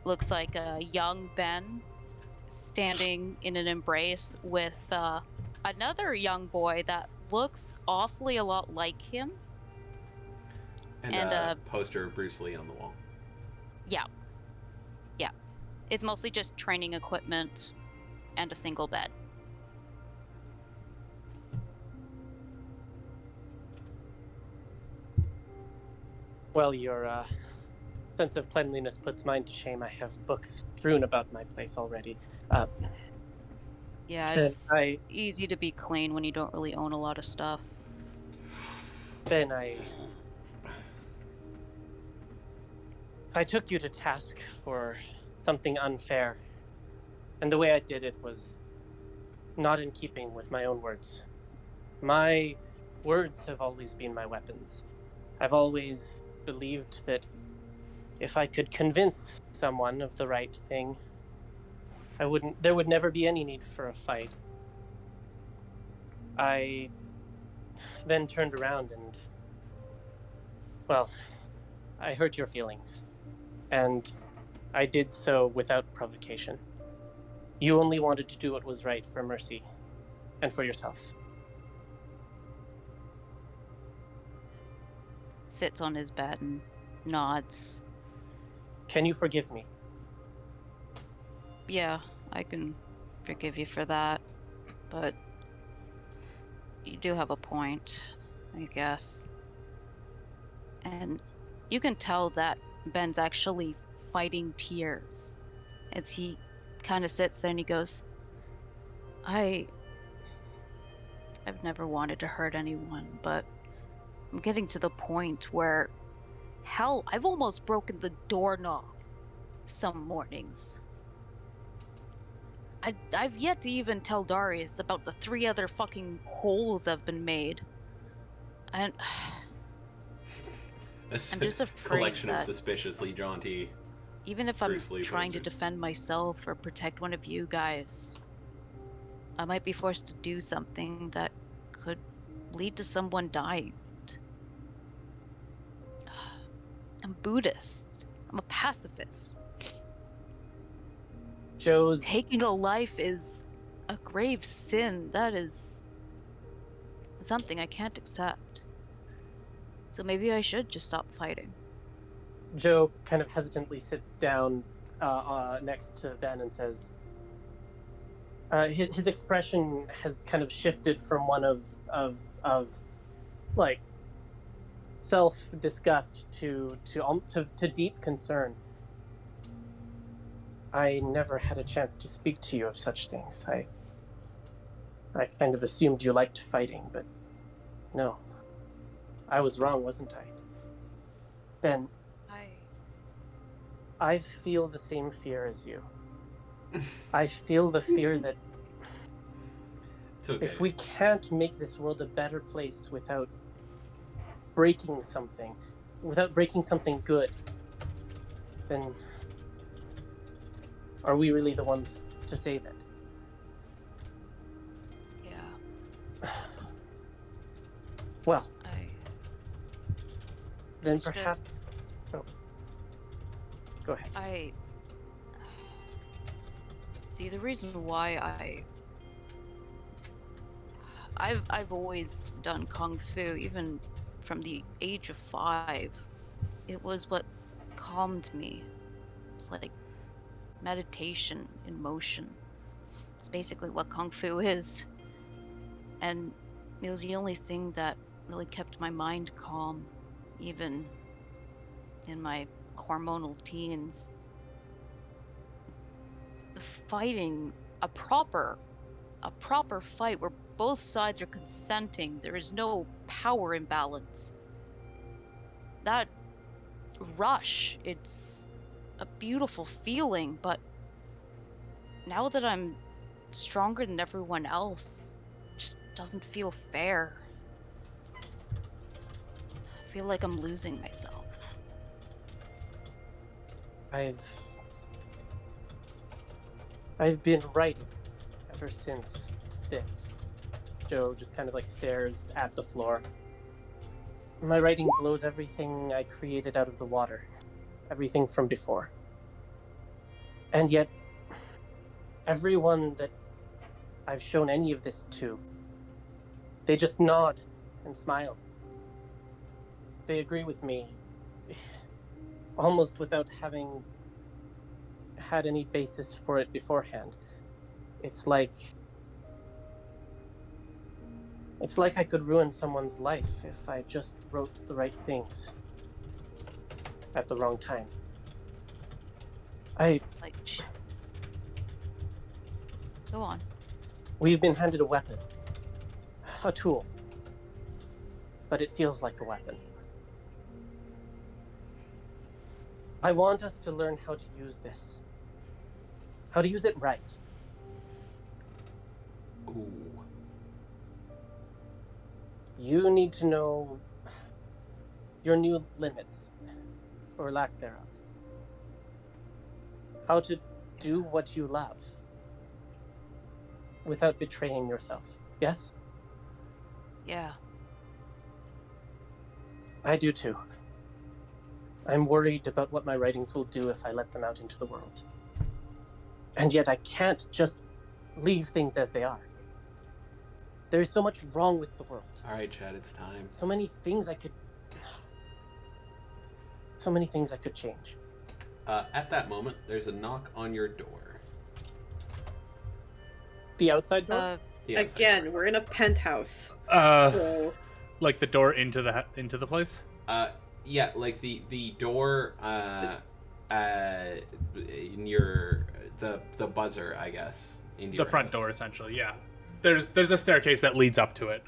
[SPEAKER 3] looks like a young Ben standing in an embrace with another young boy that looks awfully a lot like him.
[SPEAKER 1] And,
[SPEAKER 3] And,
[SPEAKER 1] a poster of Bruce Lee on the wall.
[SPEAKER 3] Yeah. Yeah. It's mostly just training equipment and a single bed.
[SPEAKER 5] Well, your sense of cleanliness puts mine to shame. I have books strewn about my place already.
[SPEAKER 3] Yeah,
[SPEAKER 5] Ben,
[SPEAKER 3] it's easy to be clean when you don't really own a lot of stuff.
[SPEAKER 5] Ben, I took you to task for something unfair. And the way I did it was not in keeping with my own words. My words have always been my weapons. I've always believed that if I could convince someone of the right thing, there would never be any need for a fight. I then turned around and, well, I hurt your feelings. And I did so without provocation. You only wanted to do what was right for Mercy and for yourself.
[SPEAKER 3] Sits on his bed and nods.
[SPEAKER 5] Can you forgive me?
[SPEAKER 3] Yeah, I can forgive you for that. But you do have a point, I guess. And you can tell that Ben's actually fighting tears as he kind of sits there and he goes, I've never wanted to hurt anyone, but I'm getting to the point where, hell, I've almost broken the doorknob some mornings. I've yet to even tell Darius about the 3 other fucking holes I've been made. And
[SPEAKER 1] That's
[SPEAKER 3] I'm just
[SPEAKER 1] a
[SPEAKER 3] afraid
[SPEAKER 1] collection of
[SPEAKER 3] that
[SPEAKER 1] suspiciously jaunty.
[SPEAKER 3] even if
[SPEAKER 1] Bruce
[SPEAKER 3] I'm
[SPEAKER 1] Lee
[SPEAKER 3] trying to
[SPEAKER 1] posters.
[SPEAKER 3] defend myself or protect one of you guys, I might be forced to do something that could lead to someone dying. I'm Buddhist. I'm a pacifist.
[SPEAKER 5] Joe's
[SPEAKER 3] Taking a life is a grave sin. That is something I can't accept. So maybe I should just stop fighting.
[SPEAKER 5] Joe kind of hesitantly sits down next to Ben and says, his expression has kind of shifted from one of like self-disgust to deep concern. I never had a chance to speak to you of such things. I kind of assumed you liked fighting, but no. I was wrong, wasn't I? Ben, I feel the same fear as you. I feel the fear that
[SPEAKER 1] It's okay.
[SPEAKER 5] if we can't make this world a better place without breaking something good, then are we really the ones to save it?
[SPEAKER 3] Yeah,
[SPEAKER 5] Well, then
[SPEAKER 3] It's
[SPEAKER 5] perhaps...
[SPEAKER 3] just-
[SPEAKER 5] Oh. Go ahead.
[SPEAKER 3] See, the reason why I've always done kung fu, even from the age of 5. It was what calmed me. It's like meditation in motion. It's basically what kung fu is. And it was the only thing that really kept my mind calm, even in my hormonal teens. Fighting a proper fight where both sides are consenting, there is no power imbalance. That rush, it's a beautiful feeling, but now that I'm stronger than everyone else, it just doesn't feel fair. I feel like I'm losing myself.
[SPEAKER 5] I've been writing ever since this. Joe just kind of like stares at the floor. My writing blows everything I created out of the water. Everything from before. And yet, everyone that I've shown any of this to, they just nod and smile. They agree with me, almost without having had any basis for it beforehand. It's like I could ruin someone's life if I just wrote the right things at the wrong time.
[SPEAKER 3] Like, go on.
[SPEAKER 5] We've been handed a weapon. A tool. But it feels like a weapon. I want us to learn how to use this. How to use it right.
[SPEAKER 1] Ooh.
[SPEAKER 5] You need to know your new limits, or lack thereof. How to do what you love without betraying yourself. Yes?
[SPEAKER 3] Yeah.
[SPEAKER 5] I do too. I'm worried about what my writings will do if I let them out into the world. And yet I can't just leave things as they are. There's so much wrong with the world.
[SPEAKER 1] All right, Chad, it's time.
[SPEAKER 5] So many things I could change.
[SPEAKER 1] At that moment, there's a knock on your door.
[SPEAKER 5] The outside door?
[SPEAKER 1] The outside
[SPEAKER 2] Again,
[SPEAKER 1] door.
[SPEAKER 2] we're in a penthouse.
[SPEAKER 6] Uh,
[SPEAKER 2] So
[SPEAKER 6] like the door into the place.
[SPEAKER 1] Yeah, like the door in your the buzzer, I guess. Into
[SPEAKER 6] The
[SPEAKER 1] your
[SPEAKER 6] front
[SPEAKER 1] house.
[SPEAKER 6] door, essentially. Yeah. There's a staircase that leads up to it.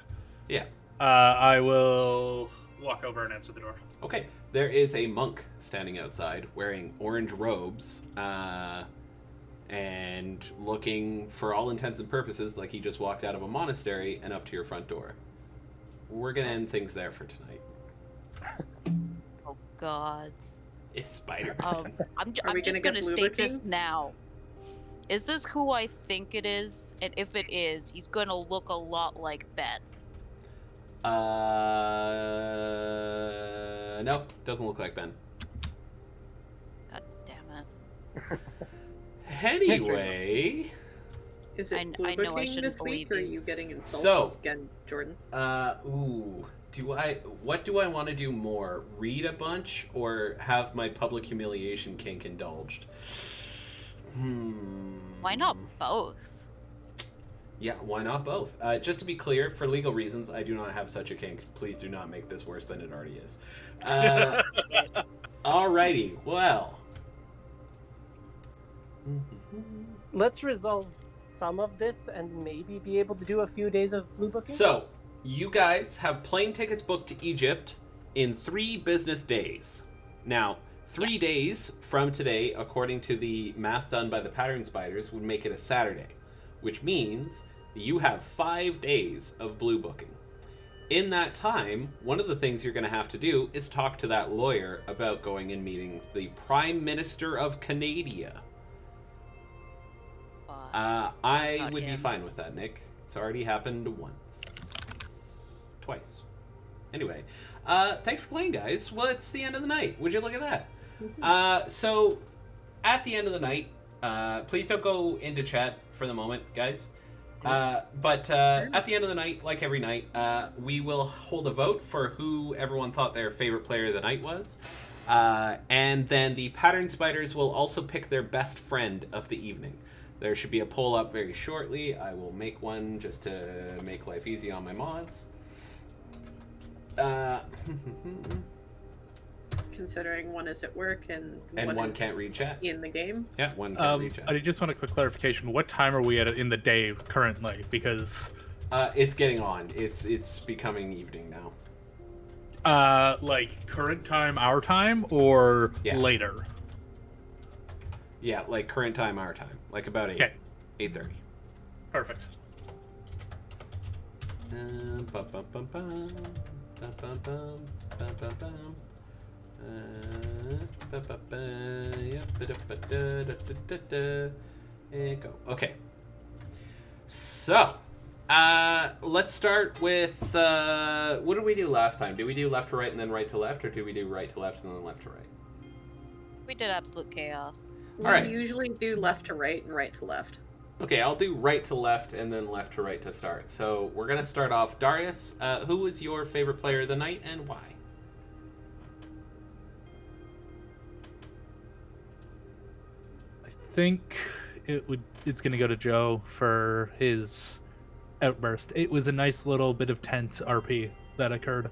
[SPEAKER 1] Yeah.
[SPEAKER 6] I will walk over and answer the door.
[SPEAKER 1] Okay. There is a monk standing outside wearing orange robes, and looking, for all intents and purposes, like he just walked out of a monastery and up to your front door. We're gonna end things there for tonight.
[SPEAKER 3] Oh gods.
[SPEAKER 1] It's Spider-Man.
[SPEAKER 3] I'm
[SPEAKER 2] Are we
[SPEAKER 3] just
[SPEAKER 2] gonna
[SPEAKER 3] gonna
[SPEAKER 2] get
[SPEAKER 3] state
[SPEAKER 2] Blue
[SPEAKER 3] this
[SPEAKER 2] Booking?
[SPEAKER 3] now. Is this who I think it is? And if it is, he's gonna look a lot like Ben.
[SPEAKER 1] Nope, doesn't look like Ben.
[SPEAKER 3] God damn it.
[SPEAKER 1] Anyway,
[SPEAKER 2] is it
[SPEAKER 3] I
[SPEAKER 2] blue
[SPEAKER 3] know I
[SPEAKER 2] booking
[SPEAKER 3] shouldn't
[SPEAKER 2] this week, or are
[SPEAKER 3] believe you.
[SPEAKER 2] you getting insulted
[SPEAKER 1] So-
[SPEAKER 2] again, Jordan?
[SPEAKER 1] what do I want to do more? Read a bunch or have my public humiliation kink indulged?
[SPEAKER 3] Why not both?
[SPEAKER 1] Yeah, why not both? Just to be clear, for legal reasons, I do not have such a kink. Please do not make this worse than it already is. Alrighty, well.
[SPEAKER 5] Let's resolve some of this and maybe be able to do a few days of blue booking.
[SPEAKER 1] So, you guys have plane tickets booked to Egypt in 3 business days. Now, 3 days from today, according to the math done by the Pattern Spiders, would make it a Saturday, which means you have 5 days of blue booking. In that time, one of the things you're going to have to do is talk to that lawyer about going and meeting the Prime Minister of Canada. I
[SPEAKER 3] Not
[SPEAKER 1] would be
[SPEAKER 3] him.
[SPEAKER 1] fine with that, Nick. It's already happened once. Twice. Anyway, thanks for playing, guys. Well, it's the end of the night. Would you look at that? So, at the end of the night, please don't go into chat for the moment, guys. But at the end of the night, like every night, we will hold a vote for who everyone thought their favorite player of the night was. And then the Pattern Spiders will also pick their best friend of the evening. There should be a poll up very shortly. I will make one just to make life easy on my mods.
[SPEAKER 2] Considering one is at work and
[SPEAKER 1] one
[SPEAKER 2] is
[SPEAKER 1] can't read chat.
[SPEAKER 2] in the game.
[SPEAKER 1] Yeah, one can't read chat.
[SPEAKER 6] I just want a quick clarification. What time are we at in the day currently? Because
[SPEAKER 1] It's getting on. It's becoming evening now.
[SPEAKER 6] like current time, our time, or
[SPEAKER 1] Yeah.
[SPEAKER 6] later?
[SPEAKER 1] Yeah, like current time, our time. Like about 8.
[SPEAKER 6] Okay.
[SPEAKER 1] 8:30.
[SPEAKER 6] Perfect.
[SPEAKER 1] And go. Okay. So, Let's start with what did we do last time? Did we do left to right and then right to left, or did we do right to left and then left to right?
[SPEAKER 3] We did absolute chaos.
[SPEAKER 2] We
[SPEAKER 1] Alright.
[SPEAKER 2] usually do left to right and right to left.
[SPEAKER 1] Okay, I'll do right to left and then left to right to start. So we're gonna start off. Darius, who was your favorite player of the night and why?
[SPEAKER 6] I think it's gonna go to Joe for his outburst. It was a nice little bit of tense RP that occurred.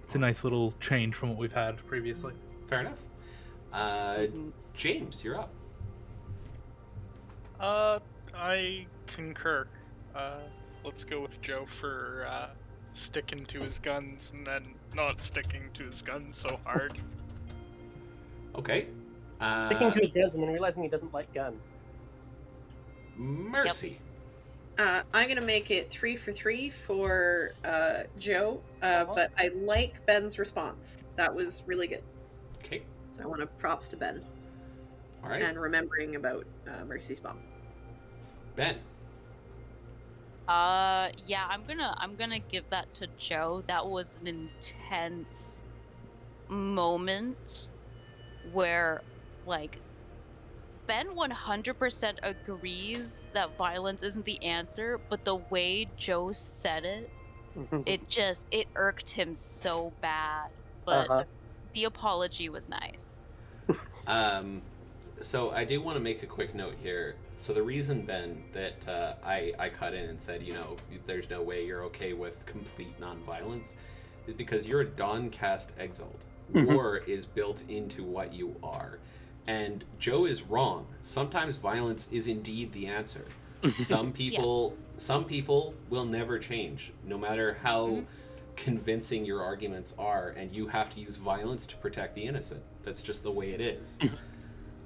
[SPEAKER 6] It's a nice little change from what we've had previously.
[SPEAKER 1] Fair enough. James, you're up.
[SPEAKER 4] I concur. Let's go with Joe for sticking to his guns and then not sticking to his guns so hard.
[SPEAKER 1] Okay.
[SPEAKER 5] Sticking to his guns and then realizing he doesn't like guns.
[SPEAKER 1] Mercy.
[SPEAKER 2] I'm gonna make it 3 for 3 for Joe, but I like Ben's response. That was really good.
[SPEAKER 1] Okay.
[SPEAKER 2] So I want to props to Ben
[SPEAKER 1] All right.
[SPEAKER 2] and remembering about Mercy's bomb.
[SPEAKER 1] Ben.
[SPEAKER 3] Yeah, I'm gonna give that to Joe. That was an intense moment where, like, Ben 100% agrees that violence isn't the answer, but the way Joe said it, it irked him so bad. But the apology was nice.
[SPEAKER 1] So I do want to make a quick note here. So the reason, Ben, that I cut in and said, there's no way you're okay with complete nonviolence is because you're a Dawn-cast Exalt. War is built into what you are. And Joe is wrong. Sometimes violence is indeed the answer. Some people will never change, no matter how convincing your arguments are, and you have to use violence to protect the innocent. That's just the way it is.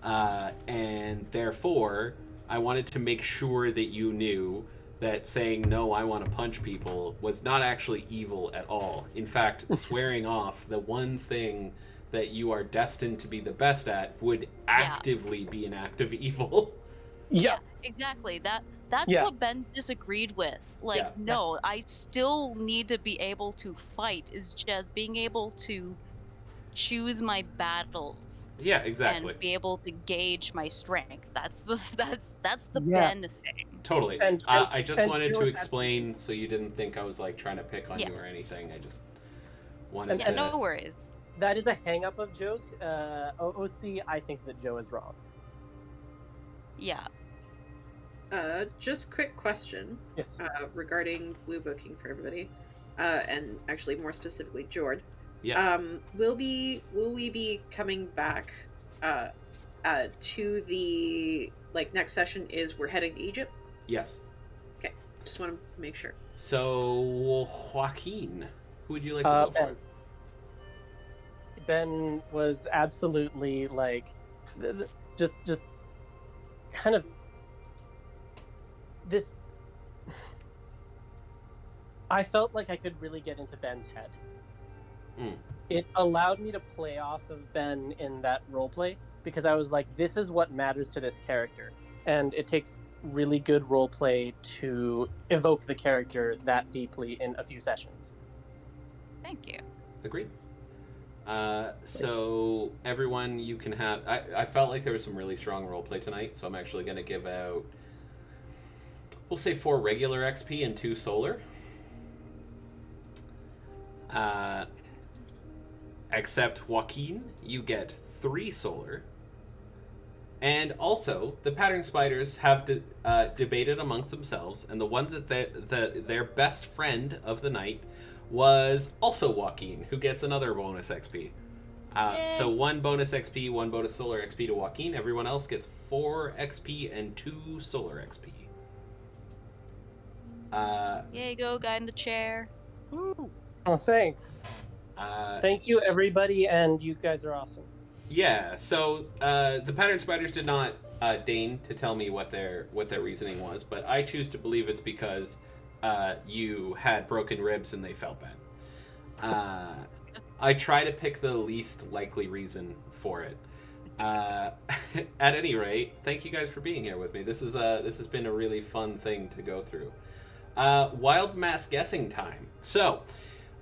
[SPEAKER 1] And therefore, I wanted to make sure that you knew that saying, no, I want to punch people, was not actually evil at all. In fact, swearing off the one thing that you are destined to be the best at would actively be an act of evil.
[SPEAKER 5] Yeah.
[SPEAKER 3] Exactly. That's
[SPEAKER 5] Yeah.
[SPEAKER 3] what Ben disagreed with. Like, no, I still need to be able to fight. Is just being able to choose my battles.
[SPEAKER 1] Yeah, exactly.
[SPEAKER 3] And be able to gauge my strength. That's the
[SPEAKER 5] Yeah.
[SPEAKER 3] Ben thing.
[SPEAKER 1] Totally.
[SPEAKER 5] And
[SPEAKER 1] I just wanted to
[SPEAKER 5] Joe is
[SPEAKER 1] explain so you didn't think I was like trying to pick on you or anything. I just wanted
[SPEAKER 3] Yeah,
[SPEAKER 1] to.
[SPEAKER 3] no worries.
[SPEAKER 5] That is a hang up of Joe's. OC, I think that Joe is wrong.
[SPEAKER 3] Yeah.
[SPEAKER 2] Just quick question
[SPEAKER 5] Yes.
[SPEAKER 2] regarding blue booking for everybody, and actually more specifically Jord.
[SPEAKER 1] Yeah.
[SPEAKER 2] Will we be coming back to the next session? Is we're heading to Egypt?
[SPEAKER 1] Yes.
[SPEAKER 2] Okay, just want to make sure.
[SPEAKER 1] So Joaquin, who would you like to go for?
[SPEAKER 5] Ben was absolutely just kind of this. I felt like I could really get into Ben's head. It allowed me to play off of Ben in that roleplay because I was like, this is what matters to this character. And it takes really good roleplay to evoke the character that deeply in a few sessions.
[SPEAKER 3] Thank you.
[SPEAKER 1] Agreed. So everyone, you can have. I felt like there was some really strong roleplay tonight, so I'm actually going to give out. We'll say 4 regular XP and 2 solar. Except Joaquin, you get 3 solar. And also, the pattern spiders have debated amongst themselves, and the one that their best friend of the night was also Joaquin, who gets another bonus XP. So 1 bonus XP, 1 bonus solar XP to Joaquin. Everyone else gets 4 XP and 2 solar XP.
[SPEAKER 3] There you go, guy in the chair.
[SPEAKER 5] Oh, thanks. Thank you, everybody, and you guys are awesome.
[SPEAKER 1] Yeah, so the pattern spiders did not deign to tell me what their reasoning was, but I choose to believe it's because you had broken ribs and they felt bad. I try to pick the least likely reason for it. At any rate, thank you guys for being here with me. This has been a really fun thing to go through. Wild mass guessing time. So,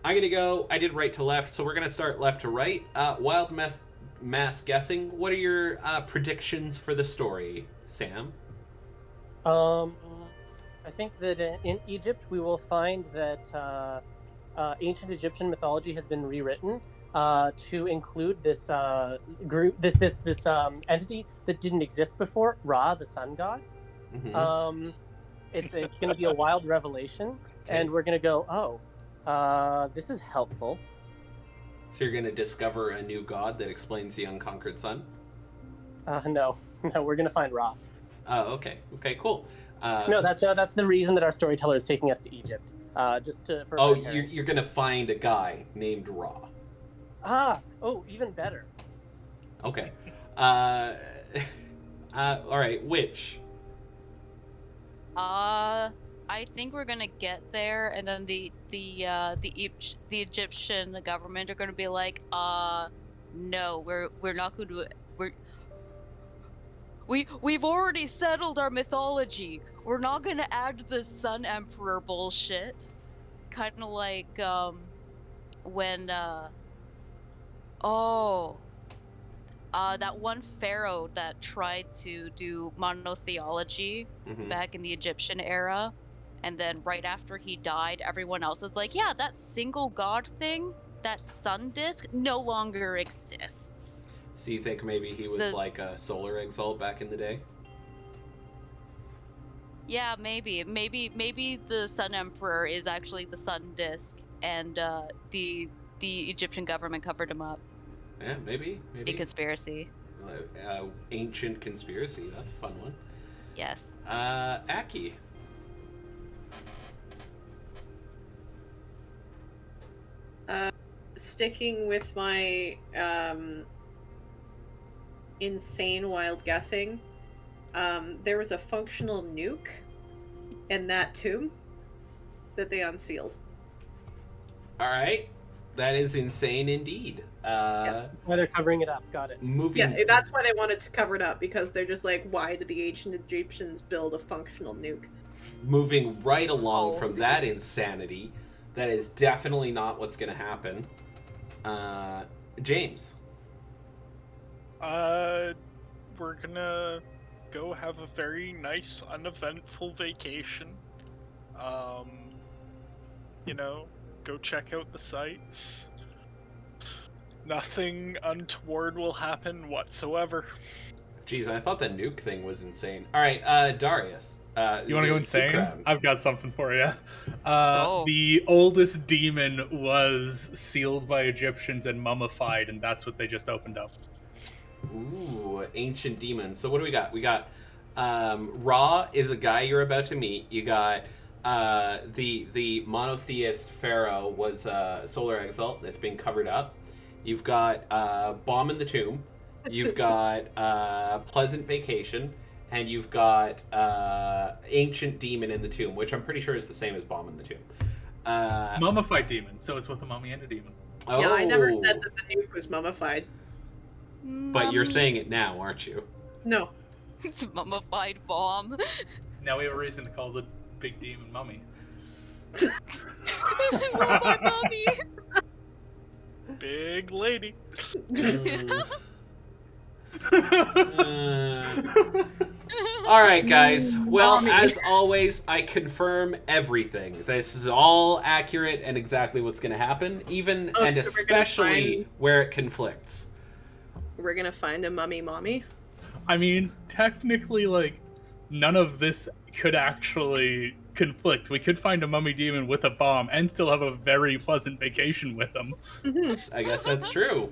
[SPEAKER 1] I'm gonna go. I did right to left, so we're gonna start left to right. Wild mass guessing. What are your predictions for the story, Sam?
[SPEAKER 5] I think that in Egypt we will find that ancient Egyptian mythology has been rewritten to include this group, this entity that didn't exist before, Ra, the sun god.
[SPEAKER 1] Mm-hmm.
[SPEAKER 5] It's going to be a wild revelation, and we're going to go, this is helpful.
[SPEAKER 1] So you're gonna discover a new god that explains the unconquered sun?
[SPEAKER 5] No, we're going to find Ra.
[SPEAKER 1] Oh, okay. Okay, cool.
[SPEAKER 5] No, that's the reason that our storyteller is taking us to Egypt. For
[SPEAKER 1] Oh,
[SPEAKER 5] my parents.
[SPEAKER 1] you're gonna find a guy named Ra.
[SPEAKER 5] Even better.
[SPEAKER 1] Okay. All right. Which?
[SPEAKER 3] I think we're gonna get there, and then the Egyptian government are gonna be like, no, we're not going to. We've already settled our mythology. We're not gonna add the Sun Emperor bullshit. Kind of like when that one pharaoh that tried to do monotheology
[SPEAKER 1] Mhm.
[SPEAKER 3] back in the Egyptian era, and then right after he died, everyone else is like, yeah, that single god thing, that sun disk, no longer exists.
[SPEAKER 1] So you think maybe he was like a solar exalt back in the day?
[SPEAKER 3] Yeah, maybe the Sun Emperor is actually the sun disk, and the Egyptian government covered him up.
[SPEAKER 1] Yeah, maybe.
[SPEAKER 3] A conspiracy.
[SPEAKER 1] Ancient conspiracy. That's a fun one.
[SPEAKER 3] Yes.
[SPEAKER 1] Aki.
[SPEAKER 2] Sticking with my insane wild guessing, there was a functional nuke in that tomb that they unsealed.
[SPEAKER 1] All right. That is insane indeed.
[SPEAKER 5] Why they're covering it up. Got it.
[SPEAKER 1] Moving.
[SPEAKER 2] Yeah, that's why they wanted to cover it up, because they're just like, why did the ancient Egyptians build a functional nuke?
[SPEAKER 1] Moving right along
[SPEAKER 3] Oh.
[SPEAKER 1] from that insanity, that is definitely not what's going to happen. James.
[SPEAKER 4] We're gonna go have a very nice, uneventful vacation. Go check out the sights. Nothing untoward will happen whatsoever.
[SPEAKER 1] Jeez, I thought the nuke thing was insane. All right, Darius.
[SPEAKER 6] You want to go insane?
[SPEAKER 1] Sukram.
[SPEAKER 6] I've got something for you.
[SPEAKER 3] Oh.
[SPEAKER 6] The oldest demon was sealed by Egyptians and mummified, and that's what they just opened up.
[SPEAKER 1] Ooh, ancient demon. So what do we got? We got Ra is a guy you're about to meet. You got the monotheist pharaoh was solar exalt that's being covered up. You've got Bomb in the Tomb. You've got Pleasant Vacation. And you've got Ancient Demon in the Tomb, which I'm pretty sure is the same as Bomb in the Tomb.
[SPEAKER 6] Mummified demon, so it's with a mummy and a demon.
[SPEAKER 1] Oh,
[SPEAKER 2] Yeah, I never said that the nuke was mummified.
[SPEAKER 1] But you're saying it now, aren't you?
[SPEAKER 2] No.
[SPEAKER 3] It's a mummified bomb.
[SPEAKER 6] Now we have a reason to call the big demon mummy.
[SPEAKER 3] Robot mummy.
[SPEAKER 4] Big lady.
[SPEAKER 1] All right, guys. Well, as always, I confirm everything. This is all accurate and exactly what's going to happen, even
[SPEAKER 2] Oh,
[SPEAKER 1] and
[SPEAKER 2] so we're gonna
[SPEAKER 1] especially
[SPEAKER 2] find-
[SPEAKER 1] where it conflicts.
[SPEAKER 2] We're gonna find a mummy mommy.
[SPEAKER 6] I mean, technically, like, none of this could actually conflict. We could find a mummy demon with a bomb and still have a very pleasant vacation with him.
[SPEAKER 1] I guess that's true.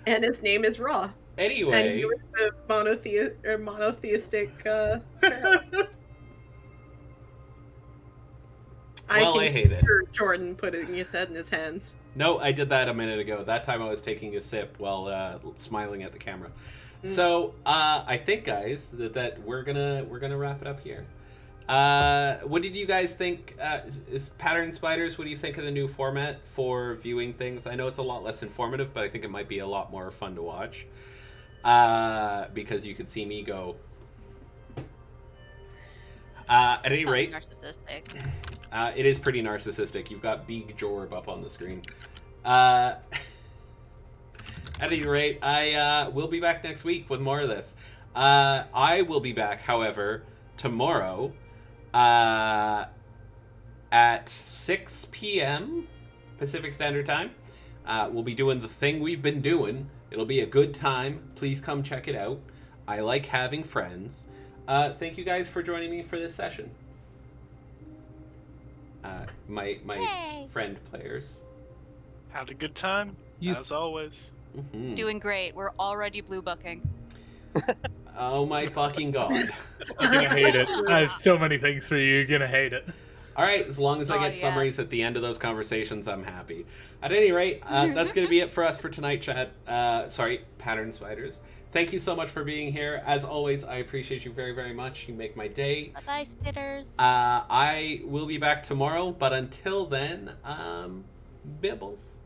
[SPEAKER 2] And his name is Ra. And
[SPEAKER 1] Anyway,
[SPEAKER 2] he was the monotheistic pharaoh.
[SPEAKER 1] Well, I hate it.
[SPEAKER 2] hear Jordan putting his head in his hands.
[SPEAKER 1] no, I did that a minute ago. That time I was taking a sip while smiling at the camera. So I think, guys, that we're gonna wrap it up here. What did you guys think? Is Pattern Spiders? What do you think of the new format for viewing things? I know it's a lot less informative, but I think it might be a lot more fun to watch because you could see me go. At any
[SPEAKER 3] Sounds
[SPEAKER 1] rate,
[SPEAKER 3] narcissistic.
[SPEAKER 1] It is pretty narcissistic. You've got Big Jorb up on the screen. At any rate, I will be back next week with more of this. I will be back, however, tomorrow at 6 p.m. Pacific Standard Time. We'll be doing the thing we've been doing. It'll be a good time. Please come check it out. I like having friends. Thank you guys for joining me for this session. My
[SPEAKER 3] Yay.
[SPEAKER 1] friend players.
[SPEAKER 4] Had a good time, as always.
[SPEAKER 1] Mhm.
[SPEAKER 3] Doing great. We're already blue booking.
[SPEAKER 1] Oh my fucking god.
[SPEAKER 6] You're gonna hate it. I have so many things for you. You're gonna hate it.
[SPEAKER 1] All right, as long as I
[SPEAKER 3] Oh,
[SPEAKER 1] get
[SPEAKER 3] yes.
[SPEAKER 1] summaries at the end of those conversations, I'm happy. At any rate, that's going to be it for us for tonight, chat. Pattern Spiders. Thank you so much for being here. As always, I appreciate you very, very much. You make my day.
[SPEAKER 3] Bye-bye, spitters.
[SPEAKER 1] I will be back tomorrow, but until then, Bibbles.